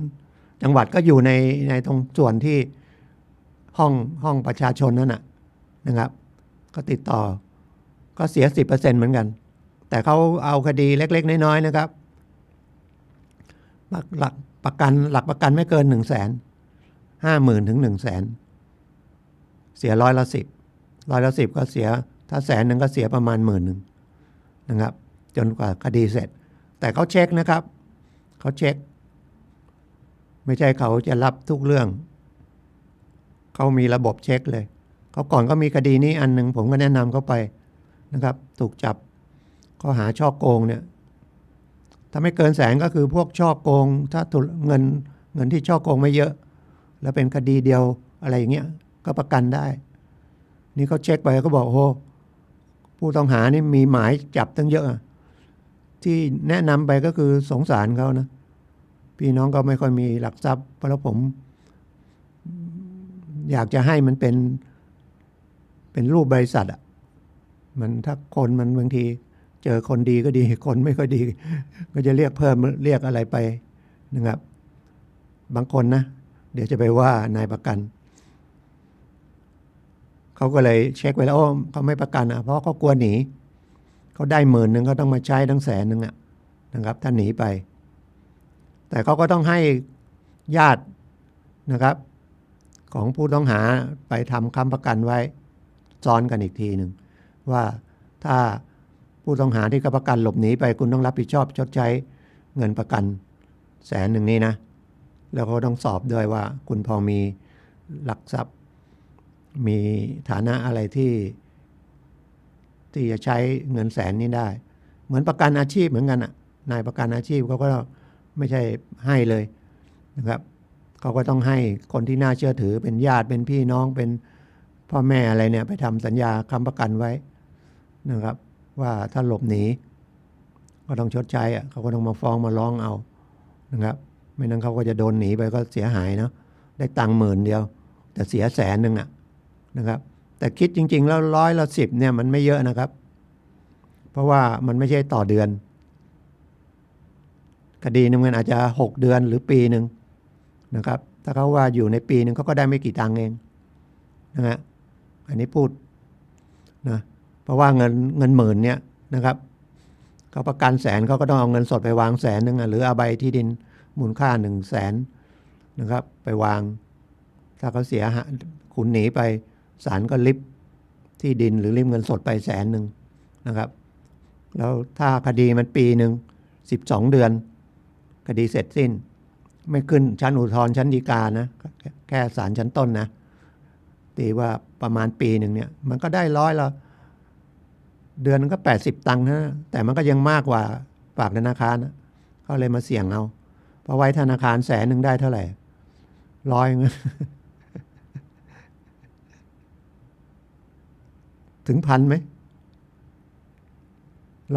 จังหวัดก็อยู่ในตรงส่วนที่ห้องประชาชนนั่นนะครับก็ติดต่อก็เสีย 10% เหมือนกันแต่เขาเอาคดีเล็กๆน้อยๆนะครับหลักประกันไม่เกิน 150,000 ถึง 100,000เสีย10%ก็เสียถ้า100,000ก็เสียประมาณ 10,000 นะครับจนกว่าคดีเสร็จแต่เขาเช็คนะครับเขาเช็คไม่ใช่เขาจะรับทุกเรื่องเขามีระบบเช็คเลยเขาก่อนก็มีคดีนี้อันนึงผมก็แนะนำเขาไปนะครับถูกจับข้อหาฉ้อโกงเนี่ยถ้าไม่เกิน100,000ก็คือพวกฉ้อโกงถ้าเงินที่ฉ้อโกงไม่เยอะแล้วเป็นคดีเดียวอะไรอย่างเงี้ยก็ประกันได้นี่เขาเช็คไปก็บอกโอ้ผู้ต้องหานี่มีหมายจับตั้งเยอะที่แนะนำไปก็คือสงสารเขานะพี่น้องก็ไม่ค่อยมีหลักทรัพย์เพราะผมอยากจะให้มันเป็นรูปบริษัทอ่ะมันถ้าคนมันบางทีเจอคนดีก็ดีคนไม่ค่อยดีก็จะเรียกเพิ่มเรียกอะไรไปนะครับบางคนนะเดี๋ยวจะไปว่านายประกันเขาก็เลยเช็คไว้แล้วเขาไม่ประกันเพราะเขากลัวหนีเขาได้10,000เขาต้องมาใช้ทั้ง100,000นะครับถ้าหนีไปแต่เขาก็ต้องให้ญาตินะครับของผู้ต้องหาไปทำค้ำประกันไว้ซ้อนกันอีกทีหนึ่งว่าถ้าผู้ต้องหาที่ประกันหลบหนีไปคุณต้องรับผิดชอบชดใช้เงินประกัน100,000นี้นะแล้วเขาต้องสอบด้วยว่าคุณพอมีหลักทรัพย์มีฐานะอะไรที่จะใช้เงิน100,000นี้ได้เหมือนประกันอาชีพเหมือนกันนายประกันอาชีพเขาก็ไม่ใช่ให้เลยนะครับเขาก็ต้องให้คนที่น่าเชื่อถือเป็นญาติเป็นพี่น้องเป็นพ่อแม่อะไรเนี่ยไปทำสัญญาค้ำประกันไว้นะครับว่าถ้าหลบหนีก็ต้องชดใช้เขาก็ต้องมาฟ้องมาร้องเอานะครับไม่นั้นเขาก็จะโดนหนีไปก็เสียหายเนาะได้ตังค์10,000เดียวแต่เสีย100,000นะครับแต่คิดจริงๆแล้ว10%เนี่ยมันไม่เยอะนะครับเพราะว่ามันไม่ใช่ต่อเดือนคดีนึงมันอาจจะ6 เดือนหรือปีนึงนะครับถ้าเขาว่าอยู่ในปีนึงเขาก็ได้ไม่กี่ตังค์เองนะฮะอันนี้พูดนะเพราะว่าเงิน10,000เนี่ยนะครับเขาประกัน100,000เขาก็ต้องเอาเงินสดไปวาง100,000หรือเอาใบที่ดินมูลค่า100,000นะครับไปวางถ้าเขาเสียคุณหนีไปศาลก็ริบที่ดินหรือริบเงินสดไป100,000นะครับแล้วถ้าคดีมันปีนึง12 เดือนคดีเสร็จสิ้นไม่ขึ้นชั้นอุทธรณ์ชั้นฎีกานะแค่ศาลชั้นต้นนะตีว่าประมาณปีนึงเนี่ยมันก็ได้100ละเดือนก็80 ตังค์นะแต่มันก็ยังมากกว่าป ฝากธนาคารนะเขาเลยมาเสี่ยงเอาเพราะไว้ธนาคาร100,000ได้เท่าไหร่100เงี้ยถึง1,000ไหม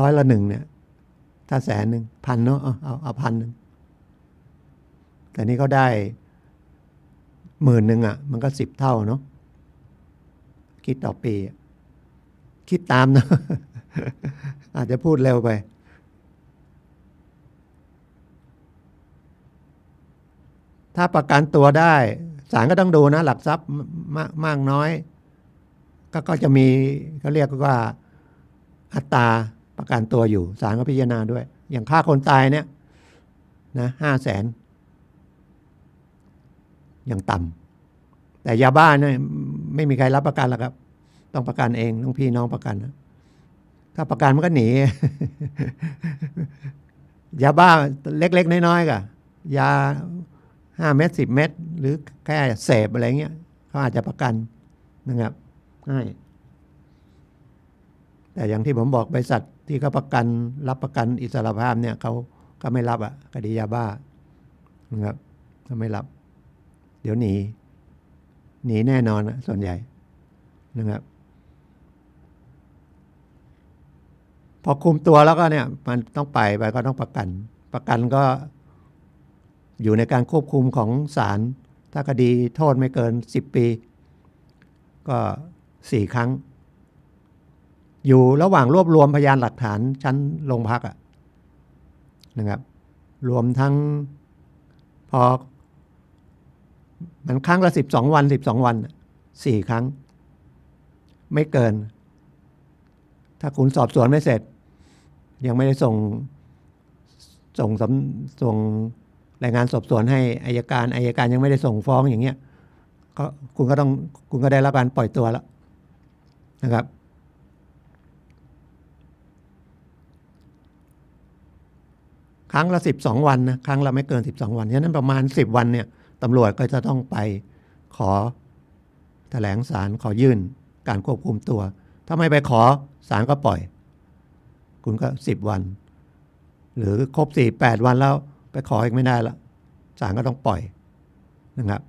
100 ละ1เนี่ยถ้า100,000 1,000เนาะเอา1,000แต่นี่เขาได้10,000อ่ะมันก็10 เท่าเนาะคิดต่อปีคิดตามนะ อาจจะพูดเร็วไปถ้าประกันตัวได้ศาลก็ต้องดูนะหลักทรัพย์มากน้อยก็จะมีเขาเรียกว่าอัตราประกันตัวอยู่ศาลก็พิจารณาด้วยอย่างฆ่าคนตายเนี่ยนะ500,000อย่างต่ำแต่ยาบ้าเนี่ยไม่มีใครรับประกันหรอกครับต้องประกันเองต้องพี่น้องประกันนะถ้าประกันมันก็หนี ยาบ้าเล็กๆน้อยๆกะยา5 เม็ด10 เม็ดหรือแค่เสพอะไรเงี้ยเขาอาจจะประกันนะครับง่ายแต่อย่างที่ผมบอกบริษัทที่เขาประกันรับประกันอิสรภาพเนี่ยเขาก็ไม่รับคดียาบ้านะครับเขาไม่รับเดี๋ยวหนีแน่นอนส่วนใหญ่นะครับพอคุมตัวแล้วก็เนี่ยมันต้องไปก็ต้องประกันก็อยู่ในการควบคุมของศาลถ้าคดีโทษไม่เกิน10 ปีก็4 ครั้งอยู่ระหว่างรวบรวมพยานหลักฐานชั้นโรงพักนะครับรวมทั้งพอมันครั้งละ12 วัน4 ครั้งไม่เกินถ้าคุณสอบสวนไม่เสร็จยังไม่ได้ส่งรายงานสอบสวนให้อัยการยังไม่ได้ส่งฟ้องอย่างเงี้ยก็คุณก็ได้รับการปล่อยตัวแล้วนะครับครั้งละ12 วันนะครั้งละไม่เกิน12 วันฉะนั้นประมาณ10 วันเนี่ยตำรวจก็จะต้องไปขอแถลงศาลขอยื่นการควบคุมตัวถ้าไม่ไปขอศาลก็ปล่อยคุณก็10 วันหรือครบ48 วันแล้วไปขออีกไม่ได้ละศาลก็ต้องปล่อยนะครับ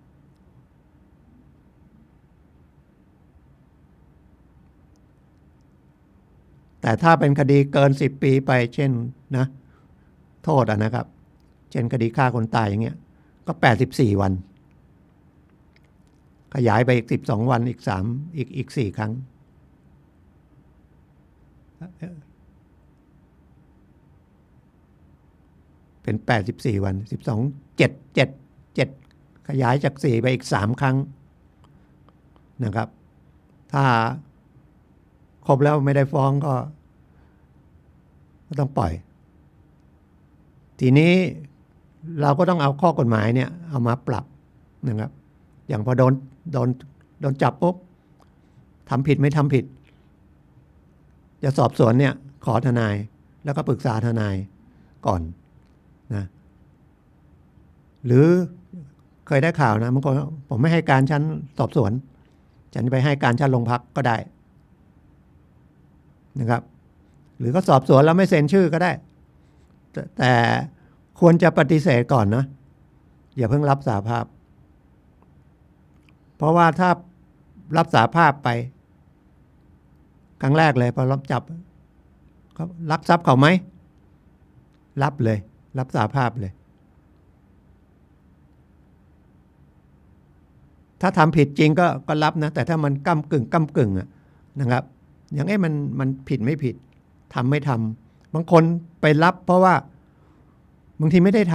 แต่ถ้าเป็นคดีเกิน10 ปีไปเช่นนะโทษนะครับเช่นคดีฆ่าคนตายอย่างเงี้ยก็84 วันขยายไปอีก12 วันอีก4 ครั้งเป็น84 วัน7 ขยายจาก4ไปอีก3 ครั้งนะครับถ้าครบแล้วไม่ได้ฟ้องก็ต้องปล่อยทีนี้เราก็ต้องเอาข้อกฎหมายเนี่ยเอามาปรับนะครับอย่างพอโดนจับปุ๊บทำผิดไม่ทำผิดจะสอบสวนเนี่ยขอทนายแล้วก็ปรึกษาทนายก่อนนะหรือเคยได้ข่าวนะบางคนผมไม่ให้การชั้นสอบสวนฉันไปให้การชั้นโรงพักก็ได้นะครับหรือก็สอบสวนแล้วไม่เซ็นชื่อก็ได้แต่ควรจะปฏิเสธก่อนนะอย่าเพิ่งรับสารภาพเพราะว่าถ้ารับสารภาพไปครั้งแรกเลยพอรับจับเขาลักทรัพย์เขาไหมรับเลยรับสารภาพเลยถ้าทำผิดจริงก็รับนะแต่ถ้ามันก้ำกึ่งนะครับอย่างมันผิดไม่ผิดทำไม่ทำบางคนไปรับเพราะว่าบางทีไม่ได้ท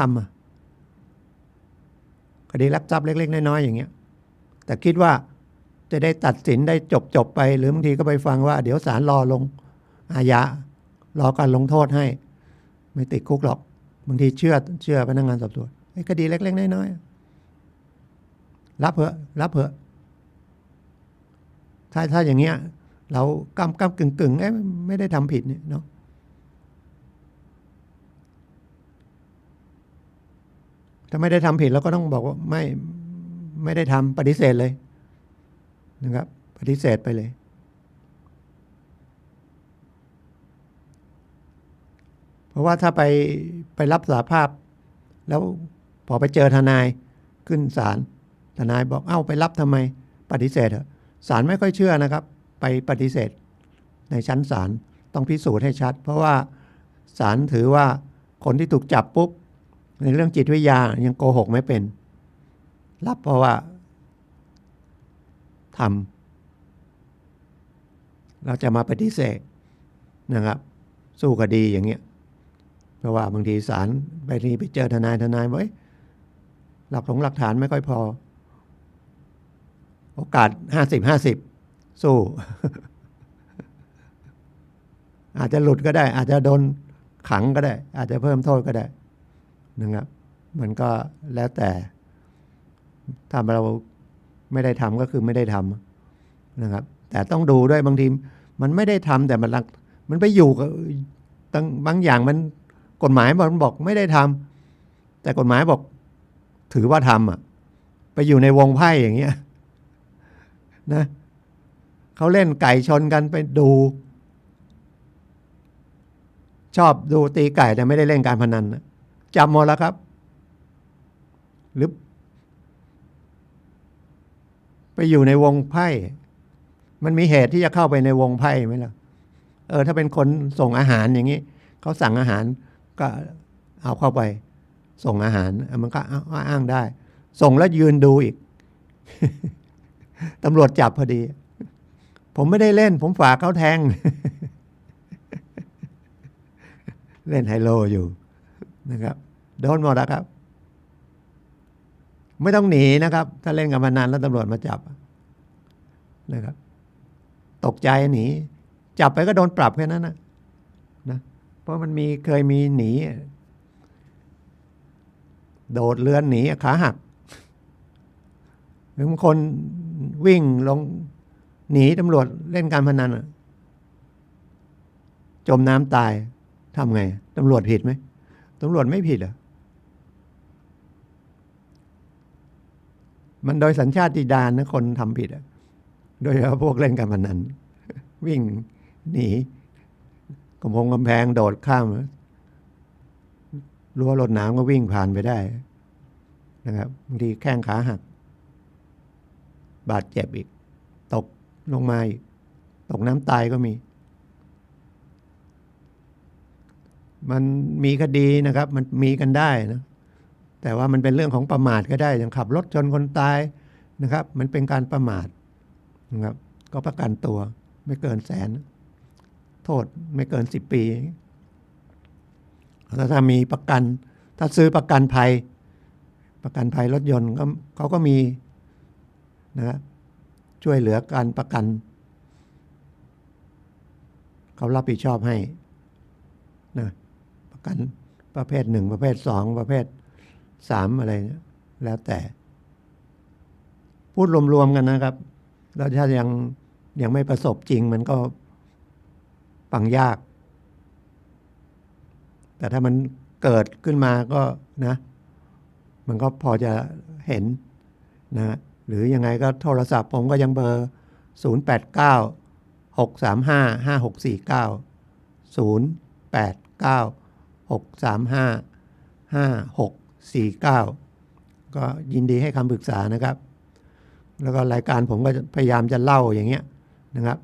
ำคดีลักทรัพย์เล็กๆน้อยๆอย่างเงี้ยแต่คิดว่าจะได้ตัดสินได้จบไปหรือบางทีก็ไปฟังว่าเดี๋ยวศาลรอลงอาญารอการลงโทษให้ไม่ติดคุกหรอกบางทีเชื่อพนักงานสอบสวนคดีเล็กๆน้อยๆรับเถอะถ้าอย่างเงี้ยเราก้ำกึ่งไม่ได้ทำผิดเนี่ยเนาะถ้าไม่ได้ทำผิดเราก็ต้องบอกว่าไม่ได้ทำปฏิเสธเลยนะครับปฏิเสธไปเลยเพ ราะว่าถ้าไปรับสารภาพแล้วพอไปเจอทนายขึ้นศาลทนายบอกเอ้าไปรับทำไมปฏิเสธเถอะศาลไม่ค่อยเชื่อนะครับไปปฏิเสธในชั้นศาลต้องพิสูจน์ให้ชัดเพราะว่าศาลถือว่าคนที่ถูกจับปุ๊บในเรื่องจิตวิทยายังโกหกไม่เป็นรับเพราะว่าทำเราจะมาปฏิเสธนะครับสู้คดีอย่างเงี้ยเพราะว่าบางทีศาลไปเจอทนายไว้หลักฐานไม่ค่อยพอโอกาส50-50สู้ อาจจะหลุดก็ได้อาจจะโดนขังก็ได้อาจจะเพิ่มโทษก็ได้นะครับมันก็แล้วแต่ถ้าเราไม่ได้ทำก็คือไม่ได้ทำนะครับแต่ต้องดูด้วยบางทีมันไม่ได้ทำแต่มันไปอยู่กับตั้งบางอย่างมันกฎหมายมันบอกไม่ได้ทำแต่กฎหมายบอกถือว่าทำไปอยู่ในวงไพ่อย่างเงี้ยนะเขาเล่นไก่ชนกันไปดูชอบดูตีไก่แต่ไม่ได้เล่นการพนันนะจับหมดแล้วครับหรือไปอยู่ในวงไพ่มันมีเหตุที่จะเข้าไปในวงไพ่ไหมล่ะถ้าเป็นคนส่งอาหารอย่างนี้เขาสั่งอาหารก็เอาเข้าไปส่งอาหารมันก็อ้างได้ส่งแล้วยืนดูอีก ตำรวจจับพอดีผมไม่ได้เล่นผมฝากเขาแทง เล่นไฮโลอยู่นะครับโดนหมดแล้วครับไม่ต้องหนีนะครับถ้าเล่นการพนันแล้วตำรวจมาจับนะครับตกใจหนีจับไปก็โดนปรับแค่นั้นนะเพราะมันเคยมีหนีโดดเรือนหนีขาหักหรือบางคนวิ่งลงหนีตำรวจเล่นการพนันจมน้ำตายทำไงตำรวจผิดไหมตำรวจไม่ผิดเหรอมันโดยสัญชาติญาณนะคนทำผิดโดยเฉพาะพวกเล่นการพนันวิ่งหนีกำแพงโดดข้ามรั้วรถน้ำก็วิ่งผ่านไปได้นะครับบางทีแข้งขาหักบาดเจ็บอีกตกลงมาอีกตกน้ำตายก็มีมันมีคดีนะครับมันมีกันได้นะแต่ว่ามันเป็นเรื่องของประมาทก็ได้อย่างขับรถชนคนตายนะครับมันเป็นการประมาทนะครับก็ประกันตัวไม่เกิน100,000โทษไม่เกิน10 ปีถ้ามีประกันถ้าซื้อประกันภัยรถยนต์ก็เขาก็มีนะครับช่วยเหลือการประกันเขารับผิดชอบให้นะประกันประเภท1ประเภท2ประเภท3อะไรเนี่ยแล้วแต่พูดรวมๆกันนะครับแล้วถ้ายังไม่ประสบจริงมันก็ฟังยากแต่ถ้ามันเกิดขึ้นมาก็นะมันก็พอจะเห็นนะหรือยังไงก็โทรศัพท์ผมก็ยังเบอร์0896355649 ก็ยินดีให้คำปรึกษานะครับแล้วก็รายการผมก็พยายามจะเล่าอย่างเงี้ยนะครับ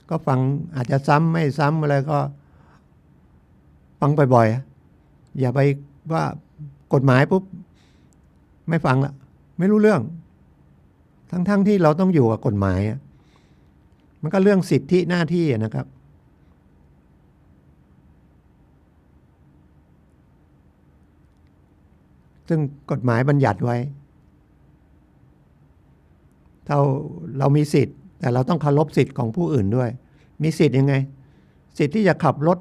ก็ฟังอาจจะซ้ำไม่ซ้ำอะไรก็ฟังบ่อยๆอย่าไปว่ากฎหมายปุ๊บไม่ฟังละไม่รู้เรื่องทั้งที่เราต้องอยู่กับกฎหมายมันก็เรื่องสิทธิหน้าที่นะครับซึ่งกฎหมายบัญญัติไว้เรามีสิทธิ์แต่เราต้องเคารพสิทธิ์ของผู้อื่นด้วยมีสิทธิ์ยังไงสิทธิ์ที่จะขับรถ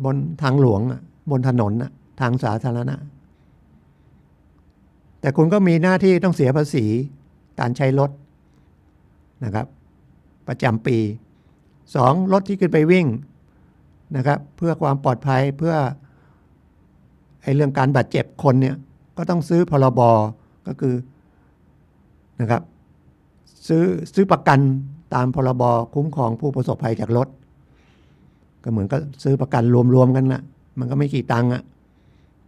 บนทางหลวงบนถนนทางสาธารณะแต่คุณก็มีหน้าที่ต้องเสียภาษีการใช้รถนะครับประจำปี2รถที่ขึ้นไปวิ่งนะครับเพื่อความปลอดภัยเพื่อเรื่องการบาดเจ็บคนเนี่ยก็ต้องซื้อพรบก็คือนะครับซื้อประกันตามพรบคุ้มครองผู้ประสบภัยจากรถ ก็เหมือนก็ซื้อประกันรวมๆกันนะมันก็ไม่กี่ตังค์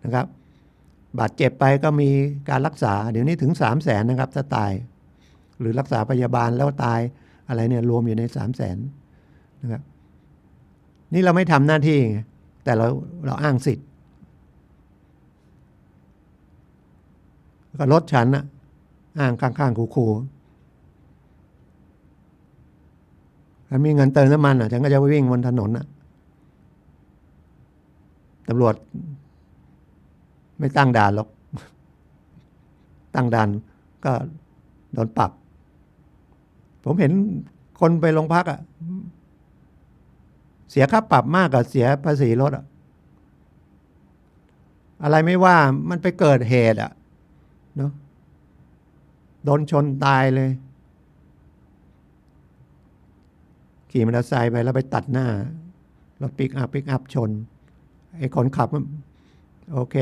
นะครับบาดเจ็บไปก็มีการรักษาเดี๋ยวนี้ถึง300,000นะครับถ้าตายหรือรักษาพยาบาลแล้วตายอะไรเนี่ยรวมอยู่ใน300,000นะครับนี่เราไม่ทำหน้าที่ไงแต่เราอ้างสิทธิ์ก็รถฉันนะอ้างข้างๆคูๆฉันมีเงินเติมน้ำมันฉันก็จะไปวิ่งบนถนนตำรวจไม่ตั้งด่านหรอกตั้งด่านก็โดนปรับผมเห็นคนไปโรงพักเสียค่าปรับมากกว่าเสียภาษีรถอะไรไม่ว่ามันไปเกิดเหตุเนาะโดนชนตายเลยขี่มอเตอร์ไซค์ไปแล้วไปตัดหน้ารถปิกอัพชนไอ้คนขับโอเค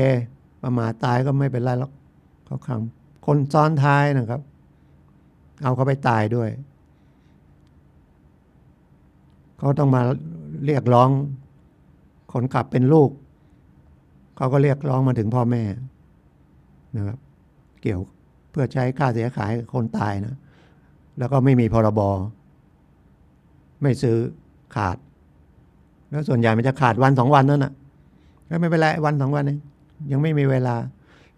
ประมาทตายก็ไม่เป็นไรหรอกเขาคำคนซ้อนท้ายนะครับเอาเขาไปตายด้วยเขาต้องมาเรียกร้องคนขับเป็นลูกเขาก็เรียกร้องมาถึงพ่อแม่นะครับเกี่ยวเพื่อใช้ค่าเสียหายกับคนตายนะแล้วก็ไม่มีพรบไม่ซื้อขาดแล้วส่วนใหญ่มันจะขาดวัน2 วันนั่นนะก็ไม่เป็นไรวัน2 วันเองยังไม่มีเวลา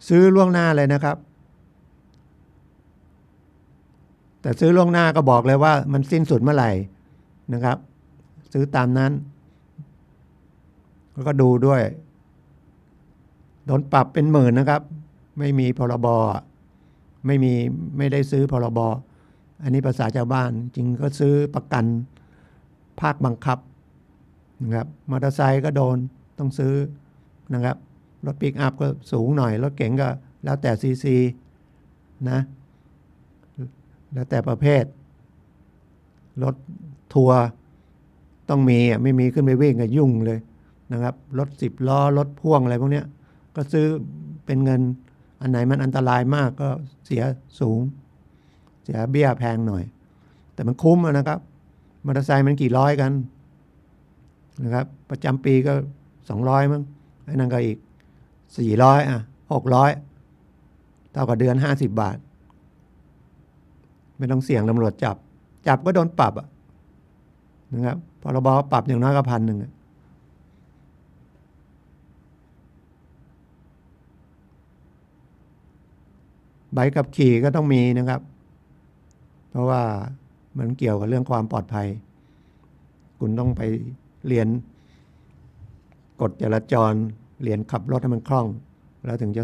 ซื้อล่วงหน้าเลยนะครับแต่ซื้อล่วงหน้าก็บอกเลยว่ามันสิ้นสุดเมื่อไหร่นะครับซื้อตามนั้นแล้วก็ดูด้วยโดนปรับเป็น10,000นะครับไม่มีพรบไม่ได้ซื้อพรบอันนี้ภาษาชาวบ้านจริงก็ซื้อประกันภาคบังคับนะครับมอเตอร์ไซค์ก็โดนต้องซื้อนะครับรถปิกอัพก็สูงหน่อยรถเก๋งก็แล้วแต่ซีซีนะแล้วแต่ประเภทรถทัวร์ต้องมีไม่มีขึ้นไปวิ่งก็ยุ่งเลยนะครับรถ10 ล้อรถพ่วงอะไรพวกเนี้ยก็ซื้อเป็นเงินอันไหนมันอันตรายมากก็เสียสูงเสียเบี้ยแพงหน่อยแต่มันคุ้มนะครับมอเตอร์ไซค์มันกี่ร้อยกันนะครับประจำปีก็200มั้งไอ้นั่นก็อีก400 600เท่ากับเดือน50 บาทไม่ต้องเสี่ยงตำรวจจับก็โดนปรับนะครับพรบปรับอย่างน้อยก็1,000ใบขับขี่ก็ต้องมีนะครับเพราะว่ามันเกี่ยวกับเรื่องความปลอดภัยคุณต้องไปเรียนกฎจราจรเรียนขับรถให้มันคล่องแล้วถึงจะ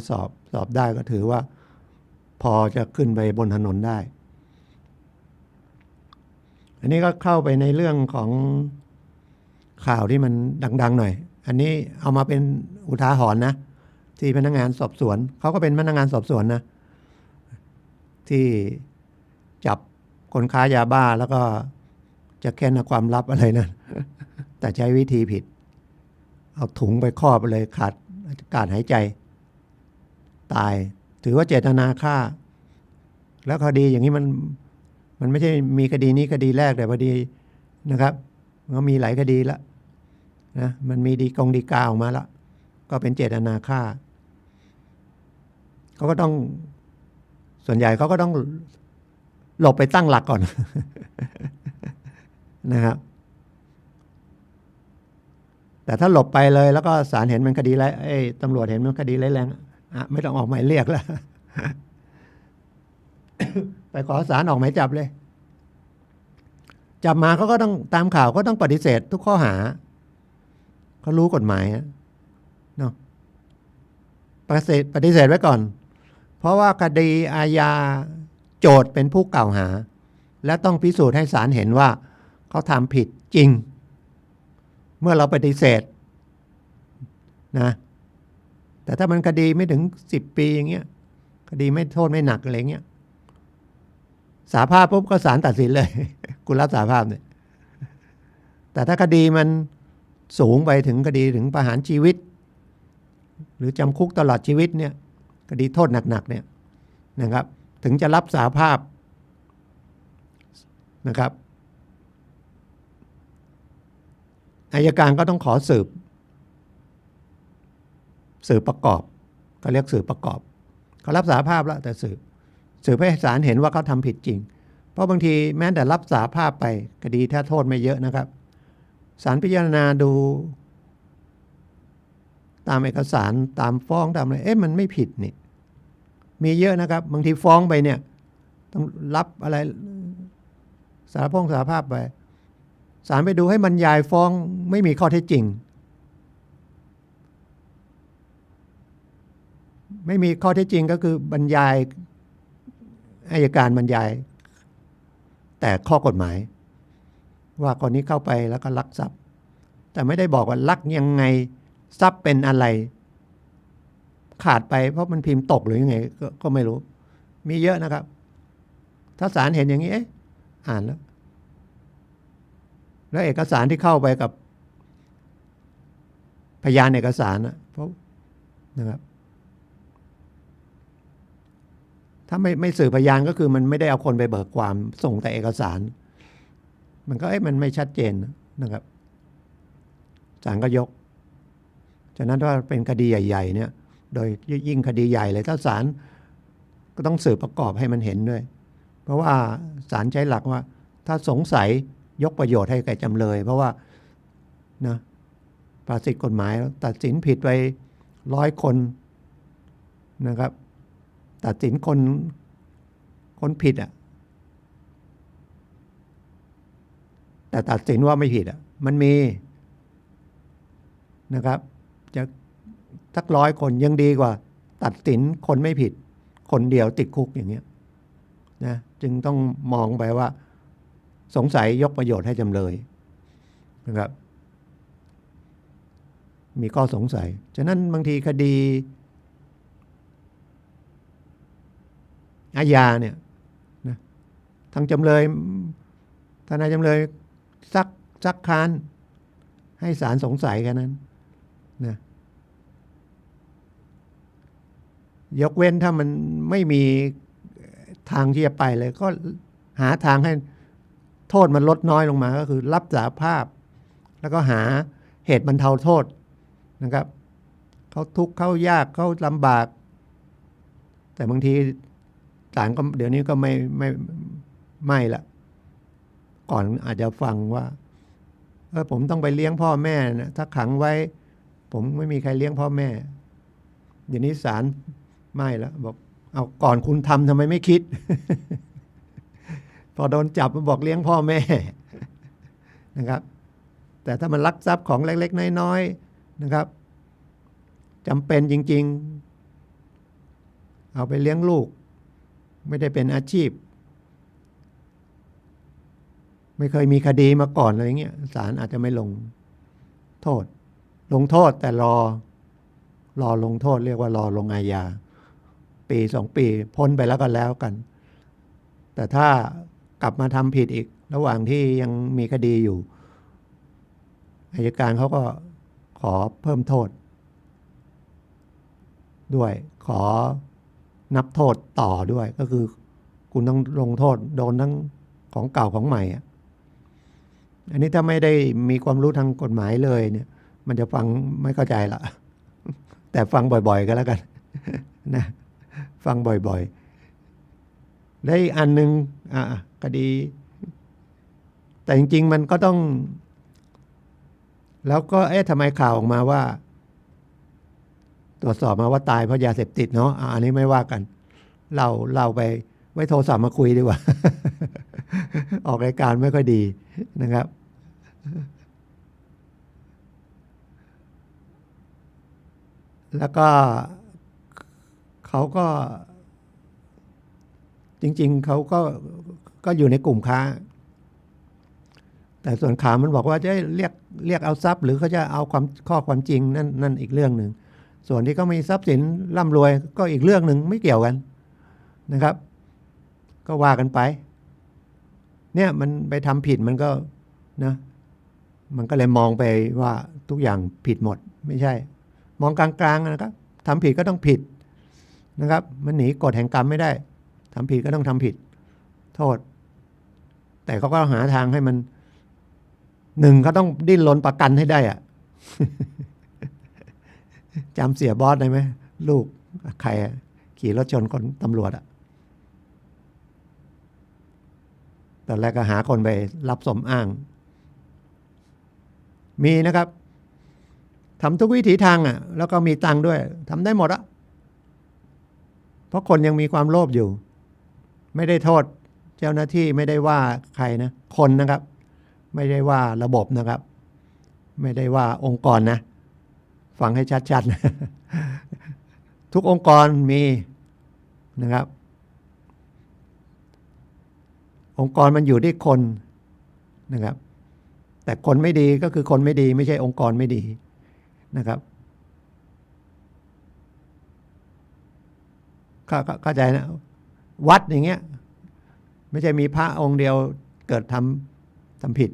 สอบได้ก็ถือว่าพอจะขึ้นไปบนถนนได้อันนี้ก็เข้าไปในเรื่องของข่าวที่มันดังๆหน่อยอันนี้เอามาเป็นอุทาหรณ์นะที่พนักงานสอบสวนเขาก็เป็นพนักงานสอบสวนนะที่จับคนค้ายาบ้าแล้วก็จะแค้นความลับอะไรนะแต่ใช้วิธีผิดเอาถุงไปครอบเลยขาดอากาศหายใจตายถือว่าเจตนาฆ่าแล้วคดีอย่างนี้มันไม่ใช่มีคดีนี้คดีแรกแต่พอดีนะครับมันก็มีหลายคดีแล้วนะมันมีดีกาออกมาแล้วก็เป็นเจตนาฆ่าเขาก็ต้องส่วนใหญ่เขาก็ต้องหลบไปตั้งหลักก่อน นะครับแต่ถ้าหลบไปเลยแล้วก็ศาลเห็นมันคดีตำรวจเห็นมันคดีร้ายแรงไม่ต้องออกหมายเรียกแล้ว ไปขอศาลออกหมายจับเลยจับมาเขาก็ต้องตามข่าวก็ต้องปฏิเสธทุกข้อหาเขารู้กฎหมายเนาะปฏิเสธไว้ก่อนเพราะว่าคดีอาญาโจทย์เป็นผู้กล่าวหาและต้องพิสูจน์ให้ศาลเห็นว่าเขาทำผิดจริงเมื่อเราปฏิเสธนะแต่ถ้ามันคดีไม่ถึง10 ปีอย่างเงี้ยคดีไม่โทษไม่หนักอะไรเงี้ยสารภาพปุ๊บก็ศาลตัดสินเลย คุณรับสารภาพเนี่ยแต่ถ้าคดีมันสูงไปถึงคดีถึงประหารชีวิตหรือจำคุกตลอดชีวิตเนี่ยคดีโทษหนักๆเนี่ยนะครับถึงจะรับสารภาพนะครับ อัยการก็ต้องขอสืบประกอบก็เรียกสืบประกอบเขารับสารภาพแล้วแต่สืบให้ศาลเห็นว่าเขาทำผิดจริงเพราะบางทีแม้แต่รับสารภาพไปคดีถ้าโทษไม่เยอะนะครับศาลพิจารณาดูตามเอกสารตามฟ้องตามอะไรมันไม่ผิดนี่มีเยอะนะครับบางทีฟ้องไปเนี่ยต้องรับอะไรสารภาพไปศาลไปดูให้บรรยายฟ้องไม่มีข้อเท็จจริงไม่มีข้อเท็จจริงก็คือบรรยายอัยการบรรยายแต่ข้อกฎหมายว่าคนนี้เข้าไปแล้วก็ลักทรัพย์แต่ไม่ได้บอกว่าลักยังไงทรัพย์เป็นอะไรขาดไปเพราะมันพิมพ์ตกหรือยังไงก็ไม่รู้มีเยอะนะครับถ้าศาลเห็นอย่างนี้อ่านแล้วเอกสารที่เข้าไปกับพยานเอกสารเพราะนะครับถ้าไม่สื่อพยานก็คือมันไม่ได้เอาคนไปเบิกความส่งแต่เอกสารมันก็มันไม่ชัดเจนนะครับศาลก็ยกฉะนั้นถ้าเป็นคดีใหญ่ๆเนี่ยโดยยิ่งคดีใหญ่เลยถ้าศาลก็ต้องสืบประกอบให้มันเห็นด้วยเพราะว่าศาลใช้หลักว่าถ้าสงสัยยกประโยชน์ให้แก่จำเลยเพราะว่านะภาษิตกฎหมายตัดสินผิดไป100 คนนะครับตัดสินคนผิดแต่ตัดสินว่าไม่ผิดมันมีนะครับจะสัก100 คนยังดีกว่าตัดสินคนไม่ผิดคนเดียวติดคุกอย่างเงี้ยนะจึงต้องมองไปว่าสงสัยยกประโยชน์ให้จำเลยนะครับมีข้อสงสัยฉะนั้นบางทีคดีอาญาเนี่ยนะทางจำเลยทนายจำเลยซักค้านให้ศาลสงสัยแค่นั้นนะยกเว้นถ้ามันไม่มีทางที่จะไปเลยก็หาทางให้โทษมันลดน้อยลงมาก็คือรับสารภาพแล้วก็หาเหตุบรรเทาโทษนะครับเขาทุกข์เขายากเขาลำบากแต่บางทีศาลก็เดี๋ยวนี้ก็ไม่ละก่อนอาจจะฟังว่าผมต้องไปเลี้ยงพ่อแม่นะถ้าขังไว้ผมไม่มีใครเลี้ยงพ่อแม่เดี๋ยวนี้ศาลไม่ละบอกเอาก่อนคุณทำไมไม่คิด พอโดนจับมาบอกเลี้ยงพ่อแม่นะครับแต่ถ้ามันลักทรัพย์ของเล็กๆน้อยๆนะครับจำเป็นจริงๆเอาไปเลี้ยงลูกไม่ได้เป็นอาชีพไม่เคยมีคดีมาก่อนอะไรเงี้ยศาลอาจจะไม่ลงโทษแต่รอลงโทษเรียกว่ารอลงอาญาปี2 ปีพ้นไปแล้วกัน แต่ถ้ากลับมาทำผิดอีกระหว่างที่ยังมีคดีอยู่อัยการเขาก็ขอเพิ่มโทษด้วยขอนับโทษต่อด้วยก็คือคุณต้องลงโทษโดนทั้งของเก่าของใหม่อันนี้ถ้าไม่ได้มีความรู้ทางกฎหมายเลยเนี่ยมันจะฟังไม่เข้าใจละแต่ฟังบ่อยๆก็แล้วกันนะฟังบ่อยๆได้อีกอันนึงคดีแต่จริงๆมันก็ต้องแล้วก็ทำไมข่าวออกมาว่าตรวจสอบมาว่าตายเพราะยาเสพติดเนาะอันนี้ไม่ว่ากันเราไปไว้โทรศัพท์มาคุยดีกว่า ออกรายการไม่ค่อยดีนะครับแล้วก็เขาก็จริงๆเขาก็อยู่ในกลุ่มค้าแต่ส่วนข่าวมันบอกว่าจะเรียกเอาทรัพย์หรือเขาจะเอาข้อความจริงนั่นอีกเรื่องหนึ่งส่วนที่เขามีทรัพย์สินร่ำรวยก็อีกเรื่องหนึ่งไม่เกี่ยวกันนะครับก็ว่ากันไปเนี่ยมันไปทำผิดมันก็นะมันก็เลยมองไปว่าทุกอย่างผิดหมดไม่ใช่มองกลางๆนะครับทำผิดก็ต้องผิดนะครับมันหนีกฎแห่งกรรมไม่ได้ทำผิดก็ต้องทำผิดโทษแต่เขาก็หาทางให้มัน หนึ่งเขาต้องดิ้นรนประกันให้ได้อะ จำเสียบอสได้ไหมลูกใครขี่รถชนคนตำรวจอะตอนแรกก็หาคนไปรับสมอ้างมีนะครับทำทุกวิถีทางอ่ะแล้วก็มีตังค์ด้วยทำได้หมดอะเพราะคนยังมีความโลภอยู่ไม่ได้โทษเจ้าหน้าที่ไม่ได้ว่าใครนะคนนะครับ ไม่ได้ว่าระบบนะครับ ไม่ได้ว่าองค์กรนะฟังให้ชัดๆนะ ทุกองค์กรมีนะครับองค์กรมันอยู่ที่คนนะครับแต่คนไม่ดีก็คือคนไม่ดีไม่ใช่องค์กรไม่ดีนะครับเข้าใจนะวัดอย่างเงี้ยไม่ใช่มีพระองค์เดียวเกิดทำผิด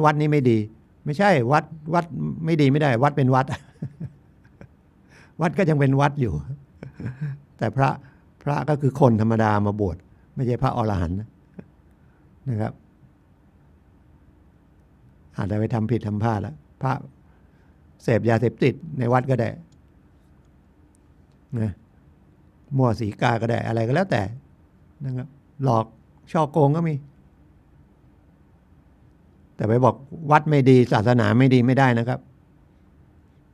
วัดนี้ไม่ดีไม่ใช่วัดไม่ดีไม่ได้วัดเป็นวัด วัดก็ยังเป็นวัดอยู่ แต่พระก็คือคนธรรมดามาบวชไม่ใช่พระอรหันต์นะครับอาจจะไปทำผิดทำพลาดแล้วพระเสพยาเสพติดในวัดก็ได้นะมั่วสีกาก็ได้อะไรก็แล้วแต่นะครับหลอกช่อโกงก็มีแต่ไปบอกวัดไม่ดีศาสนาไม่ดีไม่ได้นะครับ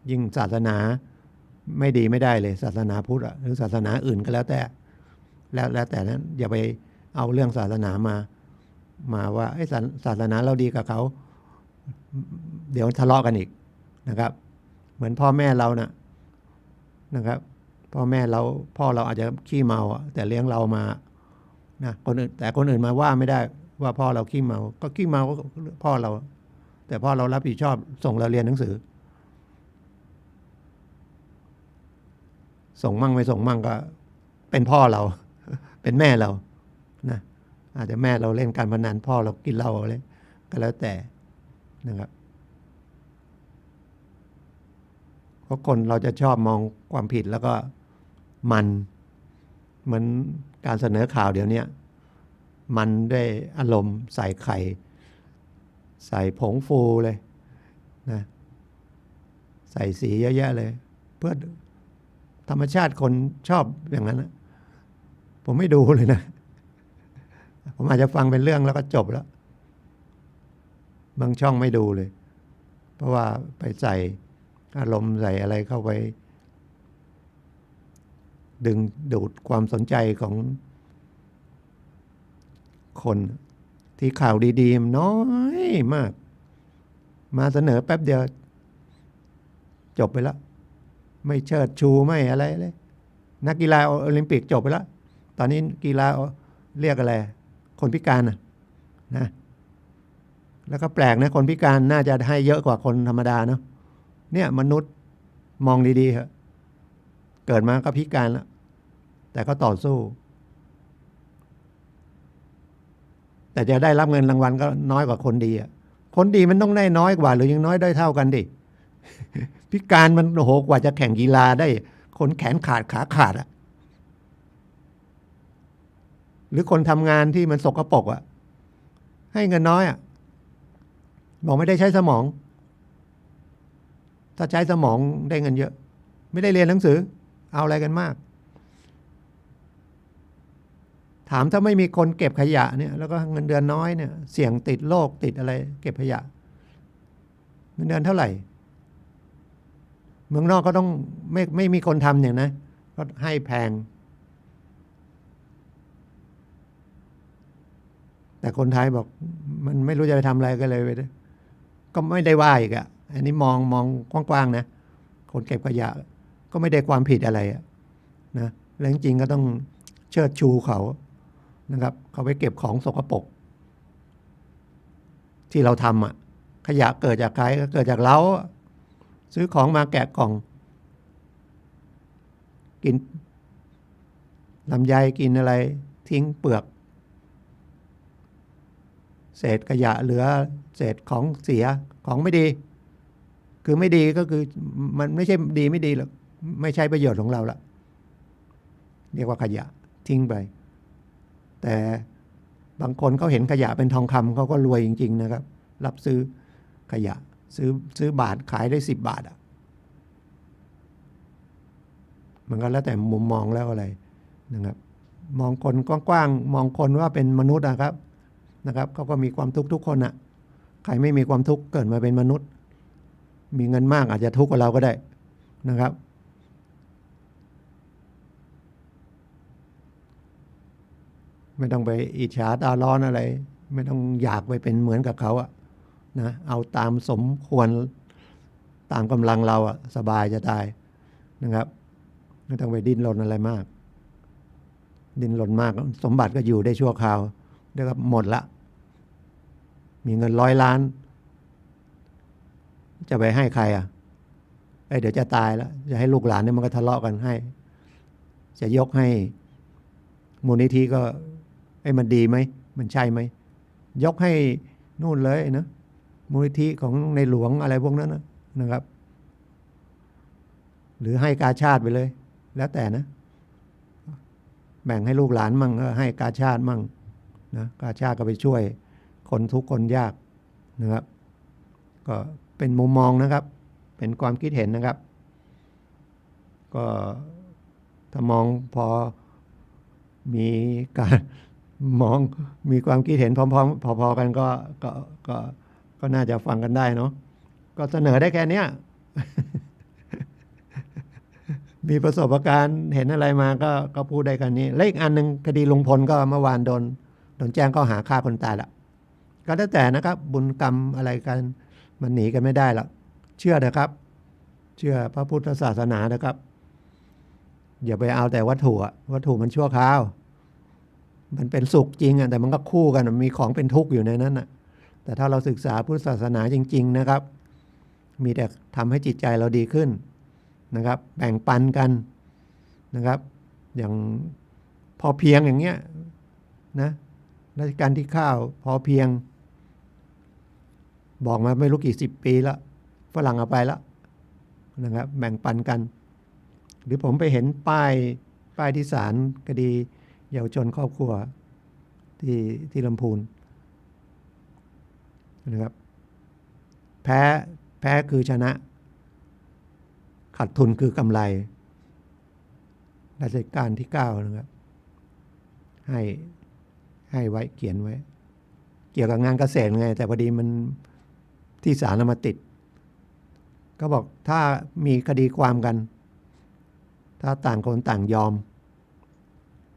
ยิ่งศาสนาไม่ดีไม่ได้เลยศาสนาพุทธหรือศาสนาอื่นก็แล้วแต่แล้วแต่นั้นอย่าไปเอาเรื่องศาสนามาว่าศาสนาเราดีกับเขาเดี๋ยวทะเลาะกันอีกนะครับเหมือนพ่อแม่เรานะครับพ่อเราอาจจะขี้เมาแต่เลี้ยงเรามานะคนอื่นมาว่าไม่ได้ว่าพ่อเราขี้เมาก็ขี้เมาก็พ่อเราแต่พ่อเรารับผิดชอบส่งเราเรียนหนังสือส่งมั่งไม่ส่งมั่งก็เป็นพ่อเรา เป็นแม่เรานะอาจจะแม่เราเล่นการพนันพ่อเรากินเหล้าอะไรก็แล้วแต่นะครับเพราะคนเราจะชอบมองความผิดแล้วก็มันเหมือนการเสนอข่าวเดี๋ยวนี้มันด้วยอารมณ์ใส่ไข่ใส่ผงฟูเลยนะใส่สีเยอะแยะเลยเพื่อธรรมชาติคนชอบอย่างนั้นนะผมไม่ดูเลยนะผมอาจจะฟังเป็นเรื่องแล้วก็จบแล้วบางช่องไม่ดูเลยเพราะว่าไปใส่อารมณ์ใส่อะไรเข้าไปดึงดูดความสนใจของคนที่ข่าวดีๆมันน้อยมากมาเสนอแป๊บเดียวจบไปแล้วไม่เชิดชูไม่อะไรเลยนักกีฬาโอลิมปิกจบไปแล้วตอนนี้กีฬาเรียกอะไรคนพิการนะแล้วก็แปลกนะคนพิการน่าจะให้เยอะกว่าคนธรรมดาเนาะเนี่ยมนุษย์มองดีๆเหอะเกิดมาก็พิการแล้วแต่ก็ต่อสู้แต่จะได้รับเงินรางวัลก็น้อยกว่าคนดีอ่ะคนดีมันต้องได้น้อยกว่าหรือยังน้อยได้เท่ากันดิ พิการมันโอ้โหกว่าจะแข่งกีฬาได้คนแขนขาดขาขาดอ่ะหรือคนทำงานที่มันสกปรกอ่ะให้เงินน้อยอ่ะบอกไม่ได้ใช้สมองถ้าใช้สมองได้เงินเยอะไม่ได้เรียนหนังสือเอาอะไรกันมากถามถ้าไม่มีคนเก็บขยะเนี่ยแล้วก็เงินเดือนน้อยเนี่ยเสี่ยงติดโรคติดอะไรเก็บขยะเงินเดือนเท่าไหร่เมืองนอกก็ต้องไม่มีคนทำอย่างนะก็ให้แพงแต่คนไทยบอกมันไม่รู้จะไปทำอะไรก็เลยก็ไม่ได้ว่าอีกอ่ะอันนี้มองกว้างๆนะคนเก็บขยะก็ไม่ได้ความผิดอะไรนะแล้วจริงๆก็ต้องเชิดชูเขานะครับเขาไปเก็บของสกปรกที่เราทำขยะเกิดจากใครก็เกิดจากเราซื้อของมาแกะกล่องกินลำไยกินอะไรทิ้งเปลือกเศษขยะเหลือเศษของเสียของไม่ดีคือไม่ดีก็คือมันไม่ใช่ดีไม่ดีหรอกไม่ใช่ประโยชน์ของเราละเรียกว่าขยะทิ้งไปแต่บางคนเขาเห็นขยะเป็นทองคำเขาก็รวยจริงๆนะครับรับซื้อ ขยะซื้อบาทขายได้10 บาทอ่ะมันก็แล้วแต่มุมมองแล้วอะไรนะครับมองคนกว้างๆมองคนว่าเป็นมนุษย์นะครับเขาก็มีความทุกข์ทุกคนอ่ะใครไม่มีความทุกข์เกิดมาเป็นมนุษย์มีเงินมากอาจจะทุกข์กว่าเราก็ได้นะครับไม่ต้องไปอิจฉาตาร้อนอะไรไม่ต้องอยากไปเป็นเหมือนกับเขาอะนะเอาตามสมควรตามกำลังเราอะสบายจะตายนะครับไม่ต้องไปดิ้นรนอะไรมากดิ้นรนมากสมบัติก็อยู่ได้ชั่วคราวเดี๋ยวก็หมดละมีเงิน100 ล้านจะไปให้ใครอะเดี๋ยวจะตายแล้วจะให้ลูกหลานเนี่ยมันก็ทะเลาะกันให้จะยกให้มูลนิธิก็มันดีไหมมันใช่ไหมยกให้นู่นเลยนะมูลนิธิของในหลวงอะไรพวกนั้นนะครับหรือให้กาชาติไปเลยแล้วแต่นะแบ่งให้ลูกหลานมั่งก็ให้กาชาติมั่งนะกาชาติก็ไปช่วยคนทุกข์คนยากนะครับก็เป็นมุมมองนะครับเป็นความคิดเห็นนะครับก็ถ้ามองพอมีการมองมีความคิดเห็นพอๆกันก็น่าจะฟังกันได้เนาะก็เสนอได้แค่นี้ มีประสบการณ์เห็นอะไรมาก็พูดได้กันนี้และอีกอันนึงคดีลุงพลก็เมื่อวานโดนแจ้งข้อหาฆ่าคนตายละก็แล้วแต่นะครับบุญกรรมอะไรกันมันหนีกันไม่ได้หรอกเชื่อเถอะครับเชื่อพระพุทธศาสนานะครับอย่าไปเอาแต่วัตถุมันชั่วคราวมันเป็นสุขจริงแต่มันก็คู่กันมีของเป็นทุกข์อยู่ในนั้นแต่ถ้าเราศึกษาพุทธศาสนาจริงๆนะครับมีแต่ทำให้จิตใจเราดีขึ้นนะครับแบ่งปันกันนะครับอย่างพอเพียงอย่างเงี้ยนะรัชกาลที่9พอเพียงบอกมาไม่รู้กี่10 ปีแล้วฝรั่งเอาไปแล้วนะครับแบ่งปันกันหรือผมไปเห็นป้ายที่ศาลคดีเยาวชนครอบครัวที่ลำพูนนะครับแพ้คือชนะขาดทุนคือกำไรรัชกาลที่9นะครับให้ไว้เขียนไว้เกี่ยวกับงานเกษตรไงแต่พอดีมันที่ศาลมาติดก็บอกถ้ามีคดีความกันถ้าต่างคนต่างยอม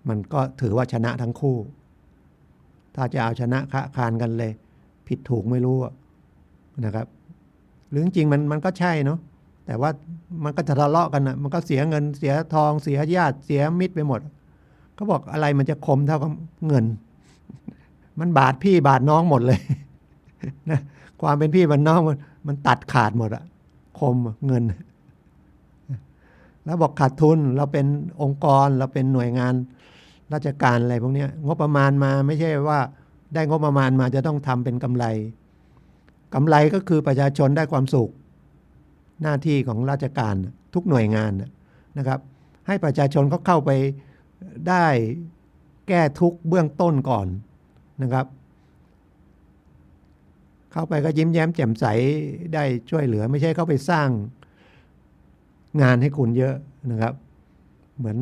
มันก็ถือว่าชนะทั้งคู่ถ้าจะเอาชนะค้าคานกันเลยผิดถูกไม่รู้นะครับหรือจริงๆมันก็ใช่เนาะแต่ว่ามันก็ทะเลาะกันมันก็เสียเงินเสียทองเสียญาติเสียมิตรไปหมดเขาบอกอะไรมันจะคมเท่ากับเงินมันบาดพี่บาดน้องหมดเลยนะความเป็นพี่เป็นน้องมันตัดขาดหมดคมเงินแล้วบอกขาดทุนเราเป็นองค์กรเราเป็นหน่วยงานราชการอะไรพวกนี้งบประมาณมาไม่ใช่ว่าได้งบประมาณมาจะต้องทำเป็นกำไรก็คือประชาชนได้ความสุขหน้าที่ของราชการทุกหน่วยงานนะครับให้ประชาชนเขาเข้าไปได้แก้ทุกข์เบื้องต้นก่อนนะครับเข้าไปก็ยิ้มแย้มแจ่มใสได้ช่วยเหลือไม่ใช่เข้าไปสร้างงานให้คุณเยอะนะครับเหมือน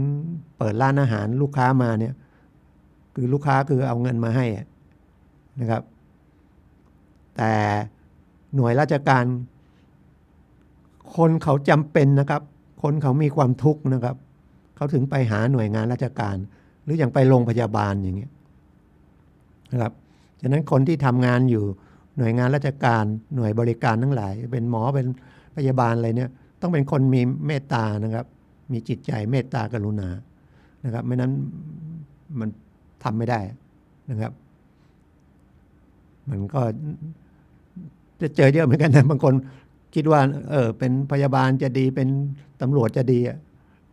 เปิดร้านอาหารลูกค้ามาเนี่ยคือลูกค้าคือเอาเงินมาให้นะครับแต่หน่วยราชการคนเขาจำเป็นนะครับคนเขามีความทุกข์นะครับเขาถึงไปหาหน่วยงานราชการหรืออย่างไปโรงพยาบาลอย่างเงี้ยนะครับฉะนั้นคนที่ทำงานอยู่หน่วยงานราชการหน่วยบริการทั้งหลายเป็นหมอเป็นพยาบาลอะไรเนี่ยต้องเป็นคนมีเมตตานะครับมีจิตใจเมตตากรุณานะครับไม่นั้นมันทำไม่ได้นะครับมันก็จะเจอเยอะเหมือนกันนะบางคนคิดว่าเป็นพยาบาลจะดีเป็นตำรวจจะดี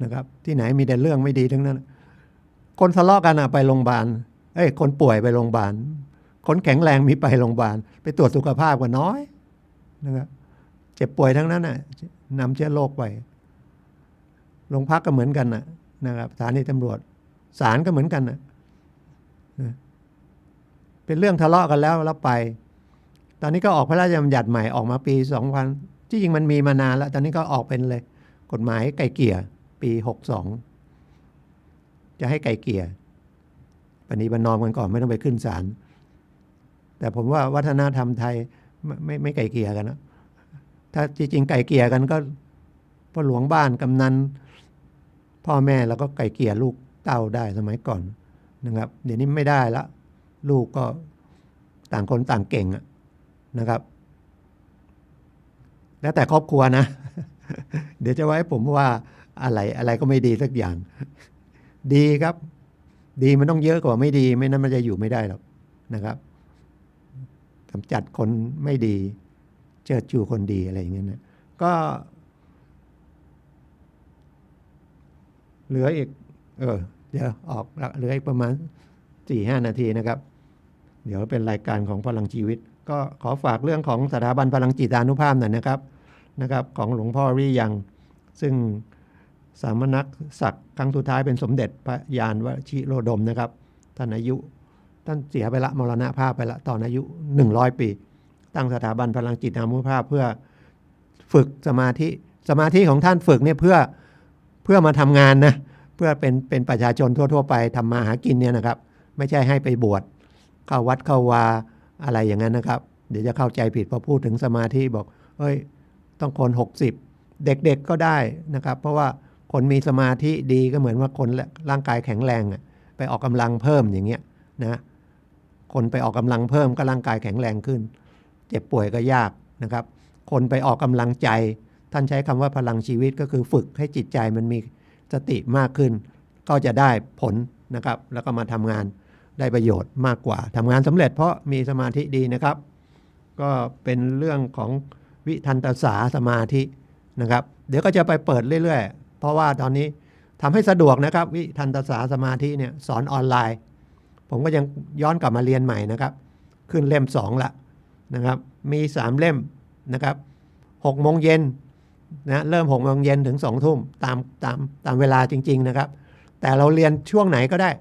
นะครับที่ไหนมีแต่เรื่องไม่ดีทั้งนั้นคนทะเลาะกันไปโรงพยาบาลคนป่วยไปโรงพยาบาลคนแข็งแรงมีไปโรงพยาบาลไปตรวจสุขภาพก็น้อยนะครับเจ็บป่วยทั้งนั้นนำเชื้อโรคไปโรงพักก็เหมือนกันนะครับสถานีตำรวจศาลก็เหมือนกันเป็นเรื่องทะเลาะกันแล้วไป ตอนนี้ก็ออกพระราชบัญญัติใหม่ออกมาปี2000ที่จริงมันมีมานานแล้วตอนนี้ก็ออกเป็นเลยกฎหมายไกลเกลี่ยปี62จะให้ไกลเกลี่ยปณีประนอมกันก่อนไม่ต้องไปขึ้นศาลแต่ผมว่าวัฒนธรรมไทยไม่ไกลเกลี่ยกันนะถ้าจริงๆไกลเกลี่ยกันก็พ่อหลวงบ้านกำนันพ่อแม่แล้วก็ไกลเกลี่ยลูกเต้าได้สมัยก่อนนะครับเดี๋ยวนี้ไม่ได้ละลูกก็ต่างคนต่างเก่งนะครับ แล้วแต่ครอบครัวนะ เดี๋ยวจะไว้ผมว่าอะไรก็ไม่ดีสักอย่าง ดีครับดีมันต้องเยอะกว่าไม่ดีไม่นั้นมันจะอยู่ไม่ได้หรอกนะครับกำจัดคนไม่ดีเชิดชูคนดีอะไรอย่างเงี้ยนะก็เหลืออีกเดี๋ยวออกเหลืออีกประมาณ 4-5 นาทีนะครับเดี๋ยวเป็นรายการของพลังชีวิตก็ขอฝากเรื่องของสถาบันพลังจิตานุภาพหน่อยนะครับของหลวงพ่อริยังซึ่งสามณศักดิ์ครั้งสุดท้ายเป็นสมเด็จพระยานวชิโรดมนะครับท่านเสียไปละมรณภาพไปละตอนอายุ100 ปีตั้งสถาบันพลังจิตานุภาพเพื่อฝึกสมาธิของท่านฝึกเนี่ยเพื่อมาทำงานนะเพื่อเป็นประชาชนทั่วๆไปทำมาหากินเนี่ยนะครับไม่ใช่ให้ไปบวชเข้าวัดเข้าวาอะไรอย่างนั้นนะครับเดี๋ยวจะเข้าใจผิดพอพูดถึงสมาธิบอกเฮ้ยต้องคน60เด็กๆก็ได้นะครับเพราะว่าคนมีสมาธิดีก็เหมือนว่าคนร่างกายแข็งแรงไปออกกำลังเพิ่มอย่างเงี้ยนะคนไปออกกำลังเพิ่มก็ร่างกายแข็งแรงขึ้นเจ็บป่วยก็ยากนะครับคนไปออกกำลังใจท่านใช้คำว่าพลังชีวิตก็คือฝึกให้จิตใจมันมีสติมากขึ้นก็จะได้ผลนะครับแล้วก็มาทำงานได้ประโยชน์มากกว่าทำงานสำเร็จเพราะมีสมาธิดีนะครับก็เป็นเรื่องของวิทันตสาสมาธินะครับเดี๋ยวก็จะไปเปิดเรื่อยๆเพราะว่าตอนนี้ทำให้สะดวกนะครับวิทันตสาสมาธิเนี่ยสอนออนไลน์ผมก็ยังย้อนกลับมาเรียนใหม่นะครับขึ้นเล่ม2ละนะครับมี3เล่มนะครับ6 โมงเย็นนะเริ่ม6 โมงเย็นถึง2 ทุ่มตามเวลาจริงๆนะครับแต่เราเรียนช่วงไหนก็ได้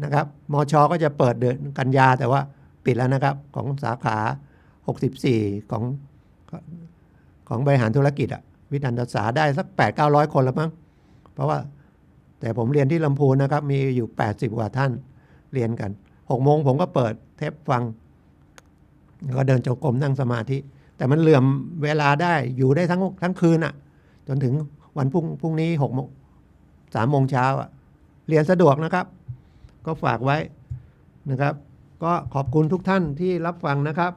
นะครับมช.ก็จะเปิดเดือนกันยาแต่ว่าปิดแล้วนะครับของสาขา64ของบริหารธุรกิจวิทันตศาสตร์ได้สัก 800-900 คนแล้วมั้งเพราะว่าแต่ผมเรียนที่ลำพูนนะครับมีอยู่80 กว่าท่านเรียนกัน6 โมงผมก็เปิดเทปฟังก็เดินจงกรมนั่งสมาธิแต่มันเหลื่อมเวลาได้อยู่ได้ทั้งคืนจนถึงวันพรุ่งนี้3 โมงเช้าเรียนสะดวกนะครับก็ฝากไว้นะครับก็ขอบคุณทุกท่านที่รับฟังนะครับ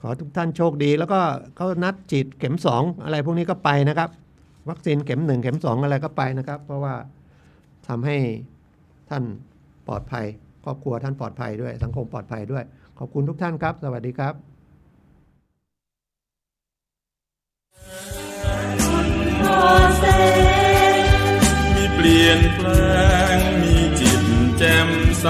ขอทุกท่านโชคดีแล้วก็เขานัดฉีดเข็ม2อะไรพวกนี้ก็ไปนะครับวัคซีนเข็ม1เข็ม2อะไรก็ไปนะครับเพราะว่าทำให้ท่านปลอดภัยครอบครัวท่านปลอดภัยด้วยสังคมปลอดภัยด้วยขอบคุณทุกท่านครับสวัสดีครับมีเปลี่ยนแปลงมีจิตแจ่มใส